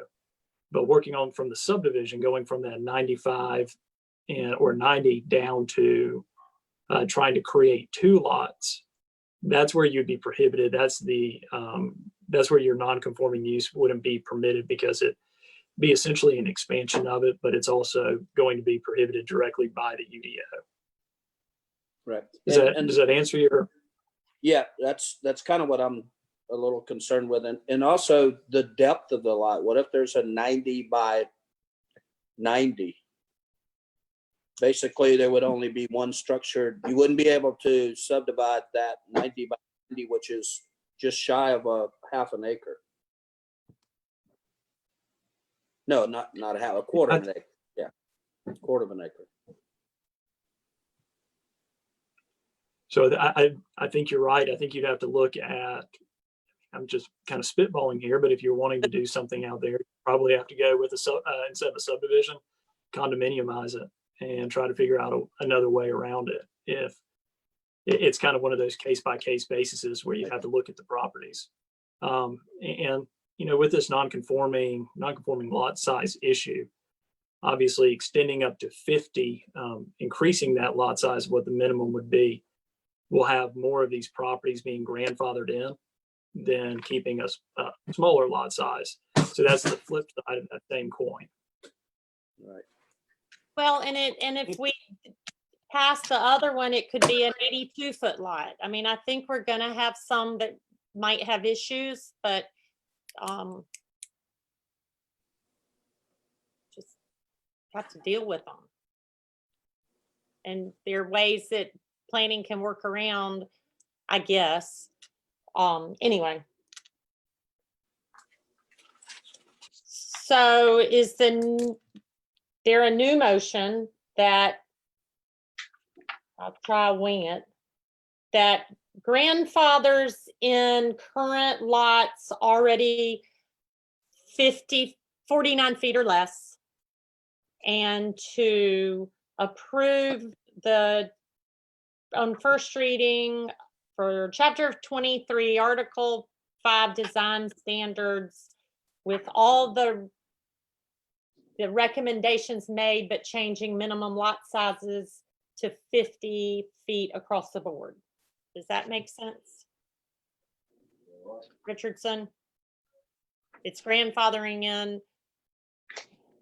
But working on from the subdivision, going from that 95 or 90 down to trying to create two lots, that's where you'd be prohibited. That's where your non-conforming use wouldn't be permitted, because it be essentially an expansion of it, but it's also going to be prohibited directly by the UDO. Right. Does that answer your? Yeah, that's kind of what I'm a little concerned with. And also the depth of the lot. What if there's a 90 by 90? Basically, there would only be one structure. You wouldn't be able to subdivide that 90 by 90, which is just shy of a half an acre. No, not a half, a quarter of an acre. Yeah, a quarter of an acre. So I think you're right. I think you'd have to look at, I'm just kind of spitballing here, but if you're wanting to do something out there, you probably have to go with instead of a subdivision, condominiumize it and try to figure out another way around it. If it's kind of one of those case by case bases where you have to look at the properties. And with this non-conforming lot size issue, obviously extending up to 50, increasing that lot size, what the minimum would be, we'll have more of these properties being grandfathered in than keeping a smaller lot size. So that's the flip side of that same coin. Right. Well, and if we pass the other one, it could be an 82-foot lot. I mean, I think we're going to have some that might have issues, but just have to deal with them. And there are ways that planning can work around, I guess. Anyway. So is there a new motion that, I'll try wing it, that grandfathers in current lots already 49 feet or less, and to approve on first reading for chapter 23, article 5 design standards, with all the recommendations made, but changing minimum lot sizes to 50 feet across the board. Does that make sense? Richardson? It's grandfathering in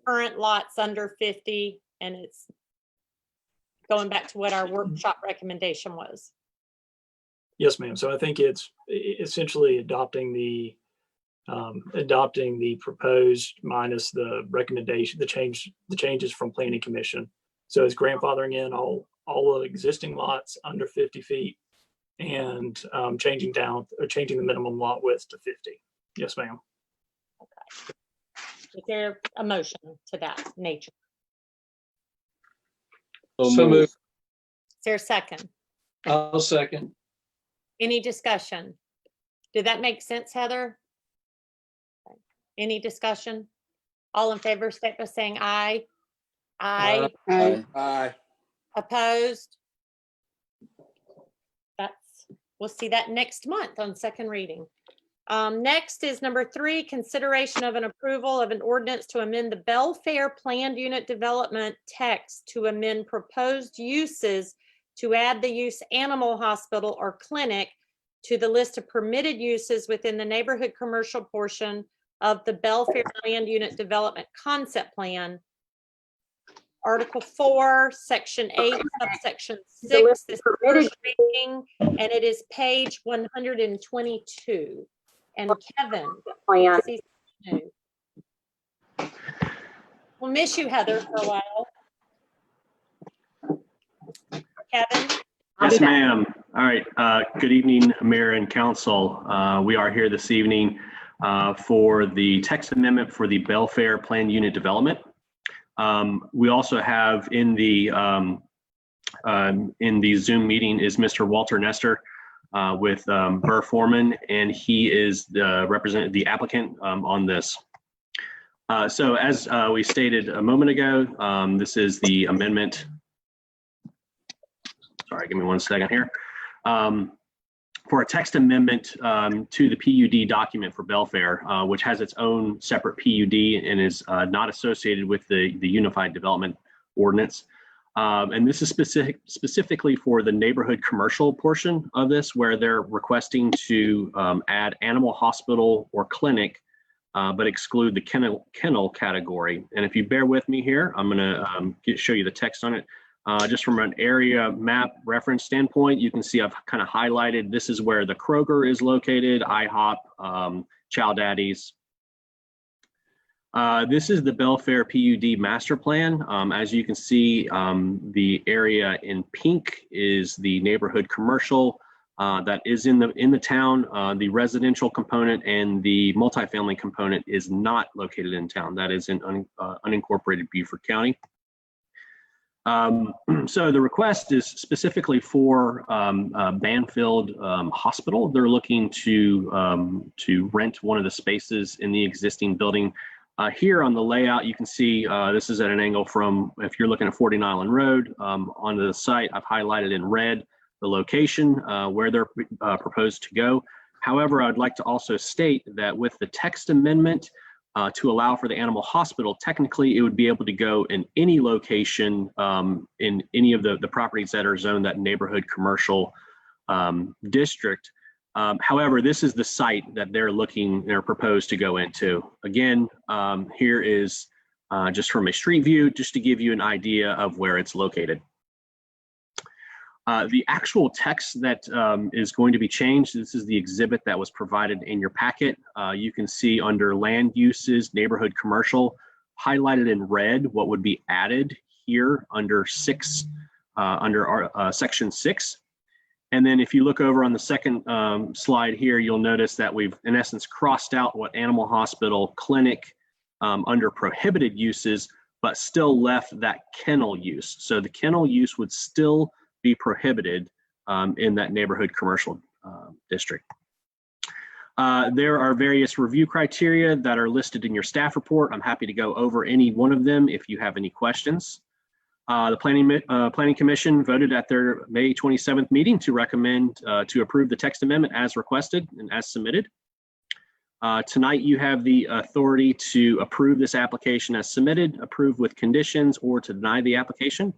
current lots under 50, and it's going back to what our workshop recommendation was. Yes, ma'am. So I think it's essentially adopting the proposed minus the recommendation, the changes from planning commission. So it's grandfathering in all all the existing lots under 50 feet and changing the minimum lot width to 50. Yes, ma'am. Is there a motion to that nature? So moved. Is there a second? I'll second. Any discussion? Did that make sense, Heather? Any discussion? All in favor, state by saying aye. Aye. Aye. Opposed? We'll see that next month on second reading. Next is number 3, consideration of an approval of an ordinance to amend the Belfair Planned Unit Development text to amend proposed uses to add the use animal hospital or clinic to the list of permitted uses within the neighborhood commercial portion of the Belfair Planned Unit Development Concept Plan. Article 4, Section 8, subsection 6, this is first reading, and it is page 122. And Kevin, I see something new. We'll miss you, Heather, for a while. Kevin? Yes, ma'am. All right. Good evening, Mayor and Council. We are here this evening for the text amendment for the Belfair Planned Unit Development. We also have in the Zoom meeting is Mr. Walter Nestor with Burr Foreman, and he is the applicant on this. So as we stated a moment ago, this is the amendment. Sorry, give me one second here. For a text amendment to the PUD document for Belfair, which has its own separate PUD and is not associated with the Unified Development Ordinance. And this is specifically for the neighborhood commercial portion of this, where they're requesting to add animal hospital or clinic, but exclude the kennel category. And if you bear with me here, I'm going to show you the text on it. Just from an area map reference standpoint, you can see I've kind of highlighted, this is where the Kroger is located, IHOP, Chow Daddy's. This is the Belfair PUD master plan. As you can see, the area in pink is the neighborhood commercial that is in the town. The residential component and the multifamily component is not located in town. That is in unincorporated Beaufort County. So the request is specifically for Banfield Hospital. They're looking to rent one of the spaces in the existing building. Here on the layout, you can see this is at an angle from, if you're looking at 49 Island Road, onto the site. I've highlighted in red the location where they're proposed to go. However, I'd like to also state that with the text amendment, to allow for the animal hospital, technically it would be able to go in any location in any of the properties that are zoned that neighborhood commercial district. However, this is the site that they're proposed to go into. Again, here is just from a street view, just to give you an idea of where it's located. The actual text that is going to be changed, this is the exhibit that was provided in your packet. You can see under land uses, neighborhood commercial, highlighted in red what would be added here under section 6. And then if you look over on the second slide here, you'll notice that we've in essence crossed out what animal hospital, clinic under prohibited uses, but still left that kennel use. So the kennel use would still be prohibited in that neighborhood commercial district. There are various review criteria that are listed in your staff report. I'm happy to go over any one of them if you have any questions. The Planning Commission voted at their May 27th meeting to recommend to approve the text amendment as requested and as submitted. Tonight you have the authority to approve this application as submitted, approve with conditions, or to deny the application.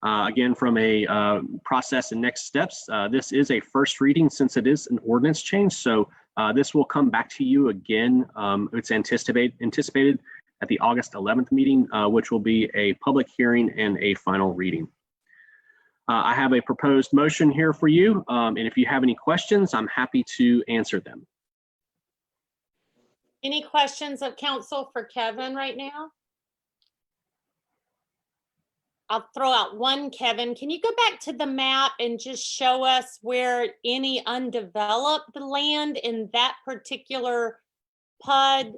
Again, from a process and next steps, this is a first reading since it is an ordinance change. So this will come back to you again. It's anticipated at the August 11th meeting, which will be a public hearing and a final reading. I have a proposed motion here for you. And if you have any questions, I'm happy to answer them. Any questions of council for Kevin right now? I'll throw out one, Kevin. Can you go back to the map and just show us where any undeveloped land in that particular PUD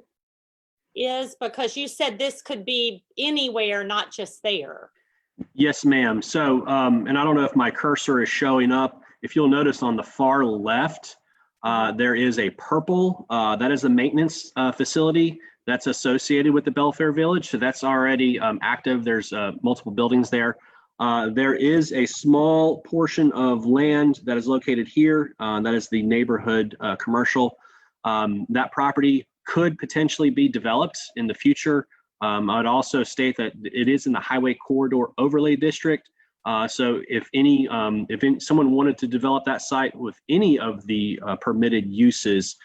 is? Because you said this could be anywhere, not just there. Yes, ma'am. So, and I don't know if my cursor is showing up. If you'll notice on the far left, there is a purple, that is a maintenance facility that's associated with the Belfair Village. So that's already active. There's multiple buildings there. There is a small portion of land that is located here. That is the neighborhood commercial. That property could potentially be developed in the future. I would also state that it is in the Highway Corridor Overlay District. So if someone wanted to develop that site with any of the permitted uses,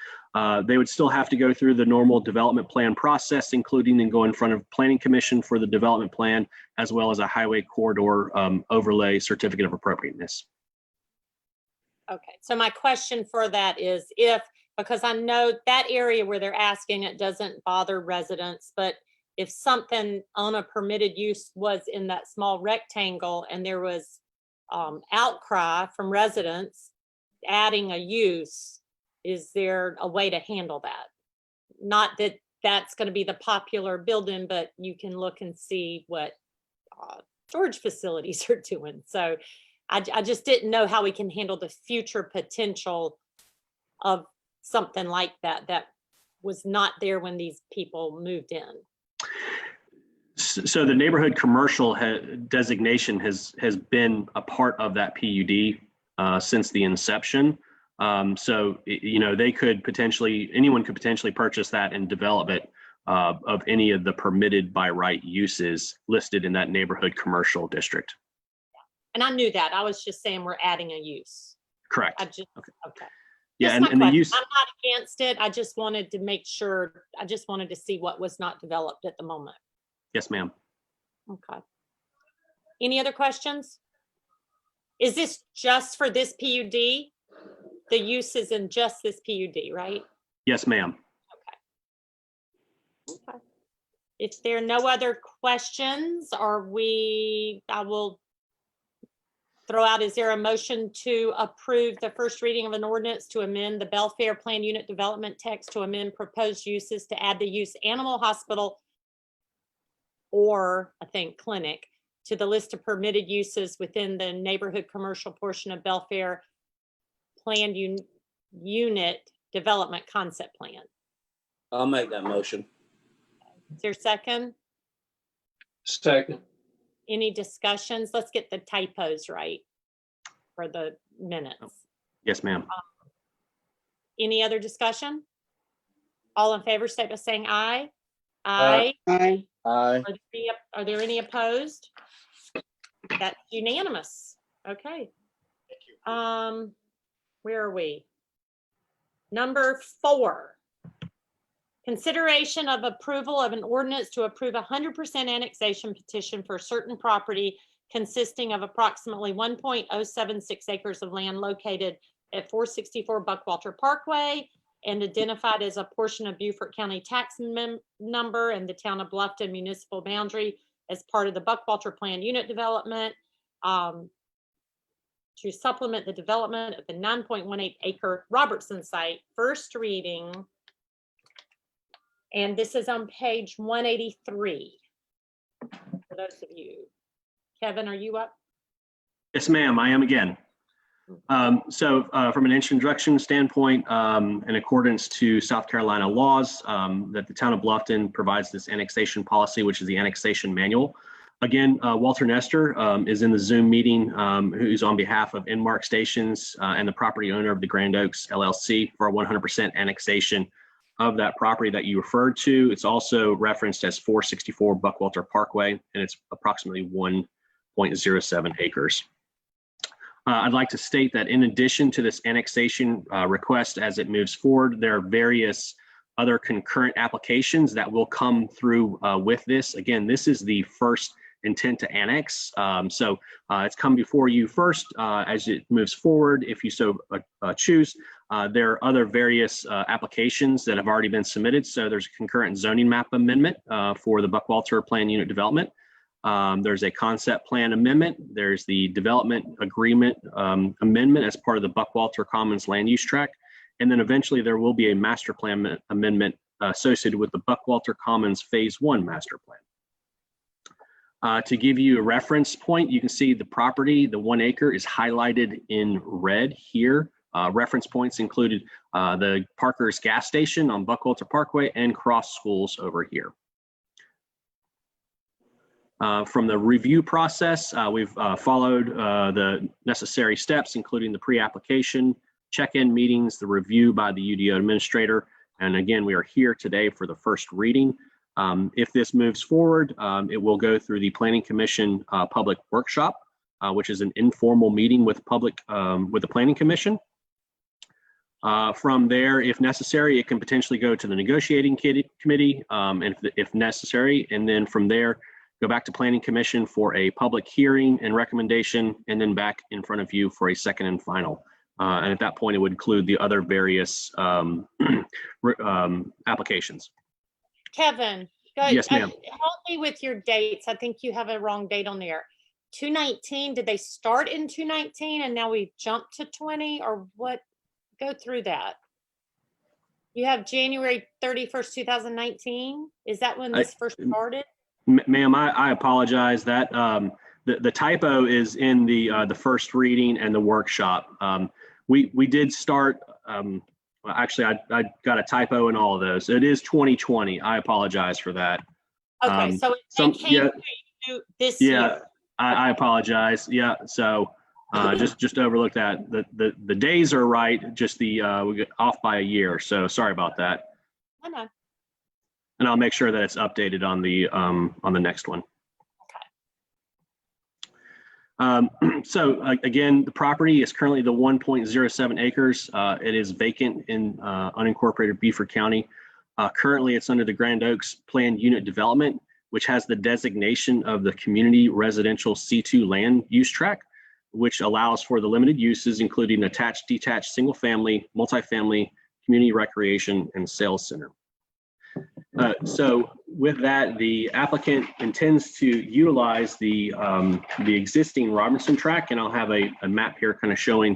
they would still have to go through the normal development plan process, including and go in front of Planning Commission for the development plan, as well as a Highway Corridor Overlay Certificate of Appropriateness. Okay, so my question for that is because I know that area where they're asking, it doesn't bother residents, but if something on a permitted use was in that small rectangle and there was outcry from residents adding a use, is there a way to handle that? Not that that's going to be the popular building, but you can look and see what storage facilities are doing. So I just didn't know how we can handle the future potential of something like that that was not there when these people moved in. So the neighborhood commercial designation has been a part of that PUD since the inception. So, you know, anyone could potentially purchase that and develop it of any of the permitted by right uses listed in that neighborhood commercial district. And I knew that. I was just saying we're adding a use. Correct. Okay. Yeah, Just my and the question. use. I'm not against it. I just wanted to make sure. I just wanted to see what was not developed at the moment. Yes, ma'am. Okay. Any other questions? Is this just for this PUD? The use is in just this PUD, right? Yes, ma'am. Okay. If there are no other questions, I will throw out, is there a motion to approve the first reading of an ordinance to amend the Belfair Plan Unit Development text to amend proposed uses to add the use animal hospital or, I think, clinic to the list of permitted uses within the neighborhood commercial portion of Belfair Planned Unit Development Concept Plan? I'll make that motion. Is there a second? Second. Any discussions? Let's get the typos right for the minutes. Yes, ma'am. Any other discussion? All in favor, state by saying aye. Aye. Aye. Aye. Are there any opposed? That's unanimous. Okay. Where are we? Number 4. Consideration of approval of an ordinance to approve 100% annexation petition for a certain property consisting of approximately 1.076 acres of land located at 464 Buckwalter Parkway and identified as a portion of Beaufort County tax number and the town of Bluffton municipal boundary as part of the Buckwalter Plan Unit Development to supplement the development of the 9.18 acre Robertson site. First reading. And this is on page 183. For those of you. Kevin, are you up? Yes, ma'am, I am again. So from an introduction standpoint, in accordance to South Carolina laws, that the town of Bluffton provides this annexation policy, which is the annexation manual. Again, Walter Nestor is in the Zoom meeting, who's on behalf of Inmark Stations and the property owner of the Grand Oaks LLC for a 100% annexation of that property that you referred to. It's also referenced as 464 Buckwalter Parkway, and it's approximately 1.07 acres. I'd like to state that in addition to this annexation request as it moves forward, there are various other concurrent applications that will come through with this. Again, this is the first intent to annex. So it's come before you first as it moves forward. If you so choose, there are other various applications that have already been submitted. So there's a concurrent zoning map amendment for the Buckwalter Plan Unit Development. There's a concept plan amendment. There's the development agreement amendment as part of the Buckwalter Commons land use tract. And then eventually there will be a master plan amendment associated with the Buckwalter Commons Phase 1 master plan. To give you a reference point, you can see the property, the 1 acre, is highlighted in red here. Reference points included the Parker's gas station on Buckwalter Parkway and Cross Schools over here. From the review process, we've followed the necessary steps, including the pre-application, check-in meetings, the review by the UDO administrator. And again, we are here today for the first reading. If this moves forward, it will go through the Planning Commission public workshop, which is an informal meeting with the Planning Commission. From there, if necessary, it can potentially go to the negotiating committee, and if necessary, and then from there, go back to Planning Commission for a public hearing and recommendation, and then back in front of you for a second and final. And at that point, it would include the other various applications. Kevin, Yes, ma'am. help me with your dates. I think you have a wrong date on there. 219, did they start in 219 and now we've jumped to 20, or what? Go through that. You have January 31st, 2019. Is that when this first started? Ma'am, I apologize. That the typo is in the first reading and the workshop. We did start. Well, actually, I got a typo in all of those. It is 2020. I apologize for that. Okay, so it came to you this year. I apologize. Yeah, so just overlooked that. The days are right. Just we get off by a year. So sorry about that. I know. And I'll make sure that it's updated on the next one. So again, the property is currently the 1.07 acres. It is vacant in unincorporated Beaufort County. Currently, it's under the Grand Oaks Planned Unit Development, which has the designation of the Community Residential C2 Land Use Tract, which allows for the limited uses, including attached, detached, single-family, multifamily, community recreation, and sales center. So with that, the applicant intends to utilize the existing Robinson tract, and I'll have a map here kind of showing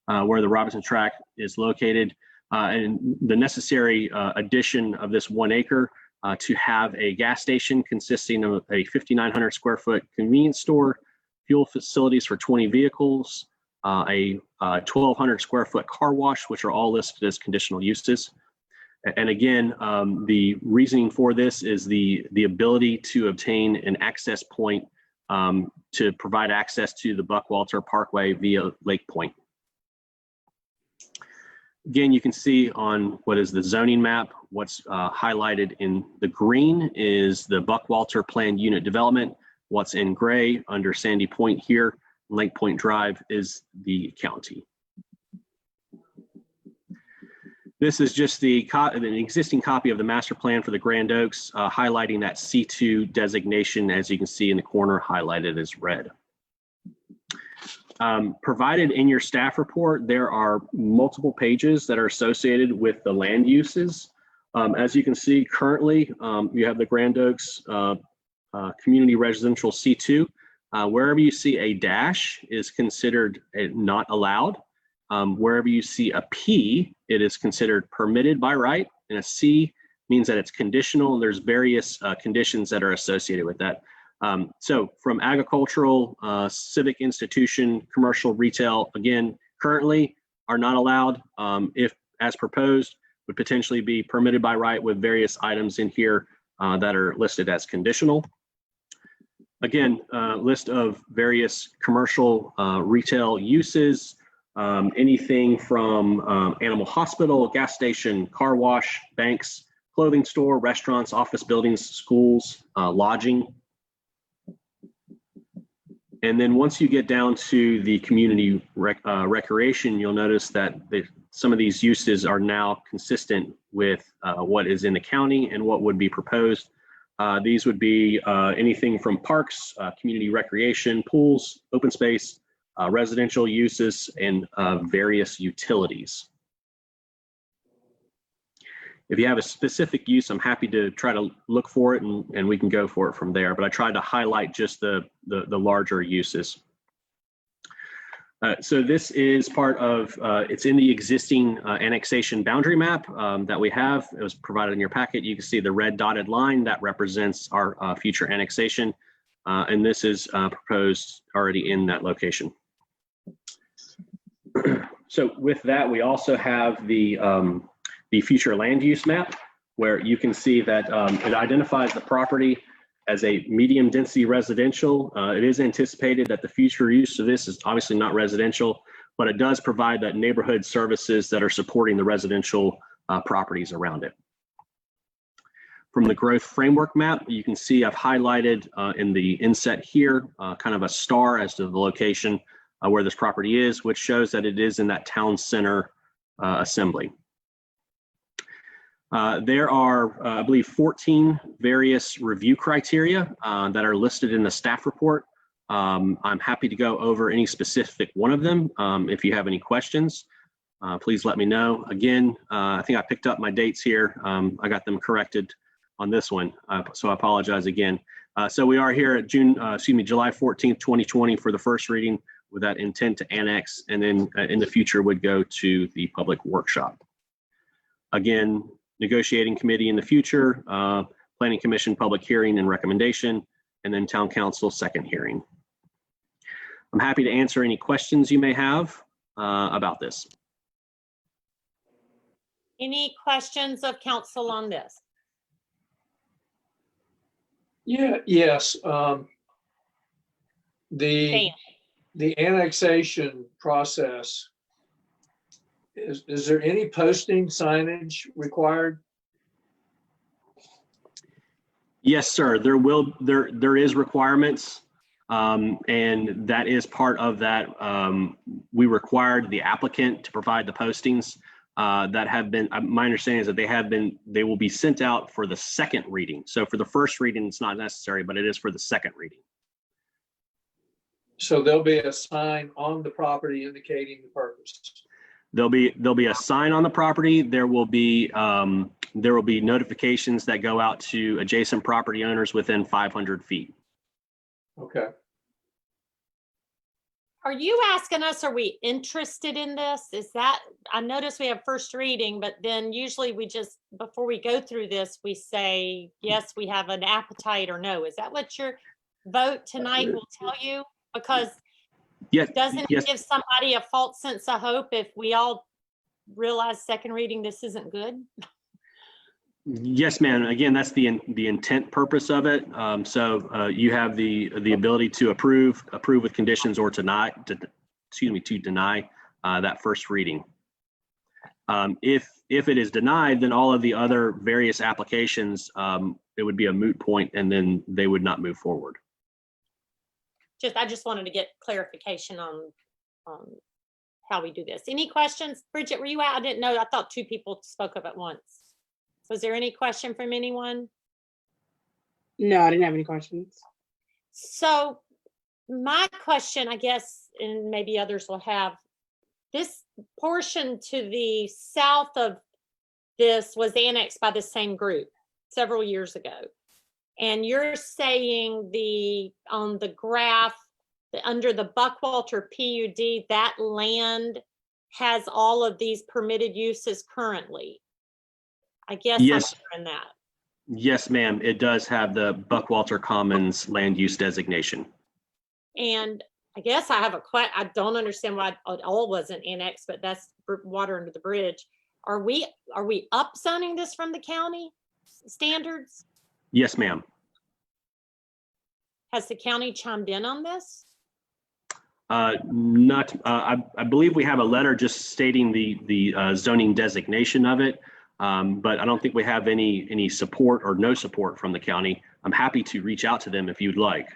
where the Robinson tract is located, and the necessary addition of this 1 acre to have a gas station consisting of a 5,900 square foot convenience store, fuel facilities for 20 vehicles, a 1,200 square foot car wash, which are all listed as conditional uses. And again, the reasoning for this is the ability to obtain an access point to provide access to the Buckwalter Parkway via Lake Point. Again, you can see on what is the zoning map, what's highlighted in the green is the Buckwalter Planned Unit Development. What's in gray under Sandy Point here, Lake Point Drive, is the county. This is just an existing copy of the master plan for the Grand Oaks, highlighting that C2 designation, as you can see in the corner, highlighted as red. Provided in your staff report, there are multiple pages that are associated with the land uses. As you can see, currently, you have the Grand Oaks Community Residential C2. Wherever you see a dash is considered not allowed. Wherever you see a P, it is considered permitted by right, and a C means that it's conditional, and there's various conditions that are associated with that. So from agricultural, civic institution, commercial, retail, again, currently are not allowed. If as proposed, would potentially be permitted by right with various items in here that are listed as conditional. Again, list of various commercial retail uses, anything from animal hospital, gas station, car wash, banks, clothing store, restaurants, office buildings, schools, lodging. And then once you get down to the community recreation, you'll notice that some of these uses are now consistent with what is in the county and what would be proposed. These would be anything from parks, community recreation, pools, open space, residential uses, and various utilities. if you have a specific use, I'm happy to try to look for it and we can go for it from there. But I tried to highlight just the larger uses. So this is part of, it's in the existing annexation boundary map that we have. It was provided in your packet. You can see the red dotted line that represents our future annexation. And this is proposed already in that location. So with that, we also have the future land use map, where you can see that it identifies the property as a medium density residential. It is anticipated that the future use of this is obviously not residential, but it does provide that neighborhood services that are supporting the residential properties around it. From the growth framework map, you can see I've highlighted in the inset here, kind of a star as to the location where this property is, which shows that it is in that town center assembly. There are, I believe, 14 various review criteria that are listed in the staff report. I'm happy to go over any specific one of them. If you have any questions, please let me know. Again, I think I picked up my dates here. I got them corrected on this one, so I apologize again. So we are here at July 14th, 2020 for the first reading with that intent to annex, and then in the future would go to the public workshop. Again, negotiating committee in the future, planning commission public hearing and recommendation, and then town council second hearing. I'm happy to answer any questions you may have about this. Any questions of council on this? Yes. Dan? The annexation process, is there any posting signage required? Yes, sir. There is requirements, and that is part of that. We required the applicant to provide the postings that have been. My understanding is that they will be sent out for the second reading. So for the first reading, it's not necessary, but it is for the second reading. So there'll be a sign on the property indicating the purpose. There'll be a sign on the property. There will be notifications that go out to adjacent property owners within 500 feet. Okay. Are you asking us, are we interested in this? Is that, I notice we have first reading, but then usually we just, before we go through this, we say, yes, we have an appetite, or no. Is that what your vote tonight will tell you? Because Yes. doesn't Yes. it give somebody a false sense of hope if we all realize second reading this isn't good? Yes, ma'am. Again, that's the intent purpose of it. So you have the ability to approve with conditions or to deny that first reading. If it is denied, then all of the other various applications, it would be a moot point, and then they would not move forward. I just wanted to get clarification on how we do this. Any questions? Bridget, were you out? I didn't know. I thought two people spoke up at once. Was there any question from anyone? No, I didn't have any questions. So my question, I guess, and maybe others will have, this portion to the south of this was annexed by the same group several years ago. And you're saying on the graph, under the Buckwalter PUD, that land has all of these permitted uses currently. I guess Yes. I'm hearing that. Yes, ma'am. It does have the Buckwalter Commons land use designation. And I guess I have I don't understand why it all wasn't annexed, but that's water under the bridge. Are we upzoning this from the county standards? Yes, ma'am. Has the county chimed in on this? I believe we have a letter just stating the zoning designation of it, but I don't think we have any support or no support from the county. I'm happy to reach out to them if you'd like.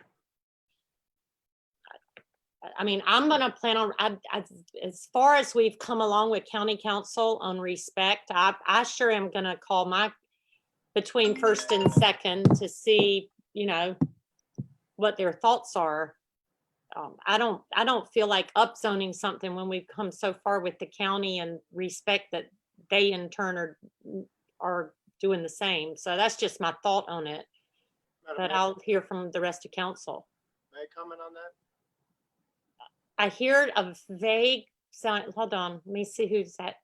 I mean, I'm going to plan on, as far as we've come along with county council on respect, I sure am going to call between first and second to see, what their thoughts are. I don't feel like upzoning something when we've come so far with the county and respect that they in turn are doing the same. So that's just my thought on it. Madam But Mayor, I'll hear from the rest of council. may I comment on that? I hear a vague sound. Hold on, let me see who's that.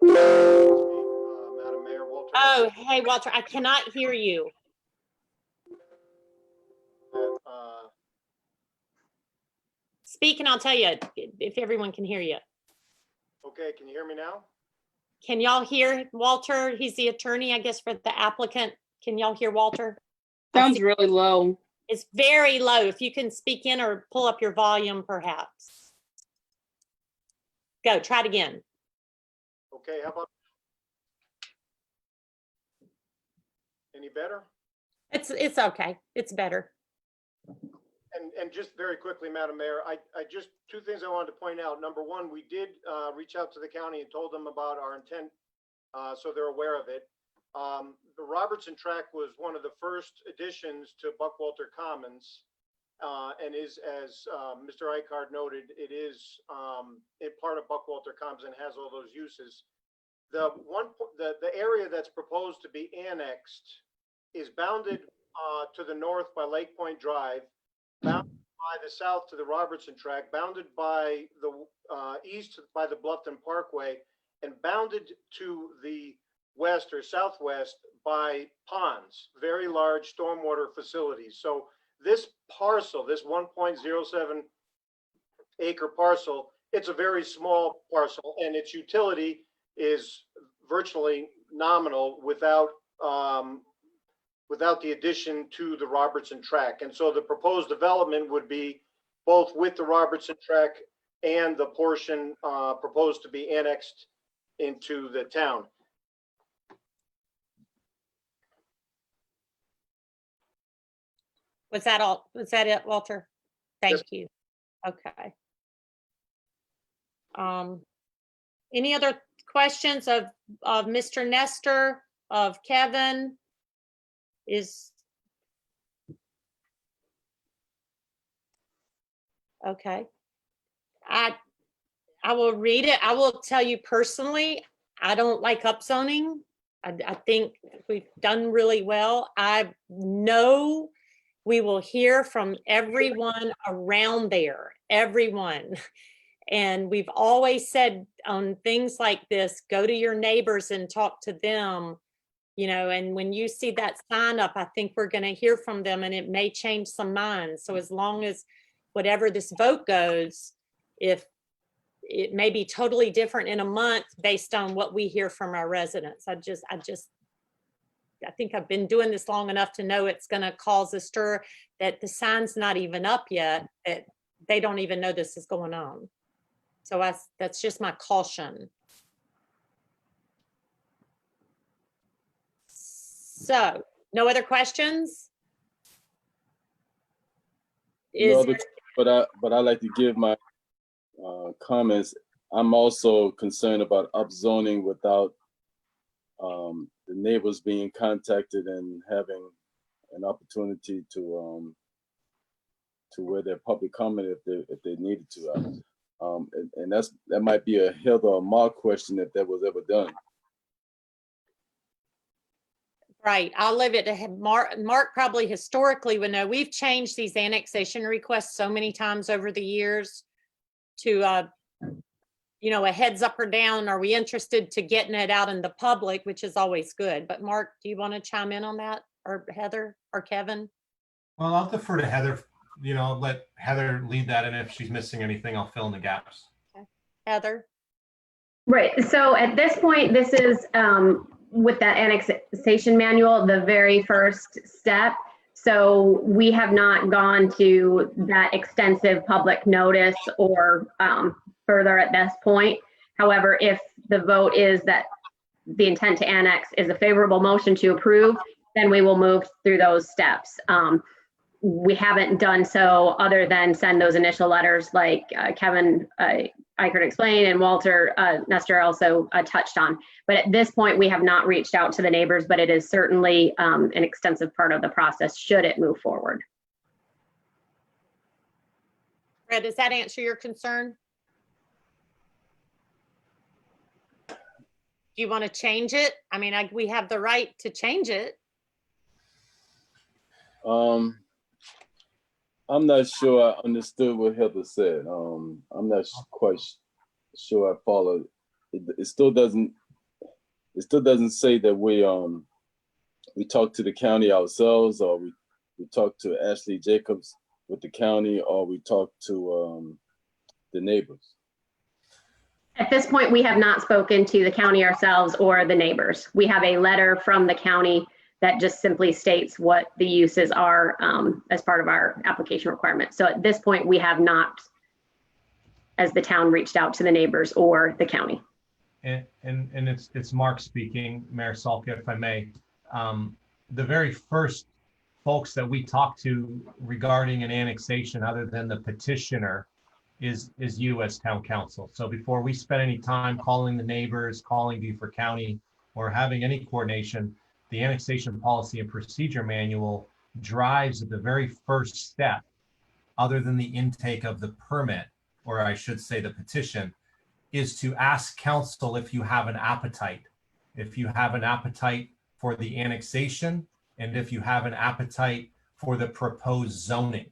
Madam Mayor, Walter. Oh, hey, Walter, I cannot hear you. Speak and I'll tell you if everyone can hear you. Okay, can you hear me now? Can y'all hear Walter? He's the attorney, I guess, for the applicant. Can y'all hear Walter? Sounds really low. It's very low. If you can speak in or pull up your volume, perhaps. Go, try it again. Okay, how about? Any better? It's okay. It's better. And just very quickly, Madam Mayor, I just, two things I wanted to point out. Number one, we did reach out to the county and told them about our intent, so they're aware of it. The Robertson track was one of the first additions to Buckwalter Commons, and is, as Mr. Eichard noted, it is part of Buckwalter Commons and has all those uses. The area that's proposed to be annexed is bounded to the north by Lake Point Drive, bounded by the south to the Robertson track, bounded by the east by the Bluffton Parkway, and bounded to the west or southwest by ponds, very large stormwater facilities. So this parcel, this 1.07 acre parcel, it's a very small parcel, and its utility is virtually nominal without the addition to the Robertson track. And so the proposed development would be both with the Robertson track and the portion proposed to be annexed into the town. Was that all? Was that it, Walter? Thank Yes. you. Okay. Any other questions of Mr. Nestor, of Kevin? Okay. I will read it. I will tell you personally, I don't like upzoning. I think we've done really well. I know we will hear from everyone around there, everyone. And we've always said on things like this, go to your neighbors and talk to them, you know, and when you see that sign up, I think we're going to hear from them and it may change some minds. So as long as whatever this vote goes, if it may be totally different in a month based on what we hear from our residents. I think I've been doing this long enough to know it's going to cause a stir, that the sign's not even up yet, that they don't even know this is going on. So that's just my caution. So, no other questions? No, but I like to give my comments. I'm also concerned about upzoning without the neighbors being contacted and having an opportunity to wear their public comment if they needed to. And that might be a Heather or Mark question if that was ever done. Right, I'll leave it to Mark. Mark probably historically would know. We've changed these annexation requests so many times over the years to, you know, a heads up or down. Are we interested to getting it out in the public, which is always good. But Mark, do you want to chime in on that, or Heather or Kevin? Well, I'll defer to Heather, you know, let Heather lead that. And if she's missing anything, I'll fill in the gaps. Okay. Heather? Right. So at this point, this is with that annexation manual, the very first step. So we have not gone to that extensive public notice or further at this point. However, if the vote is that the intent to annex is a favorable motion to approve, then we will move through those steps. We haven't done so other than send those initial letters like Kevin Eichert explained and Walter Nestor also touched on. But at this point, we have not reached out to the neighbors, but it is certainly an extensive part of the process should it move forward. Fred, does that answer your concern? Do you want to change it? I mean, we have the right to change it. I'm not sure I understood what Heather said. I'm not quite sure I followed. It still doesn't say that we talk to the county ourselves, or we talk to Ashley Jacobs with the county, or we talk to the neighbors. At this point, we have not spoken to the county ourselves or the neighbors. We have a letter from the county that just simply states what the uses are as part of our application requirement. So at this point, we have not, as the town, reached out to the neighbors or the county. And it's Mark speaking, Mayor Salka, if I may. The very first folks that we talked to regarding an annexation, other than the petitioner, is you as town council. So before we spend any time calling the neighbors, calling Beaufort County, or having any coordination, the annexation policy and procedure manual drives the very first step, other than the intake of the permit, or I should say the petition, is to ask council if you have an appetite. If you have an appetite for the annexation, and if you have an appetite for the proposed zoning.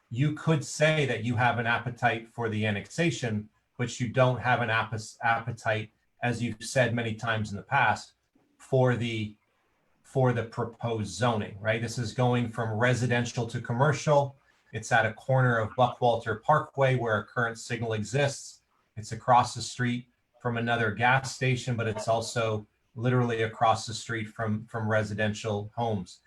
You could say that you have an appetite for the annexation, but you don't have an appetite, as you've said many times in the past, for the proposed zoning, right? This is going from residential to commercial. It's at a corner of Buckwalter Parkway where a current signal exists. It's across the street from another gas station, but it's also literally across the street from residential homes.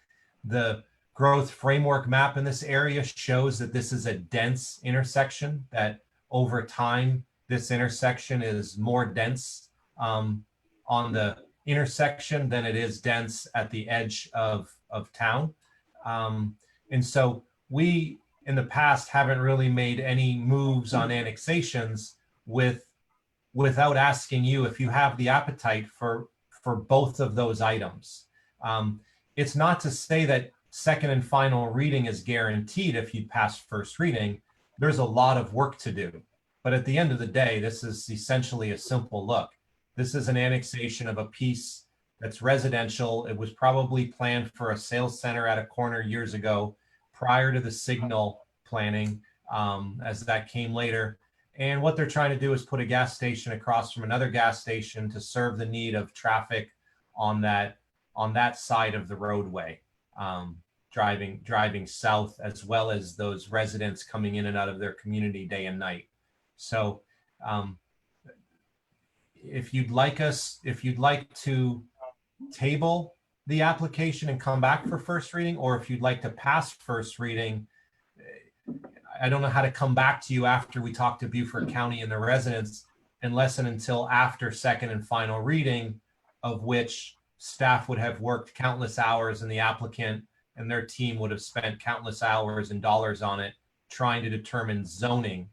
The growth framework map in this area shows that this is a dense intersection, that over time, this intersection is more dense on the intersection than it is dense at the edge of town. And so we, in the past, haven't really made any moves on annexations without asking you if you have the appetite for both of those items. It's not to say that second and final reading is guaranteed if you pass first reading. There's a lot of work to do. But at the end of the day, this is essentially a simple look. This is an annexation of a piece that's residential. It was probably planned for a sales center at a corner years ago, prior to the signal planning, as that came later. And what they're trying to do is put a gas station across from another gas station to serve the need of traffic on that side of the roadway, driving south, as well as those residents coming in and out of their community day and night. So if you'd like to table the application and come back for first reading, or if you'd like to pass first reading, I don't know how to come back to you after we talk to Beaufort County and the residents, unless and until after second and final reading, of which staff would have worked countless hours and the applicant and their team would have spent countless hours and dollars on it, trying to determine zoning,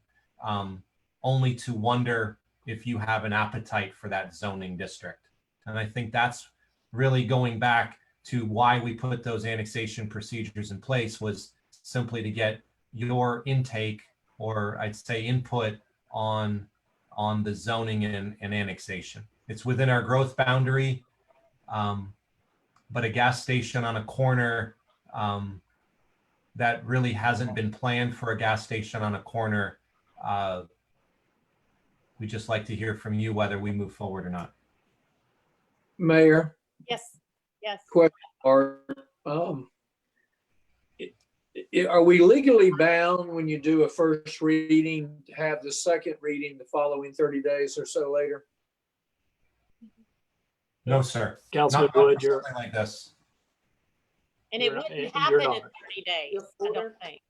only to wonder if you have an appetite for that zoning district. And I think that's really going back to why we put those annexation procedures in place, was simply to get your intake, or I'd say input, on the zoning and annexation. It's within our growth boundary, but a gas station on a corner that really hasn't been planned for a gas station on a corner, we'd just like to hear from you whether we move forward or not. Mayor, Yes, yes. Are we legally bound when you do a first reading to have the second reading the following 30 days or so later? No, sir. Councilman Not for Wood, you're, something like this. And it You're- wouldn't you're happen in not. 30 days, I don't think.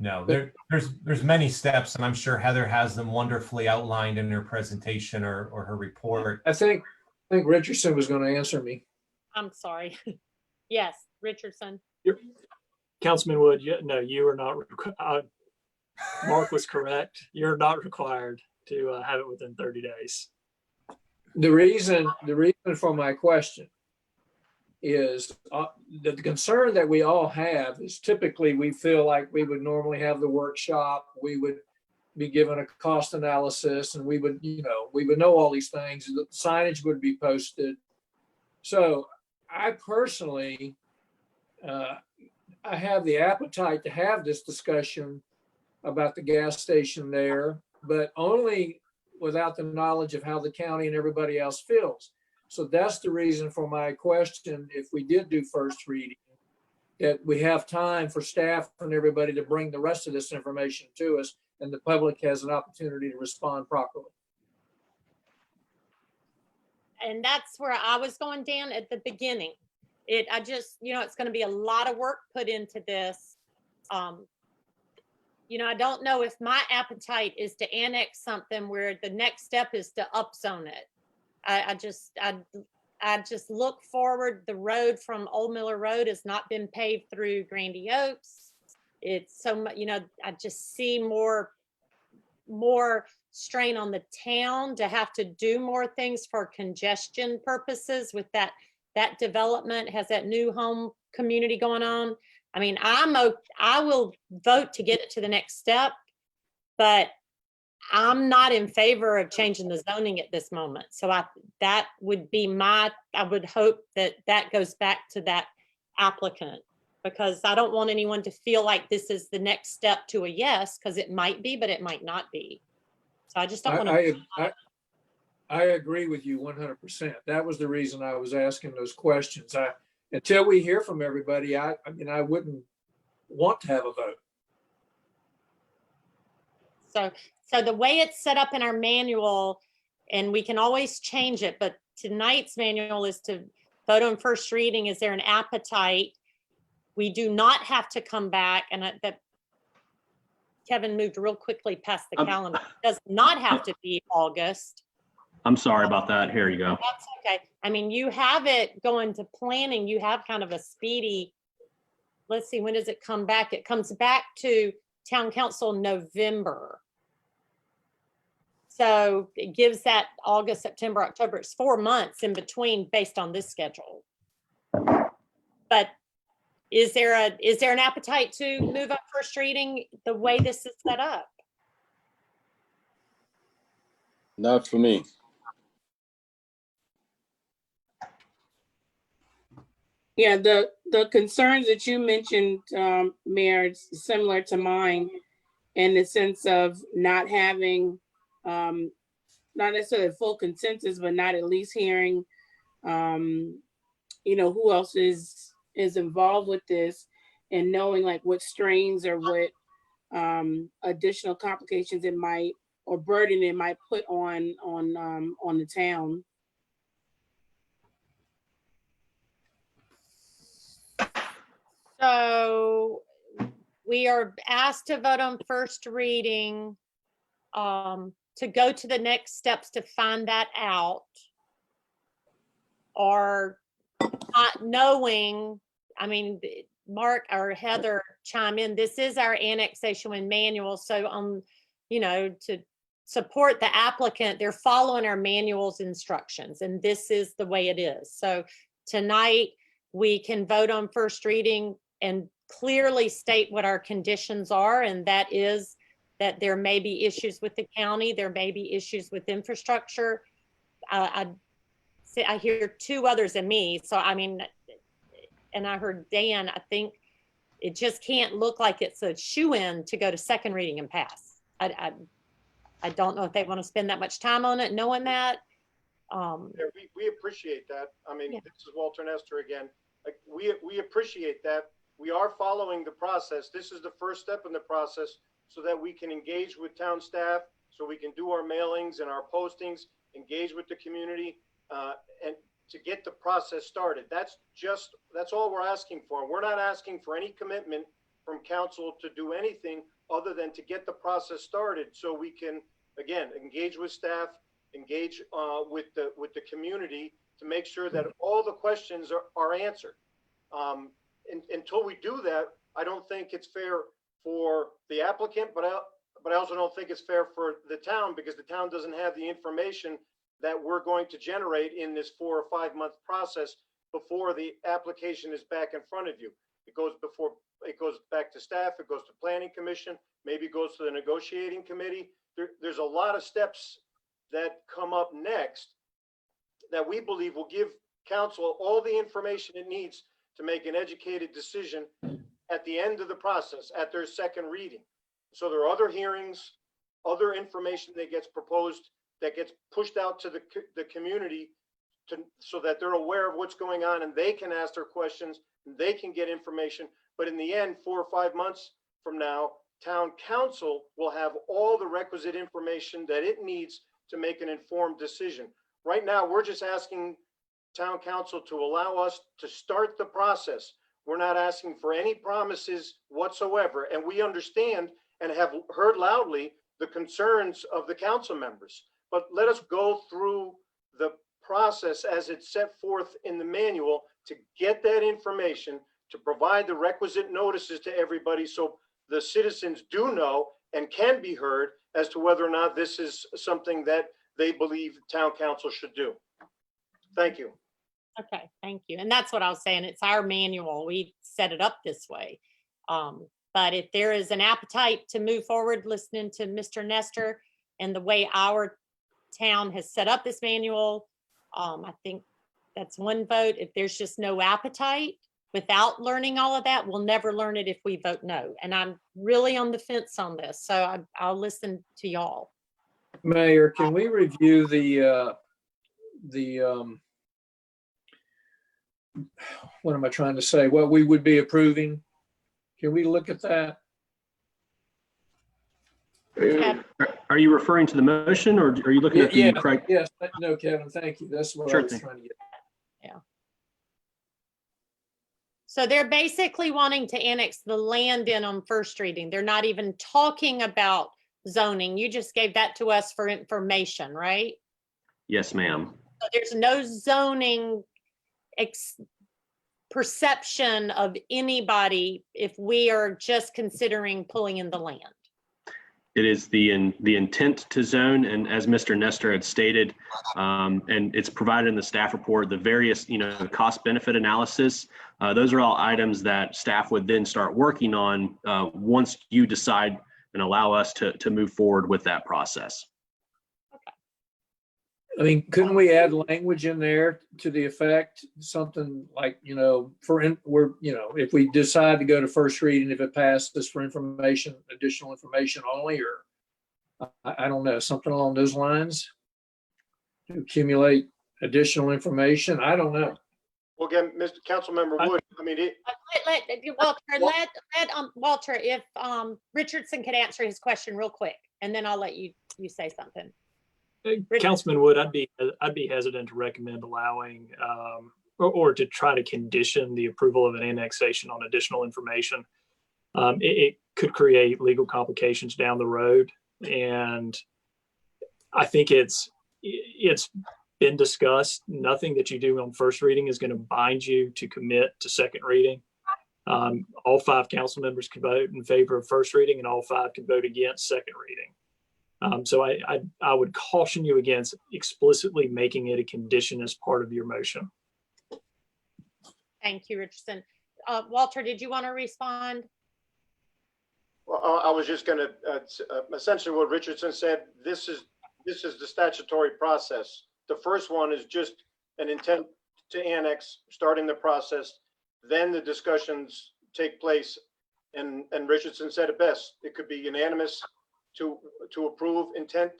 No, there's many steps, and I'm sure Heather has them wonderfully outlined in her presentation or her report. I think Richardson was going to answer me. I'm sorry. Yes, Richardson. Councilman Wood, you are not, Mark was correct. You're not required to have it within 30 days. The reason for my question is the concern that we all have is typically we feel like we would normally have the workshop. We would be given a cost analysis, and we would, we would know all these things. The signage would be posted. So I personally, I have the appetite to have this discussion about the gas station there, but only without the knowledge of how the county and everybody else feels. So that's the reason for my question, if we did do first reading, that we have time for staff and everybody to bring the rest of this information to us, and the public has an opportunity to respond properly. And that's where I was going, Dan, at the beginning. I just, it's going to be a lot of work put into this. I don't know if my appetite is to annex something where the next step is to upzone it. I just look forward. The road from Old Miller Road has not been paved through Grandy Oaks. It's so much, I just see more strain on the town to have to do more things for congestion purposes with that development, has that new home community going on. I mean, I will vote to get it to the next step, but I'm not in favor of changing the zoning at this moment. So that would be I would hope that goes back to that applicant, because I don't want anyone to feel like this is the next step to a yes, because it might be, but it might not be. So I just don't want to. I agree with you 100%. That was the reason I was asking those questions. Until we hear from everybody, I wouldn't want to have a vote. So the way it's set up in our manual, and we can always change it, but tonight's manual is to vote on first reading. Is there an appetite? We do not have to come back, and that Kevin moved real quickly past the calendar. It does not have to be August. I'm sorry about that. Here you go. That's okay. I mean, you have it going to planning. You have kind of a speedy, let's see, when does it come back? It comes back to town council in November. So it gives that August, September, October. It's 4 months in between based on this schedule. But is there an appetite to move up first reading the way this is set up? Not for me. Yeah, the concerns that you mentioned, Mayor, is similar to mine in the sense of not having, not necessarily full consensus, but not at least hearing, who else is involved with this, and knowing like what strains or what additional complications it might, or burden it might put on the town. So we are asked to vote on first reading, to go to the next steps to find that out, or not knowing. I mean, Mark or Heather chime in. This is our annexation manual. So to support the applicant, they're following our manual's instructions, and this is the way it is. So tonight we can vote on first reading and clearly state what our conditions are, and that is that there may be issues with the county, there may be issues with infrastructure. I hear two others than me, so I mean, and I heard Dan. I think it just can't look like it's a shoe-in to go to second reading and pass. I don't know if they want to spend that much time on it, knowing that. Yeah, we appreciate that. I mean, Yeah. This is Walter Nestor again. Like, we appreciate that. We are following the process. This is the first step in the process so that we can engage with town staff, so we can do our mailings and our postings, engage with the community, and to get the process started. That's all we're asking for. We're not asking for any commitment from council to do anything other than to get the process started, so we can, again, engage with staff, engage with the community to make sure that all the questions are answered. Until we do that, I don't think it's fair for the applicant, but I also don't think it's fair for the town, because the town doesn't have the information that we're going to generate in this 4 or 5 month process before the application is back in front of you. it goes back to staff, it goes to planning commission, maybe it goes to the negotiating committee. There's a lot of steps that come up next that we believe will give council all the information it needs to make an educated decision at the end of the process, at their second reading. So there are other hearings, other information that gets proposed, that gets pushed out to the community so that they're aware of what's going on and they can ask their questions, and they can get information. But in the end, 4 or 5 months from now, town council will have all the requisite information that it needs to make an informed decision. Right now, we're just asking town council to allow us to start the process. We're not asking for any promises whatsoever. And we understand and have heard loudly the concerns of the council members. But let us go through the process as it's set forth in the manual to get that information, to provide the requisite notices to everybody so the citizens do know and can be heard as to whether or not this is something that they believe town council should do. Thank you. Okay, thank you. And that's what I was saying. It's our manual. We set it up this way. But if there is an appetite to move forward, listening to Mr. Nestor and the way our town has set up this manual, I think that's one vote. If there's just no appetite without learning all of that, we'll never learn it if we vote no. And I'm really on the fence on this, so I'll listen to y'all. Mayor, can we review what am I trying to say? What we would be approving? Can we look at that? Are you referring to the motion, or are you looking at the Yeah, correct? yes, no, Kevin, thank you. That's what I Sure was thing. trying to get. So they're basically wanting to annex the land in on first reading. They're not even talking about zoning. You just gave that to us for information, right? Yes, ma'am. So there's no zoning perception of anybody if we are just considering pulling in the land. It is the intent to zone, and as Mr. Nestor had stated, and it's provided in the staff report, the various, cost benefit analysis. Those are all items that staff would then start working on once you decide and allow us to move forward with that process. I mean, couldn't we add language in there to the effect, something like, if we decide to go to first reading, if it passes for information, additional information only, or I don't know, something along those lines? To accumulate additional information, I don't know. Well, again, Mr. Councilmember Wood, Walter, if Richardson could answer his question real quick, and then I'll let you say something. Councilman Wood, I'd be hesitant to recommend allowing or to try to condition the approval of an annexation on additional information. It could create legal complications down the road, and I think it's been discussed. Nothing that you do on first reading is going to bind you to commit to second reading. All 5 council members can vote in favor of first reading, and all 5 can vote against second reading. So I would caution you against explicitly making it a condition as part of your motion. Thank you, Richardson. Walter, did you want to respond? Well, I was just going to essentially what Richardson said. This is the statutory process. The first one is just an intent to annex, starting the process. Then the discussions take place, and Richardson said it best. It could be unanimous to approve intent,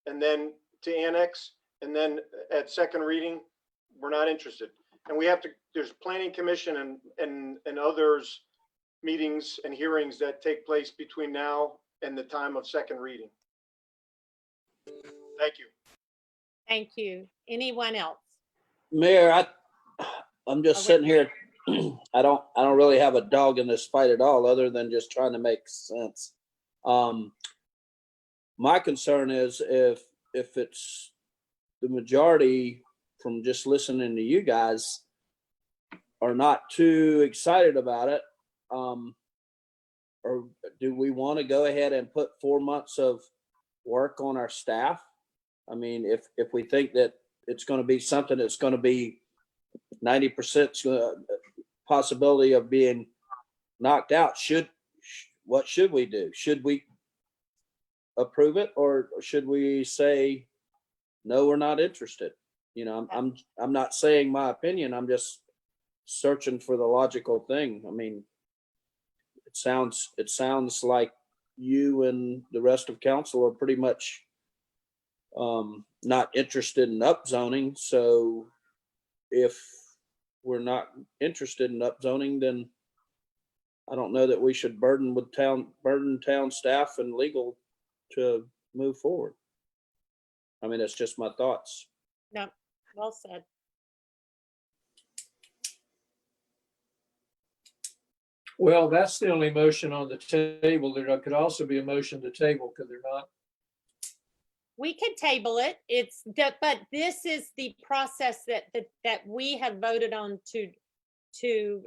and then to annex, and then at second reading, we're not interested. And we have to, there's planning commission and others meetings and hearings that take place between now and the time of second reading. Thank you. Thank you. Anyone else? Mayor, I'm just sitting here. I don't really have a dog in this fight at all, other than just trying to make sense. My concern is if it's the majority, from just listening to you guys, are not too excited about it, or do we want to go ahead and put 4 months of work on our staff? I mean, if we think that it's going to be something that's going to be 90% possibility of being knocked out, what should we do? Should we approve it, or should we say, no, we're not interested? You know, I'm not saying my opinion. I'm just searching for the logical thing. I mean, it sounds like you and the rest of council are pretty much not interested in upzoning. So if we're not interested in upzoning, then I don't know that we should burden town staff and legal to move forward. I mean, it's just my thoughts. No, well said. Well, that's the only motion on the table. There could also be a motion to table, could there not? We could table it. It's that, but this is the process that we have voted on to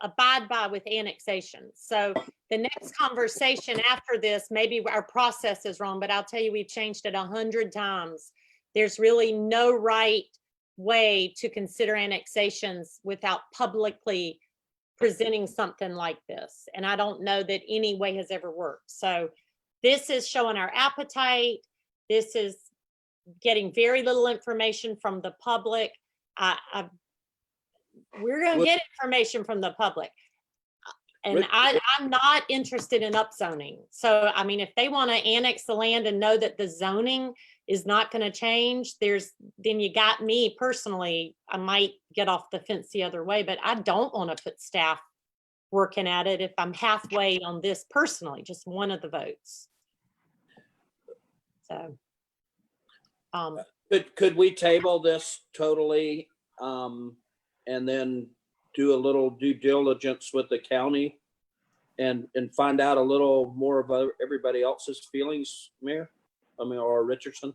abide by with annexation. So the next conversation after this, maybe our process is wrong, but I'll tell you, we've changed it 100 times. There's really no right way to consider annexations without publicly presenting something like this. And I don't know that any way has ever worked. So this is showing our appetite. This is getting very little information from the public. We're going to get information from the public. And I'm not interested in upzoning. So, I mean, if they want to annex the land and know that the zoning is not going to change, then you got me personally. I might get off the fence the other way, but I don't want to put staff working at it if I'm halfway on this personally, just one of the votes. So, could we table this totally, and then do a little due diligence with the county and find out a little more about everybody else's feelings, Mayor? I mean, or Richardson?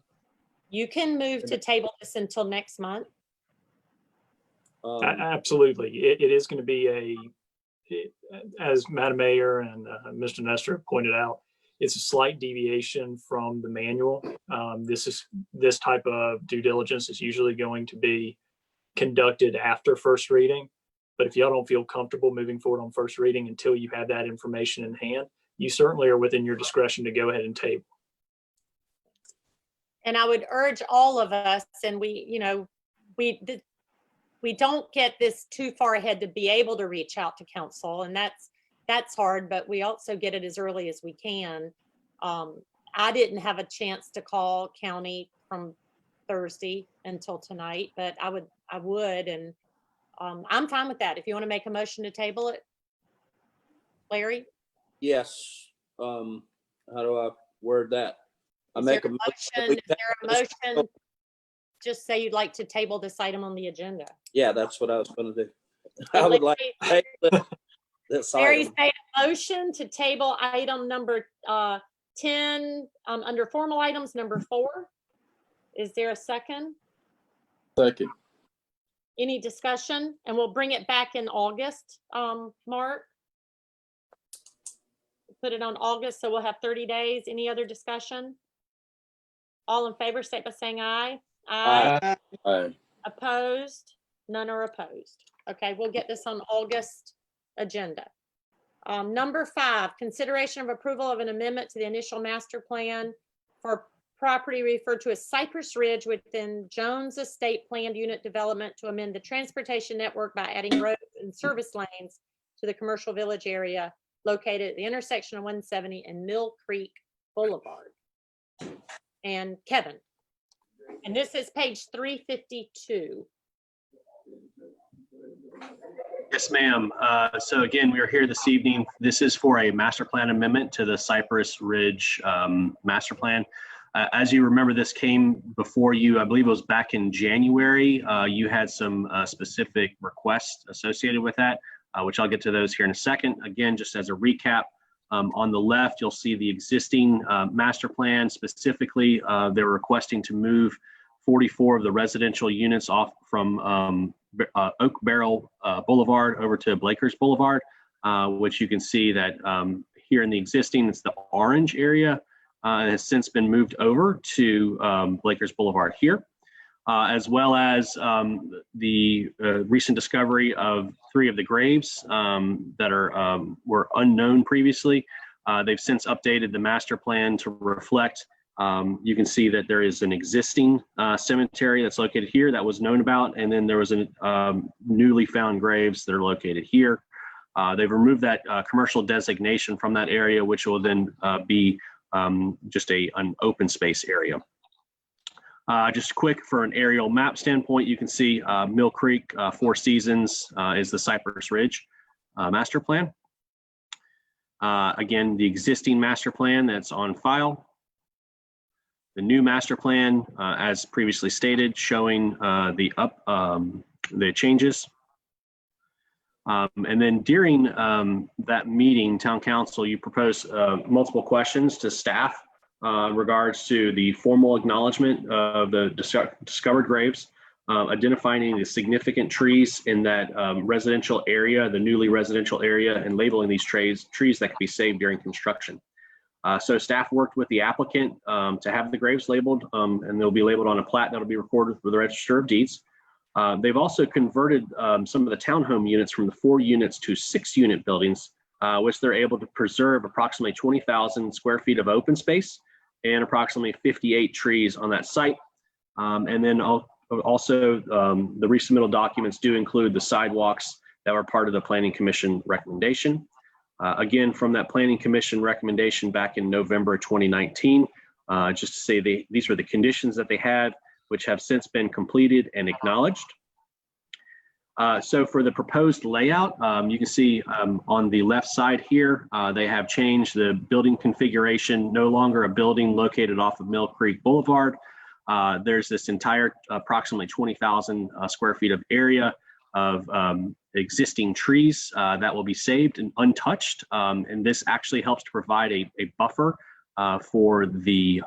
you can move to table this until next month. Absolutely. It is going to be as Madam Mayor and Mr. Nestor pointed out, it's a slight deviation from the manual. This type of due diligence is usually going to be conducted after first reading. But if y'all don't feel comfortable moving forward on first reading until you have that information in hand, you certainly are within your discretion to go ahead and table. And I would urge all of us, and we don't get this too far ahead to be able to reach out to council, and that's hard, but we also get it as early as we can. I didn't have a chance to call county from Thursday until tonight, but I would, and I'm fine with that. If you want to make a motion to table it, Larry? Yes. How do I word that? I Is make there a a motion? Is there a motion? Just say you'd like to table this item on the agenda. Yeah, that's what I was going to do. I would like to table this Larry's item. made a motion to table item number 10 under formal items, number 4. Is there a second? Second. Any discussion? And we'll bring it back in August, Mark. Put it on August, so we'll have 30 days. Any other discussion? All in favor, state by saying aye. Aye. Aye. Opposed? None are opposed. Okay, we'll get this on August agenda. Number 5, consideration of approval of an amendment to the initial master plan for property referred to as Cypress Ridge within Jones Estate Planned Unit Development to amend the transportation network by adding roads and service lanes to the commercial village area located at the intersection of 170 and Mill Creek Boulevard. And Kevin. And this is page 352. Yes, ma'am. So again, we are here this evening. This is for a master plan amendment to the Cypress Ridge master plan. As you remember, this came before you, I believe it was back in January. You had some specific requests associated with that, which I'll get to those here in a second. Again, just as a recap, on the left, you'll see the existing master plan. Specifically, they're requesting to move 44 of the residential units off from Oak Barrel Boulevard over to Blakers Boulevard, which you can see that here in the existing, it's the orange area, has since been moved over to Blakers Boulevard here. as well as the recent discovery of 3 of the graves that were unknown previously. They've since updated the master plan to reflect. You can see that there is an existing cemetery that's located here that was known about, and then there was a newly found graves that are located here. They've removed that commercial designation from that area, which will then be just an open space area. Just quick for an aerial map standpoint, you can see Mill Creek, Four Seasons is the Cypress Ridge master plan. Again, the existing master plan that's on file. The new master plan, as previously stated, showing the changes. And then during that meeting, Town Council, you proposed multiple questions to staff regards to the formal acknowledgement of the discovered graves, identifying the significant trees in that residential area, the newly residential area, and labeling these trees that can be saved during construction. So staff worked with the applicant to have the graves labeled, and they'll be labeled on a plat that'll be recorded with the Register of Deeds. They've also converted some of the townhome units from the 4 units to 6 unit buildings, which they're able to preserve approximately 20,000 square feet of open space and approximately 58 trees on that site. And then also the resubmittal documents do include the sidewalks that were part of the Planning Commission recommendation. Again, from that Planning Commission recommendation back in November 2019, just to say these were the conditions that they had, which have since been completed and acknowledged. So for the proposed layout, you can see on the left side here, they have changed the building configuration, no longer a building located off of Mill Creek Boulevard. There's this entire approximately 20,000 square feet of area of existing trees that will be saved and untouched. And this actually helps to provide a buffer for the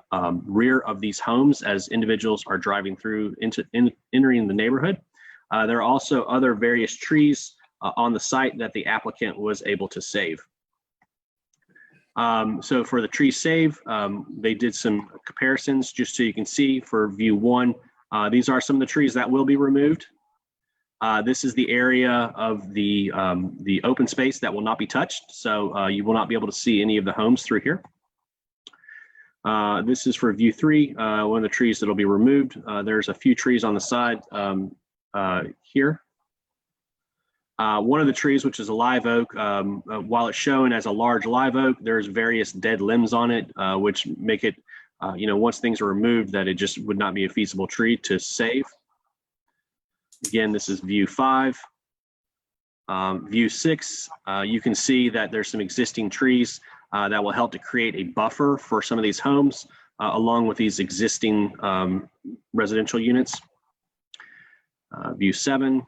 rear of these homes as individuals are driving through entering the neighborhood. There are also other various trees on the site that the applicant was able to save. So for the tree save, they did some comparisons just so you can see for view 1. These are some of the trees that will be removed. This is the area of the open space that will not be touched. So you will not be able to see any of the homes through here. This is for view 3, one of the trees that will be removed. There's a few trees on the side here. One of the trees, which is a live oak, while it's shown as a large live oak, there's various dead limbs on it, which make it, once things are removed, that it just would not be a feasible tree to save. Again, this is view 5. View 6, you can see that there's some existing trees that will help to create a buffer for some of these homes, along with these existing residential units. View 7.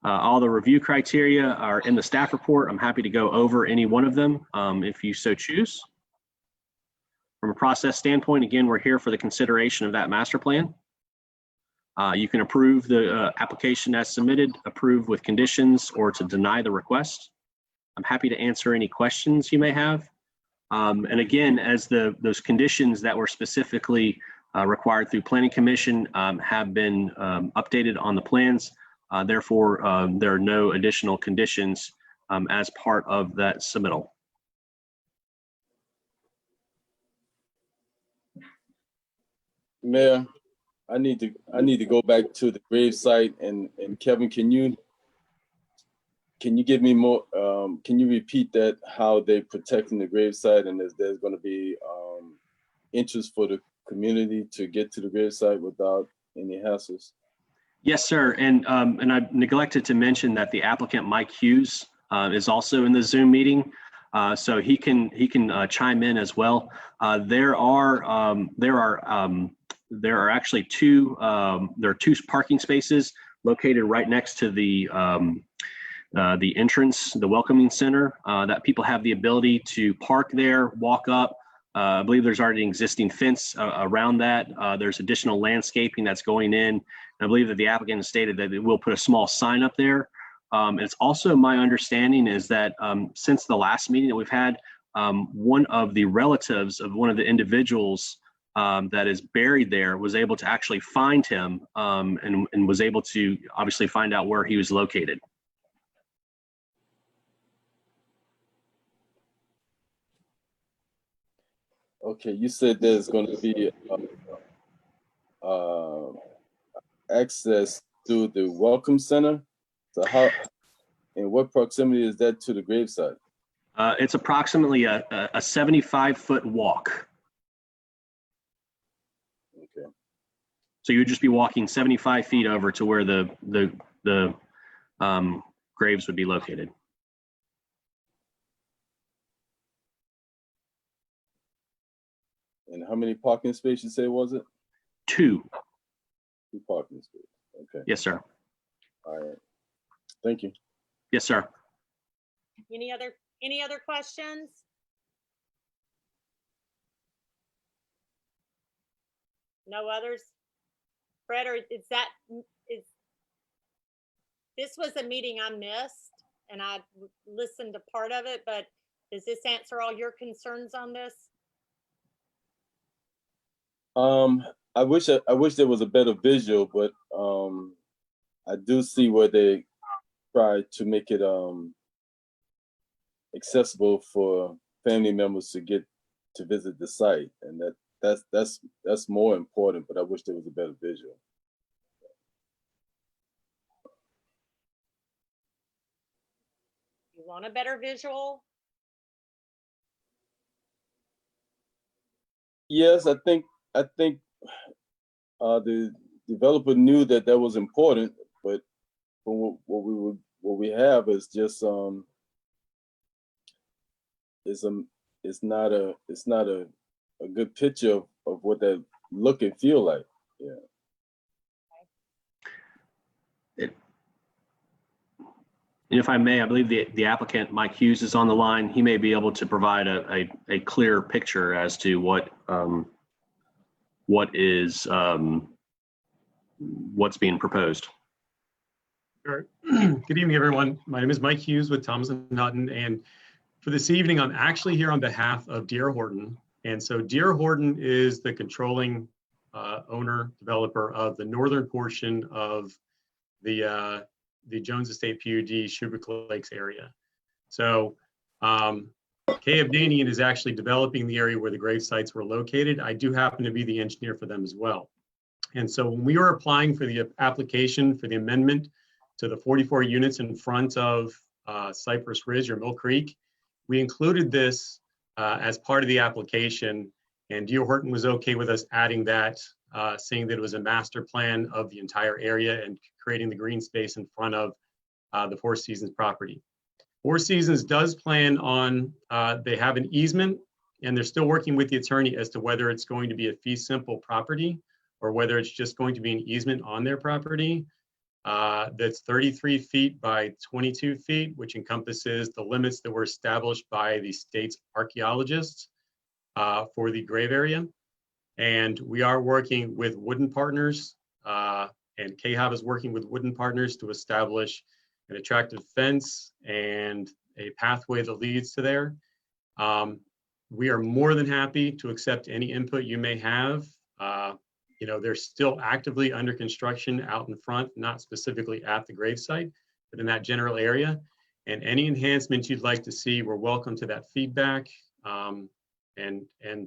All the review criteria are in the staff report. I'm happy to go over any one of them if you so choose. From a process standpoint, again, we're here for the consideration of that master plan. You can approve the application as submitted, approve with conditions, or to deny the request. I'm happy to answer any questions you may have. And again, as those conditions that were specifically required through Planning Commission have been updated on the plans, therefore there are no additional conditions as part of that submittal. Mayor, I need to go back to the grave site, and Kevin, can you give me more, can you repeat that, how they're protecting the grave site, and there's going to be interest for the community to get to the grave site without any hassles? Yes, sir. And I neglected to mention that the applicant, Mike Hughes, is also in the Zoom meeting. So he can chime in as well. There are actually two parking spaces located right next to the entrance, the welcoming center, that people have the ability to park there, walk up. I believe there's already an existing fence around that. There's additional landscaping that's going in. And I believe that the applicant has stated that it will put a small sign up there. It's also my understanding is that since the last meeting that we've had, one of the relatives of one of the individuals that is buried there was able to actually find him and was able to obviously find out where he was located. Okay, you said there's going to be access to the Welcome Center. So how, in what proximity is that to the gravesite? It's approximately a 75-foot walk. Okay. So you would just be walking 75 feet over to where the graves would be located. And how many parking spaces you say was it? 2. 2 parking spaces. Okay. Yes, sir. All right. Thank you. Yes, sir. Any other questions? No others? Fred, or this was a meeting I missed and I listened to part of it, but does this answer all your concerns on this? I wish there was a better visual, but I do see where they try to make it accessible for family members to get to visit the site, and that's more important. But I wish there was a better visual. You want a better visual? Yes, I think the developer knew that was important, but from what we have is just it's not a good picture of what that look and feel like. Yeah. And if I may, I believe the applicant, Mike Hughes, is on the line. He may be able to provide a clear picture as to what's being proposed. Sure. Good evening, everyone. My name is Mike Hughes with Thomas & Hutton, and for this evening, I'm actually here on behalf of D.R. Horton. And so D.R. Horton is the controlling owner, developer of the northern portion of the Jones Estate PUD Shubrick Lakes area. So K. Abdanian is actually developing the area where the grave sites were located. I do happen to be the engineer for them as well. And so when we were applying for the application for the amendment to the 44 units in front of Cypress Ridge or Mill Creek, we included this as part of the application, and D.R. Horton was okay with us adding that, saying that it was a master plan of the entire area and creating the green space in front of the Four Seasons property. Four Seasons does plan on, they have an easement, and they're still working with the attorney as to whether it's going to be a fee simple property or whether it's just going to be an easement on their property. That's 33 feet by 22 feet, which encompasses the limits that were established by the state's archaeologists for the grave area. And we are working with Wooden Partners, and KHAB is working with Wooden Partners to establish an attractive fence and a pathway that leads to there. We are more than happy to accept any input you may have. You know, they're still actively under construction out in front, not specifically at the gravesite, but in that general area. And any enhancements you'd like to see, we're welcome to that feedback. And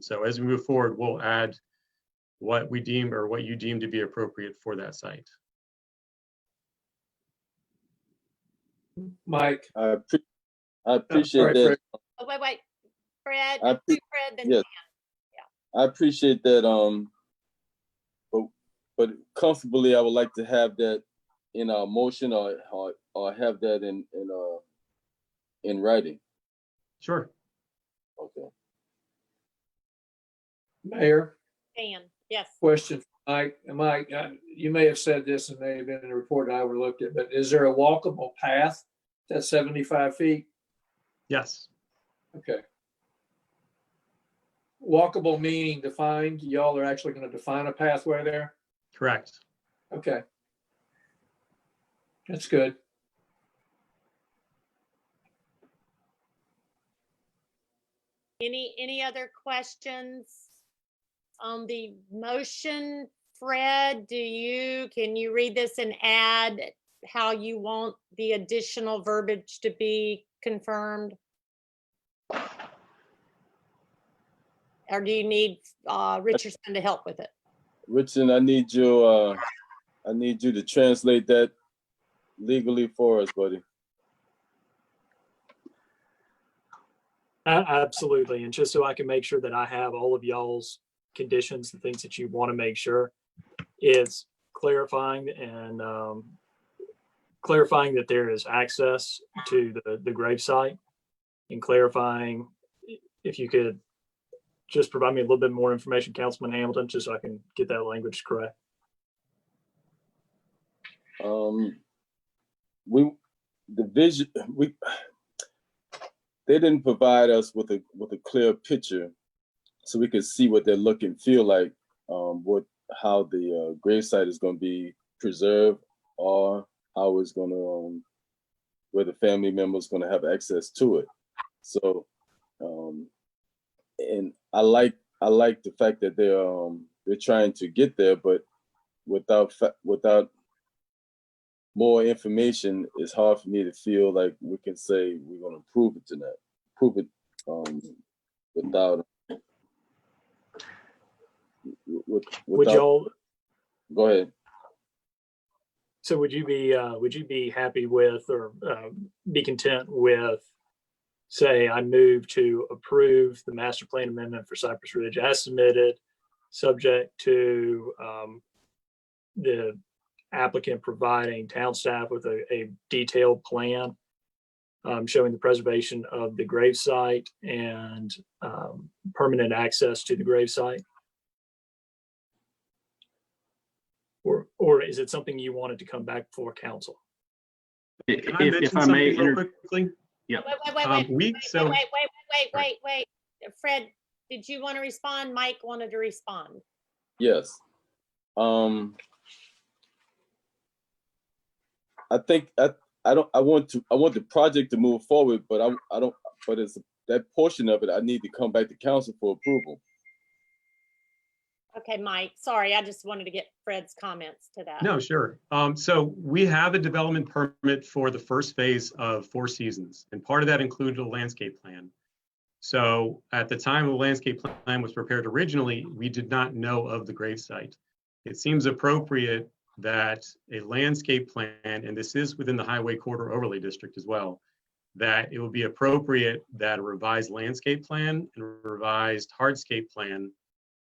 so as we move forward, we'll add what we deem or what you deem to be appropriate for that site. Mike. I appreciate Sorry, that. Fred. Oh, wait, Fred, I Fred, then yes. Dan. I appreciate that. But comfortably, I would like to have that in our motion or have that in writing. Sure. Okay. Mayor, Dan, yes. question for Mike. Mike, you may have said this and may have been in the report and I overlooked it, but is there a walkable path that's 75 feet? Yes. Okay. Walkable meaning defined, y'all are actually going to define a pathway there? Correct. Okay. That's good. Any other questions on the motion, Fred, can you read this and add how you want the additional verbiage to be confirmed? Or do you need Richardson to help with it? Richard, I need you to translate that legally for us, buddy. Absolutely. And just so I can make sure that I have all of y'all's conditions, the things that you want to make sure, it's clarifying and clarifying that there is access to the grave site, and clarifying, if you could just provide me a little bit more information, Councilman Hamilton, just so I can get that language correct. They didn't provide us with a clear picture so we could see what they look and feel like, how the gravesite is going to be preserved, or how it's going to, where the family members going to have access to it. So, and I like the fact that they're trying to get there, but without more information, it's hard for me to feel like we can say we're going to prove it tonight. Prove it without. Would y'all? Go ahead. So would you be happy with, or be content with, say, I move to approve the master plan amendment for Cypress Ridge as submitted, subject to the applicant providing town staff with a detailed plan showing the preservation of the gravesite and permanent access to the gravesite? Or is it something you wanted to come back before council? Can I mention something real quickly? Yeah. Wait. Fred, did you want to respond? Mike wanted to respond. Yes. I think I want the project to move forward, but I don't. But it's that portion of it I need to come back to council for approval. Okay, Mike, sorry, I just wanted to get Fred's comments to that. No, sure. So we have a development permit for the first phase of Four Seasons, and part of that included a landscape plan. So at the time the landscape plan was prepared originally, we did not know of the gravesite. It seems appropriate that a landscape plan, and this is within the Highway Corridor Overlay District as well, that it would be appropriate that a revised landscape plan and a revised hardscape plan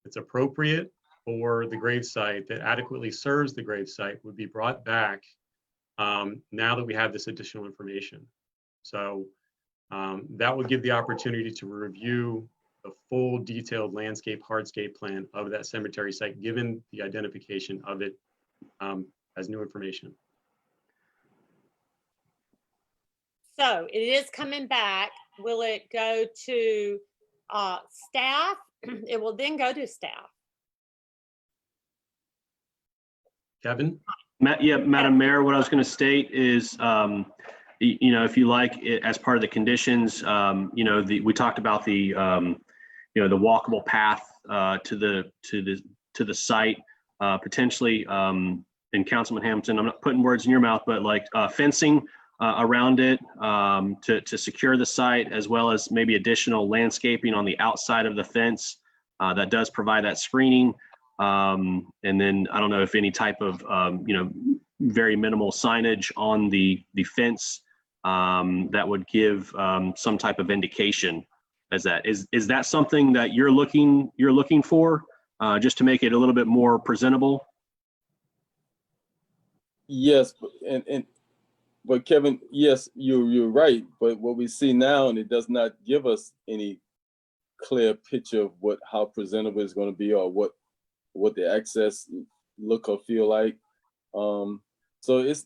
that's appropriate for the gravesite, that adequately serves the gravesite, would be brought back now that we have this additional information. So that would give the opportunity to review the full detailed landscape hardscape plan of that cemetery site, given the identification of it as new information. So it is coming back. Will it go to staff? It will then go to staff. Kevin? Yeah, Madam Mayor, what I was going to state is, if you like, as part of the conditions, we talked about the walkable path to the site, potentially, and Councilman Hamilton, I'm not putting words in your mouth, but like fencing around it to secure the site, as well as maybe additional landscaping on the outside of the fence that does provide that screening. And then I don't know if any type of, very minimal signage on the fence that would give some type of indication as that. Is that something that you're looking for just to make it a little bit more presentable? Yes, but Kevin, yes, you're right. But what we see now, and it does not give us any clear picture of how presentable it's going to be, or what the access look or feel like. So it's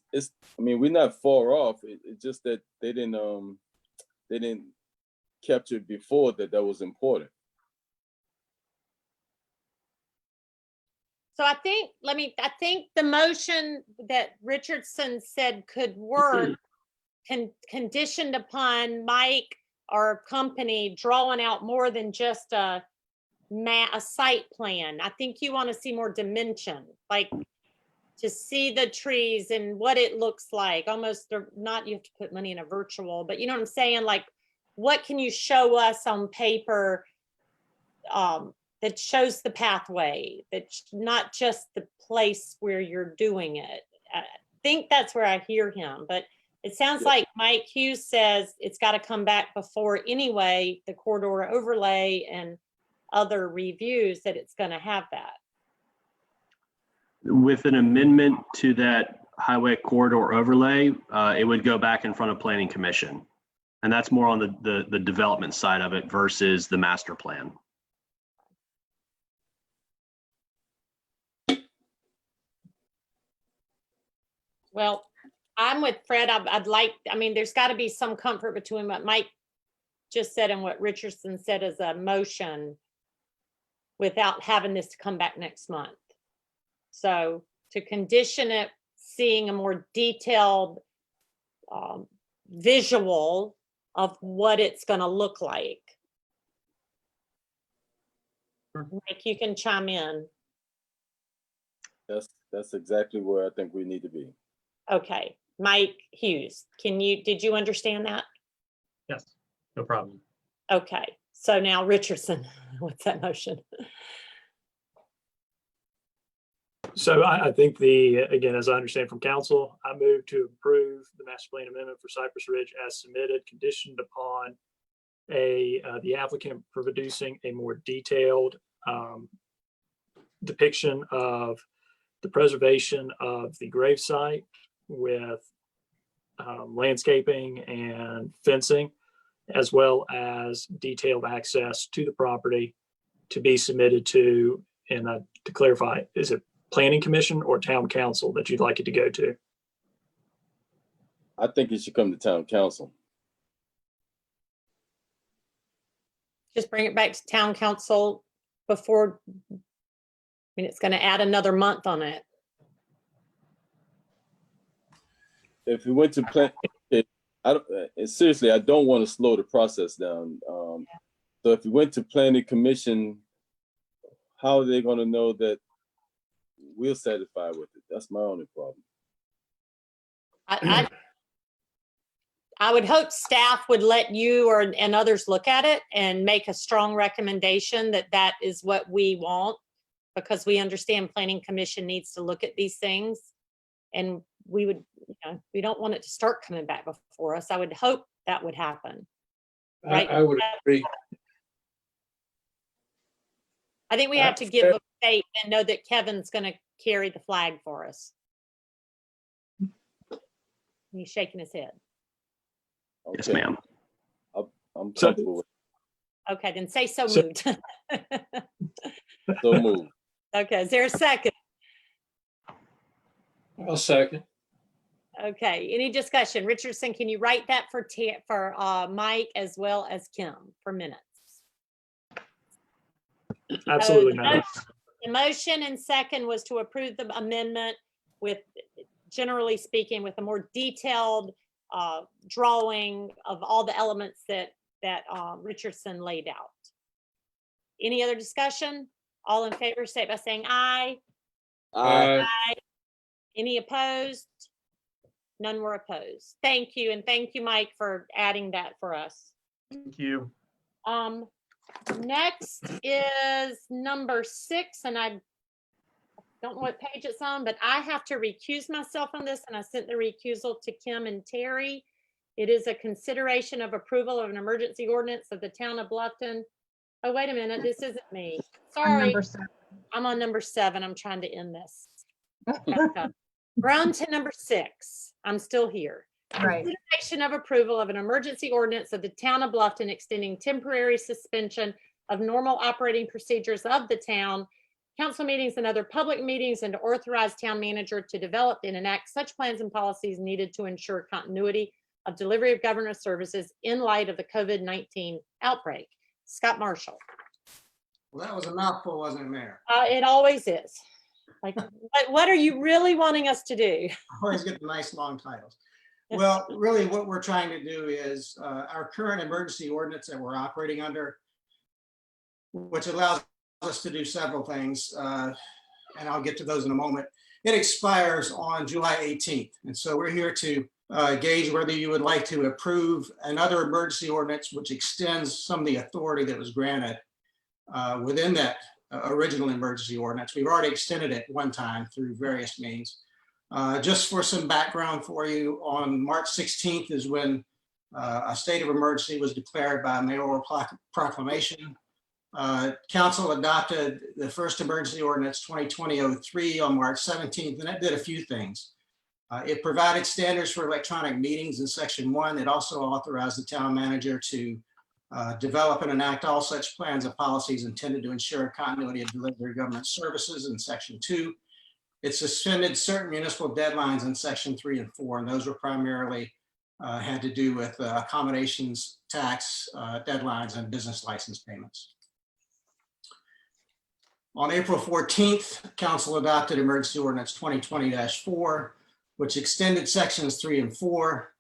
I mean, we're not far off. It's just that they didn't capture before that was important. So I think the motion that Richardson said could work conditioned upon Mike or company drawing out more than just a a site plan. I think you want to see more dimension, like to see the trees and what it looks like, almost not, you have to put money in a virtual, but you know what I'm saying? Like, what can you show us on paper that shows the pathway, that's not just the place where you're doing it? I think that's where I hear him, but it sounds Yeah. like Mike Hughes says it's got to come back before anyway, the corridor overlay and other reviews, that it's going to have that. With an amendment to that highway corridor overlay, it would go back in front of Planning Commission. And that's more on the development side of it versus the master plan. Well, I'm with Fred. I'd like, I mean, there's got to be some comfort between what Mike just said and what Richardson said as a motion without having this to come back next month. So to condition it, seeing a more detailed visual of what it's going to look like. Mike, you can chime in. That's exactly where I think we need to be. Okay, Mike Hughes, did you understand that? Yes, no problem. Okay, so now Richardson, what's that motion? So I think again, as I understand from council, I move to approve the master plan amendment for Cypress Ridge as submitted, conditioned upon the applicant producing a more detailed depiction of the preservation of the gravesite with landscaping and fencing, as well as detailed access to the property to be submitted to, and to clarify, is it Planning Commission or Town Council that you'd like it to go to? I think it should come to town council. Just bring it back to town council before, I mean, it's going to add another month on it. If we went to plan, seriously, I don't want to slow the process down. So if we went to Planning Commission, how are they going to know that we're satisfied with it? That's my only problem. I would hope staff would let you and others look at it and make a strong recommendation that that is what we want, because we understand Planning Commission needs to look at these things. And we would, we don't want it to start coming back before us. I would hope that would happen. Right? I would agree. I think we have to give a faith and know that Kevin's going to carry the flag for us. He's shaking his head. Yes, Okay, ma'am. I'm comfortable with Okay, then say so So- moved. so moved. Okay, is there a second? I'll second. Okay, any discussion? Richardson, can you write that for Mike as well as Kim for minutes? Absolutely So not. The motion and second was to approve the amendment with, generally speaking, with a more detailed drawing of all the elements that Richardson laid out. Any other discussion? All in favor, say it by saying aye. Aye. Any opposed? None were opposed. Thank you, and thank you, Mike, for adding that for us. Thank you. Next is number 6, and I don't know what page it's on, but I have to recuse myself on this, and I sent the recusal to Kim and Terry. It is a consideration of approval of an emergency ordinance of the town of Bluffton. Oh, wait a minute, this isn't me. Sorry, Number 7. I'm on number 7. I'm trying to end this. We're on to number 6. I'm still here. Right. Consideration of approval of an emergency ordinance of the town of Bluffton extending temporary suspension of normal operating procedures of the town, council meetings and other public meetings, and to authorize town manager to develop and enact such plans and policies needed to ensure continuity of delivery of government services in light of the COVID-19 outbreak. Scott Marshall. Well, that was a mouthful, wasn't it, Mayor? It always is. Like, what are you really wanting us to do? I always get the nice long titles. Well, really what we're trying to do is our current emergency ordinance that we're operating under, which allows us to do several things, and I'll get to those in a moment. It expires on July 18th. And so we're here to gauge whether you would like to approve another emergency ordinance which extends some of the authority that was granted within that original emergency ordinance. We've already extended it one time through various means. Just for some background for you, on March 16th is when a state of emergency was declared by mayoral proclamation. Council adopted the first emergency ordinance 2020-03 on March 17th, and that did a few things. It provided standards for electronic meetings in section 1. It also authorized the town manager to develop and enact all such plans and policies intended to ensure continuity of delivery of government services in section 2. It suspended certain municipal deadlines in section 3 and 4, and those were primarily had to do with accommodations, tax deadlines, and business license payments. On April 14th, council adopted emergency ordinance 2020-4, which extended sections 3 and 4,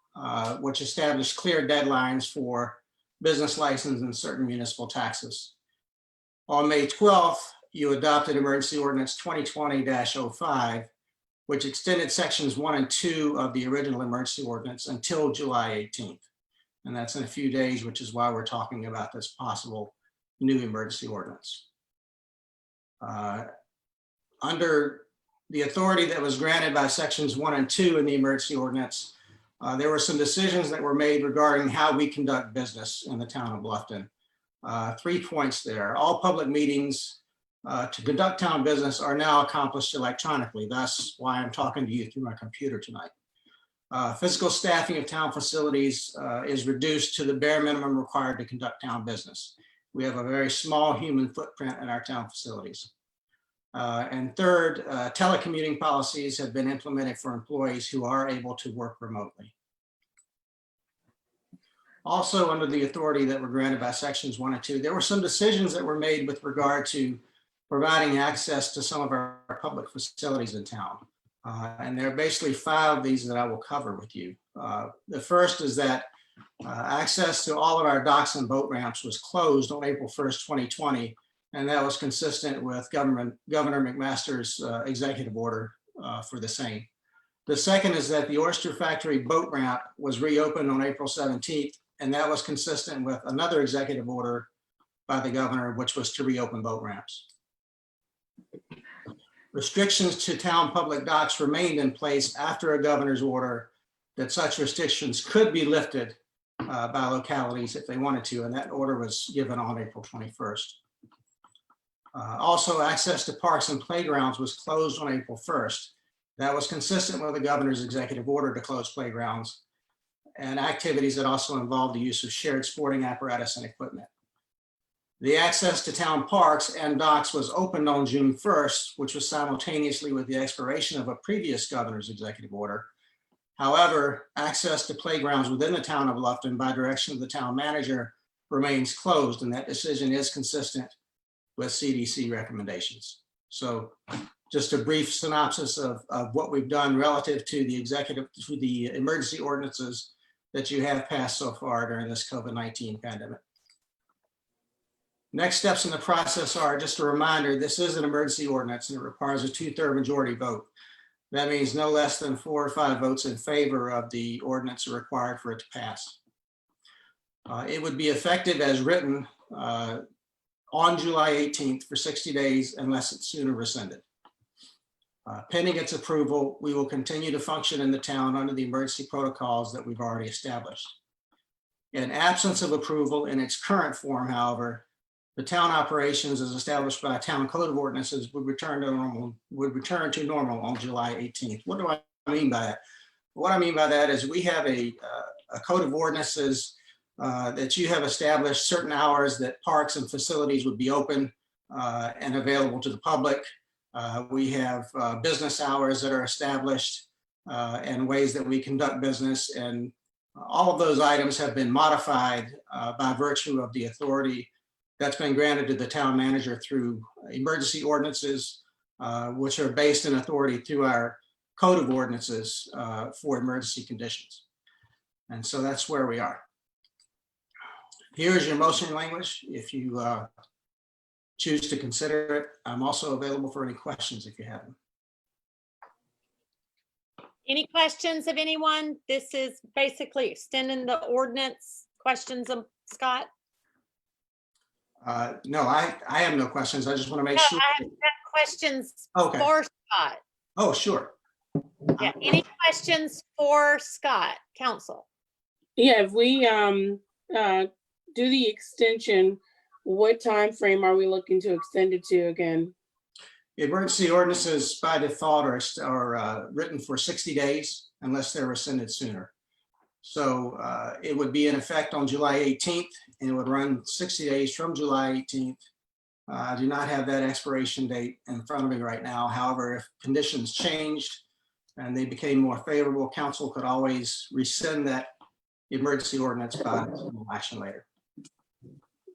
which established clear deadlines for business license and certain municipal taxes. On May 12th, you adopted emergency ordinance 2020-05, which extended sections 1 and 2 of the original emergency ordinance until July 18th. And that's in a few days, which is why we're talking about this possible new emergency ordinance. Under the authority that was granted by sections 1 and 2 in the emergency ordinance, there were some decisions that were made regarding how we conduct business in the town of Bluffton. 3 points there. All public meetings to conduct town business are now accomplished electronically. That's why I'm talking to you through my computer tonight. Physical staffing of town facilities is reduced to the bare minimum required to conduct town business. We have a very small human footprint in our town facilities. And third, telecommuting policies have been implemented for employees who are able to work remotely. Also, under the authority that were granted by sections 1 and 2, there were some decisions that were made with regard to providing access to some of our public facilities in town. And there are basically 5 of these that I will cover with you. The first is that access to all of our docks and boat ramps was closed on April 1st, 2020, and that was consistent with Governor McMaster's executive order for the same. The second is that the Oyster Factory boat ramp was reopened on April 17th, and that was consistent with another executive order by the governor, which was to reopen boat ramps. Restrictions to town public docks remained in place after a governor's order that such restrictions could be lifted by localities if they wanted to, and that order was given on April 21st. Also, access to parks and playgrounds was closed on April 1st. That was consistent with the governor's executive order to close playgrounds and activities that also involved the use of shared sporting apparatus and equipment. The access to town parks and docks was opened on June 1st, which was simultaneously with the expiration of a previous governor's executive order. However, access to playgrounds within the town of Bluffton by direction of the town manager remains closed, and that decision is consistent with CDC recommendations. So just a brief synopsis of what we've done relative to the emergency ordinances that you have passed so far during this COVID-19 pandemic. Next steps in the process are, just a reminder, this is an emergency ordinance and it requires a 2/3 majority vote. That means no less than 4 or 5 votes in favor of the ordinance are required for it to pass. It would be effective as written on July 18th for 60 days unless it's sooner rescinded. Pending its approval, we will continue to function in the town under the emergency protocols that we've already established. In absence of approval in its current form, however, the town operations as established by town code of ordinances would return to normal on July 18th. What do I mean by that? What I mean by that is we have a code of ordinances that you have established certain hours that parks and facilities would be open and available to the public. We have business hours that are established and ways that we conduct business, and all of those items have been modified by virtue of the authority that's been granted to the town manager through emergency ordinances, which are based in authority through our code of ordinances for emergency conditions. And so that's where we are. Here is your motion language. If you choose to consider it. I'm also available for any questions if you have them. Any questions of anyone? This is basically extending the ordinance. Questions of Scott? No, I have no questions. I just want to make No, sure. I have questions Okay. for Scott. Oh, sure. Yeah, any questions for Scott, council? Yeah, if we do the extension, what time frame are we looking to extend it to again? Emergency ordinances by default are written for 60 days unless they're rescinded sooner. So it would be in effect on July 18th and it would run 60 days from July 18th. I do not have that expiration date in front of me right now. However, if conditions changed and they became more favorable, council could always rescind that emergency ordinance by action later.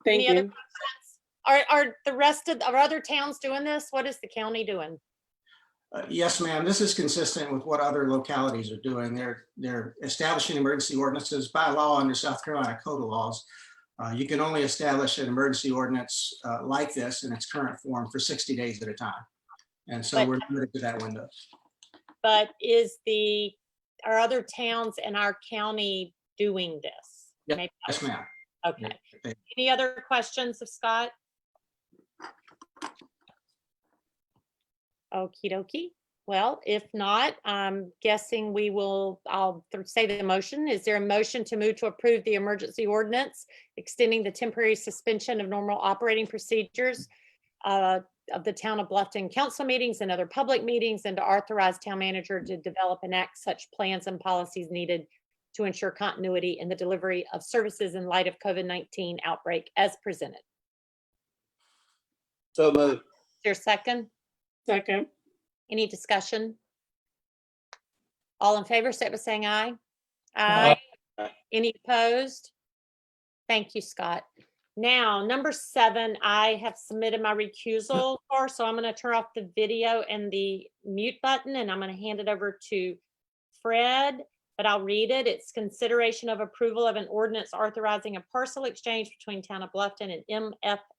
Thank Any other you. questions? Are the rest of our other towns doing this? What is the county doing? Yes, ma'am. This is consistent with what other localities are doing. They're establishing emergency ordinances by law under South Carolina Code of Laws. You can only establish an emergency ordinance like this in its current form for 60 days at a time. And so we're limited to that window. But are other towns in our county doing this? Yep. Maybe- Yes, ma'am. Okay. Any other questions of Scott? Okie dokie. Well, if not, I'm guessing I'll say the motion. Is there a motion to move to approve the emergency ordinance extending the temporary suspension of normal operating procedures of the town of Bluffton council meetings and other public meetings, and to authorize town manager to develop and enact such plans and policies needed to ensure continuity in the delivery of services in light of COVID-19 outbreak as presented? So moved. Is there a second? Second. Any discussion? All in favor, say by saying aye. Aye. Any opposed? Thank you, Scott. Now, number 7, I have submitted my recusal for, so I'm going to turn off the video and the mute button, and I'm going to hand it over to Fred, but I'll read it. It's consideration of approval of an ordinance authorizing a parcel exchange between Town of Bluffton and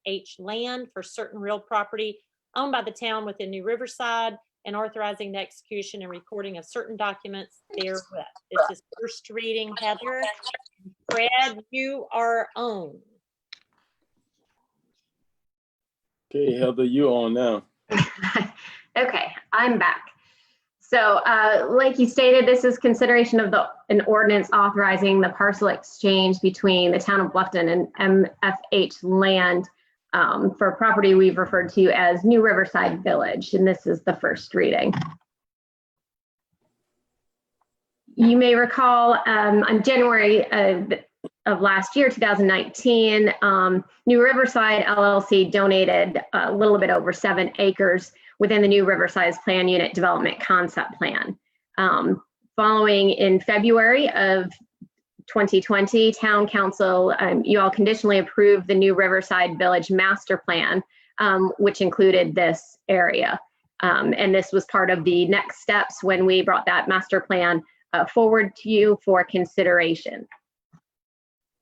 MFH Land for certain real property owned by the town within New Riverside, and authorizing the execution and recording of certain documents therewith. This is first reading, Heather. Fred, you are on. Okay, Heather, you on now. Okay, I'm back. So like you stated, this is consideration of an ordinance authorizing the parcel exchange between the town of Bluffton and MFH Land for property we've referred to as New Riverside Village, and this is the first reading. You may recall on January of last year, 2019, New Riverside LLC donated a little bit over 7 acres within the New Riverside Plan Unit Development Concept Plan. Following in February of 2020, Town Council, you all conditionally approved the New Riverside Village Master Plan, which included this area. And this was part of the next steps when we brought that master plan forward to you for consideration,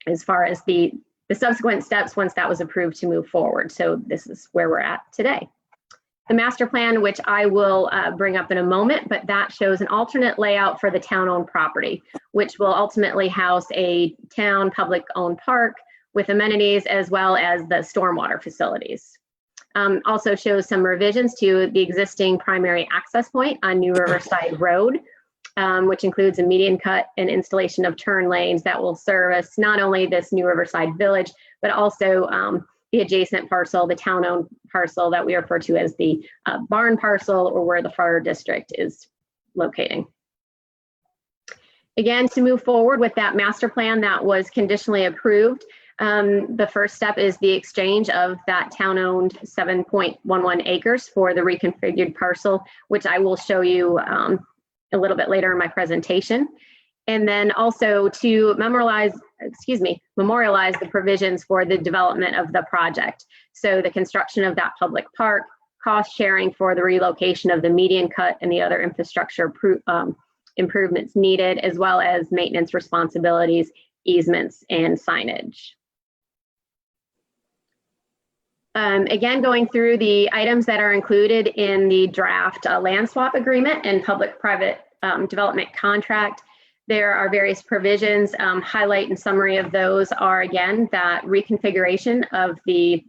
as far as the subsequent steps once that was approved to move forward. So this is where we're at today. The master plan, which I will bring up in a moment, but that shows an alternate layout for the town-owned property, which will ultimately house a town public-owned park with amenities as well as the stormwater facilities. Also shows some revisions to the existing primary access point on New Riverside Road, which includes a median cut and installation of turn lanes that will service not only this New Riverside Village, but also the adjacent parcel, the town-owned parcel that we refer to as the barn parcel, or where the fire district is locating. Again, to move forward with that master plan that was conditionally approved, the first step is the exchange of that town-owned 7.11 acres for the reconfigured parcel, which I will show you a little bit later in my presentation. And then also to memorialize the provisions for the development of the project. So the construction of that public park, cost sharing for the relocation of the median cut and the other infrastructure improvements needed, as well as maintenance responsibilities, easements, and signage. Again, going through the items that are included in the draft land swap agreement and public-private development contract, there are various provisions. Highlight and summary of those are, again, that reconfiguration of the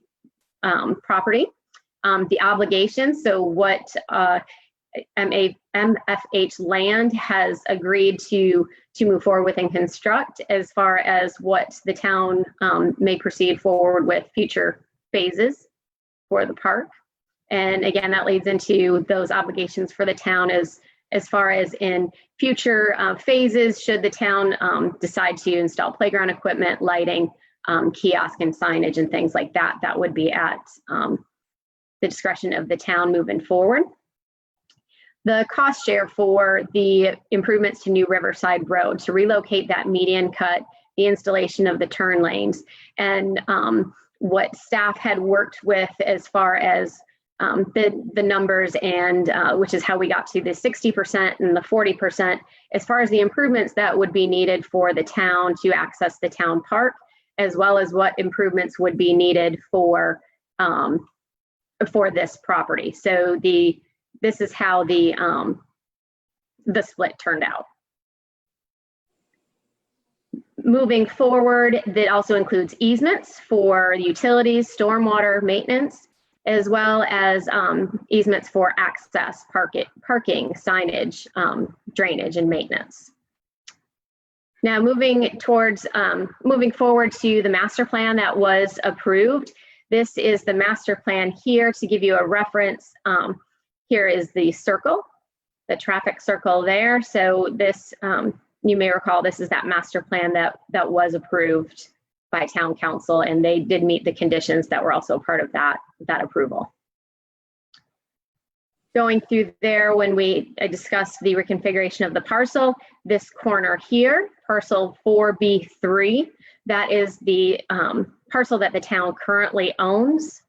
property, the obligations, so what MFH Land has agreed to move forward with and construct, as far as what the town may proceed forward with future phases for the park. And again, that leads into those obligations for the town as far as in future phases, should the town decide to install playground equipment, lighting, kiosk and signage and things like that, that would be at the discretion of the town moving forward. The cost share for the improvements to New Riverside Road, to relocate that median cut, the installation of the turn lanes, and what staff had worked with as far as the numbers, and which is how we got to the 60% and the 40%, as far as the improvements that would be needed for the town to access the town park, as well as what improvements would be needed for this property. So this is how the split turned out. Moving forward, that also includes easements for utilities, stormwater maintenance, as well as easements for access, parking, signage, drainage, and maintenance. Now moving forward to the master plan that was approved. This is the master plan here to give you a reference. Here is the circle, the traffic circle there. So this, you may recall, this is that master plan that was approved by town council, and they did meet the conditions that were also part of that approval. Going through there, when we discussed the reconfiguration of the parcel, this corner here, parcel 4B3, that is the parcel that the town currently owns.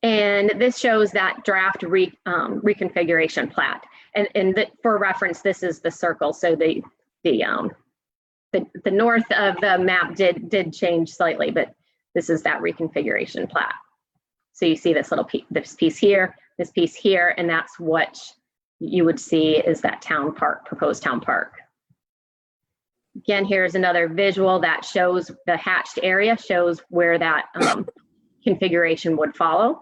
And this shows that draft reconfiguration plat. And for reference, this is the circle. So the north of the map did change slightly, but this is that reconfiguration plat. So you see this little this piece here, and that's what you would see is that town park, proposed town park. Again, here's another visual that shows the hatched area, shows where that configuration would follow.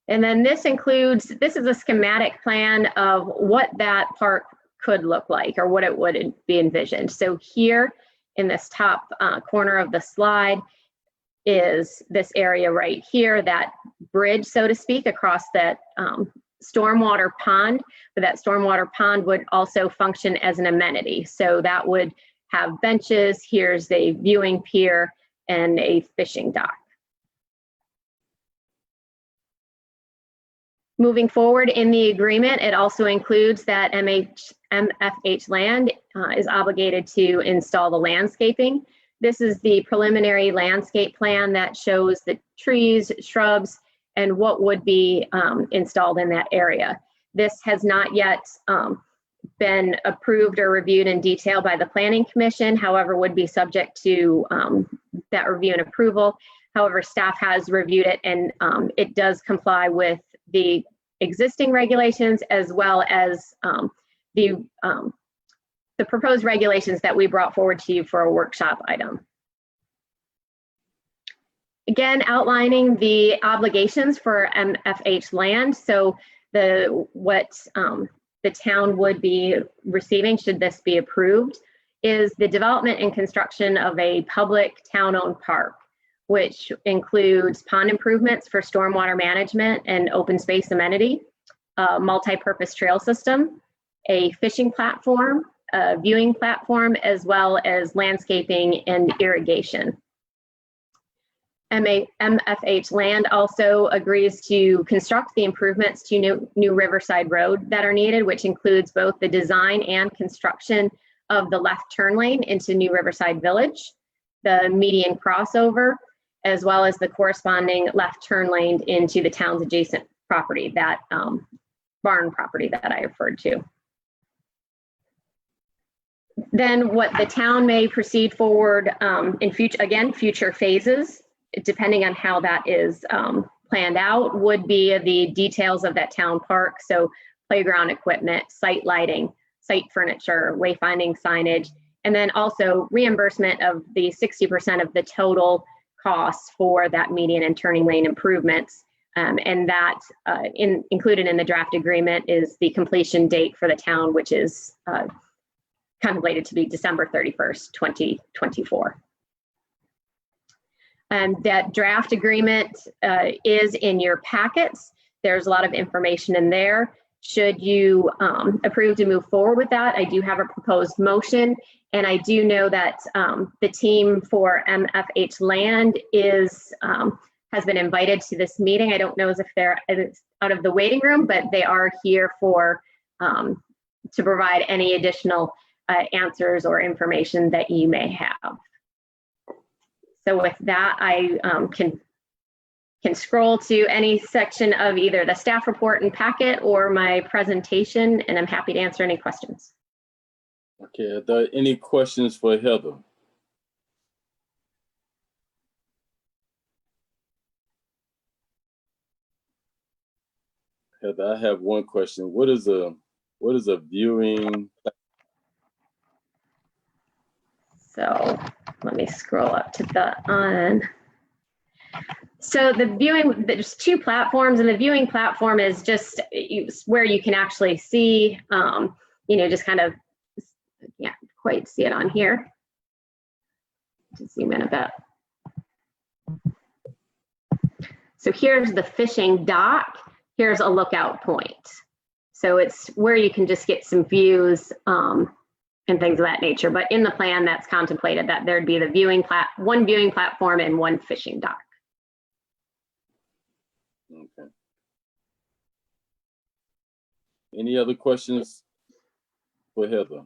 And then this is a schematic plan of what that park could look like, or what it would be envisioned. So here in this top corner of the slide is this area right here, that bridge, so to speak, across that stormwater pond. But that stormwater pond would also function as an amenity. So that would have benches, here's a viewing pier, and a fishing dock. Moving forward in the agreement, it also includes that MFH Land is obligated to install the landscaping. This is the preliminary landscape plan that shows the trees, shrubs, and what would be installed in that area. This has not yet been approved or reviewed in detail by the Planning Commission, however, would be subject to that review and approval. However, staff has reviewed it, and it does comply with the existing regulations, as well as the proposed regulations that we brought forward to you for a workshop item. Again, outlining the obligations for MFH Land. So what the town would be receiving, should this be approved, is the development and construction of a public town-owned park, which includes pond improvements for stormwater management and open space amenity, a multi-purpose trail system, a fishing platform, a viewing platform, as well as landscaping and irrigation. MFH Land also agrees to construct the improvements to New Riverside Road that are needed, which includes both the design and construction of the left turn lane into New Riverside Village, the median crossover, as well as the corresponding left turn lane into the town's adjacent property, that barn property that I referred to. Then what the town may proceed forward in future phases, depending on how that is planned out, would be the details of that town park. So playground equipment, site lighting, site furniture, wayfinding signage, and then also reimbursement of the 60% of the total costs for that median and turning lane improvements. And that included in the draft agreement is the completion date for the town, which is contemplated to be December 31st, 2024. And that draft agreement is in your packets. There's a lot of information in there. Should you approve to move forward with that, I do have a proposed motion, and I do know that the team for MFH Land has been invited to this meeting. I don't know if they're out of the waiting room, but they are here for to provide any additional answers or information that you may have. So with that, I can scroll to any section of either the staff report and packet or my presentation, and I'm happy to answer any questions. Okay, are there any questions for Heather? Heather, I have one question. What is a viewing? So let me scroll up to the on. So the viewing, there's two platforms, and the viewing platform is just where you can actually see, just kind of, can't quite see it on here. Just zoom in a bit. So here's the fishing dock. Here's a lookout point. So it's where you can just get some views and things of that nature. But in the plan, that's contemplated that there'd be the one viewing platform and one fishing dock. Okay. Any other questions for Heather?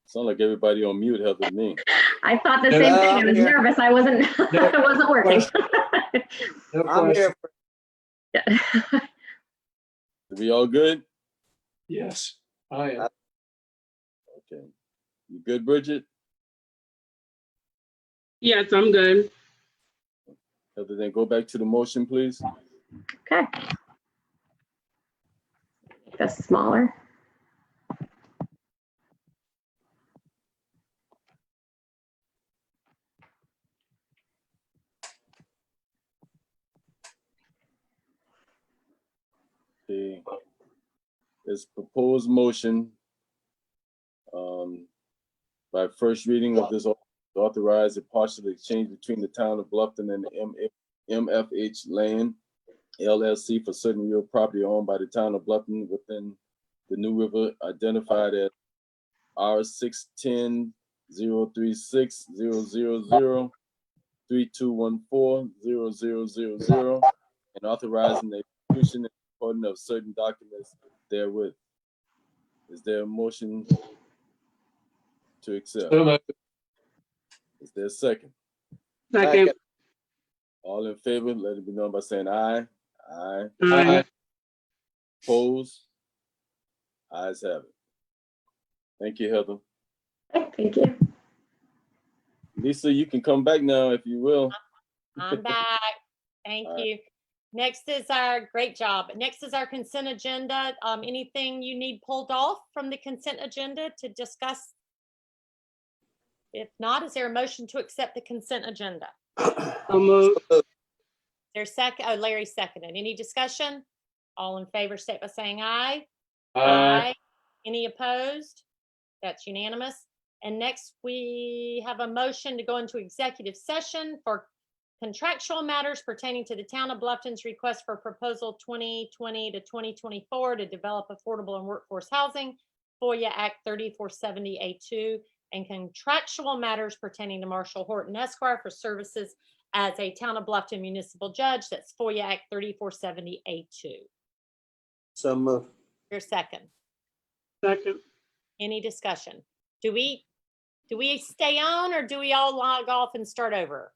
Sound like everybody on mute, Heather, to me. I thought the same thing. I was nervous. I wasn't it wasn't working. No I'm here. question. We all good? Yes, I am. Okay. You good, Bridget? Yes, I'm good. Heather, then go back to the motion, please. Okay. Make this smaller. Okay. This proposed motion by first reading of this authorize a partial exchange between the town of Bluffton and the MFH Land LLC for certain real property owned by the town of Bluffton within the New River identified as R610-036-000-3214-0000 and authorizing the execution and recording of certain documents therewith. Is there a motion to accept? So moved. Is there a second? Second. All in favor, let it be known by saying aye. Aye. Aye. Opposed? Ayes have it. Thank you, Heather. Thank you. Lisa, you can come back now if you will. I'm back. Thank All right. you. Next is great job. Next is our consent agenda. Anything you need pulled off from the consent agenda to discuss? If not, is there a motion to accept the consent agenda? There's second. Oh, Larry seconded. Any discussion? All in favor, state by saying aye. Aye. Any opposed? That's unanimous. And next, we have a motion to go into executive session for contractual matters pertaining to the town of Bluffton's request for proposal 2020 to 2024 to develop affordable and workforce housing, FOIA Act 3470A2, and contractual matters pertaining to Marshall Horton Esquire for services as a town of Bluffton municipal judge. That's FOIA Act 3470A2. So moved. Your second. Second. Any discussion? Do we stay on or do we all log off and start over?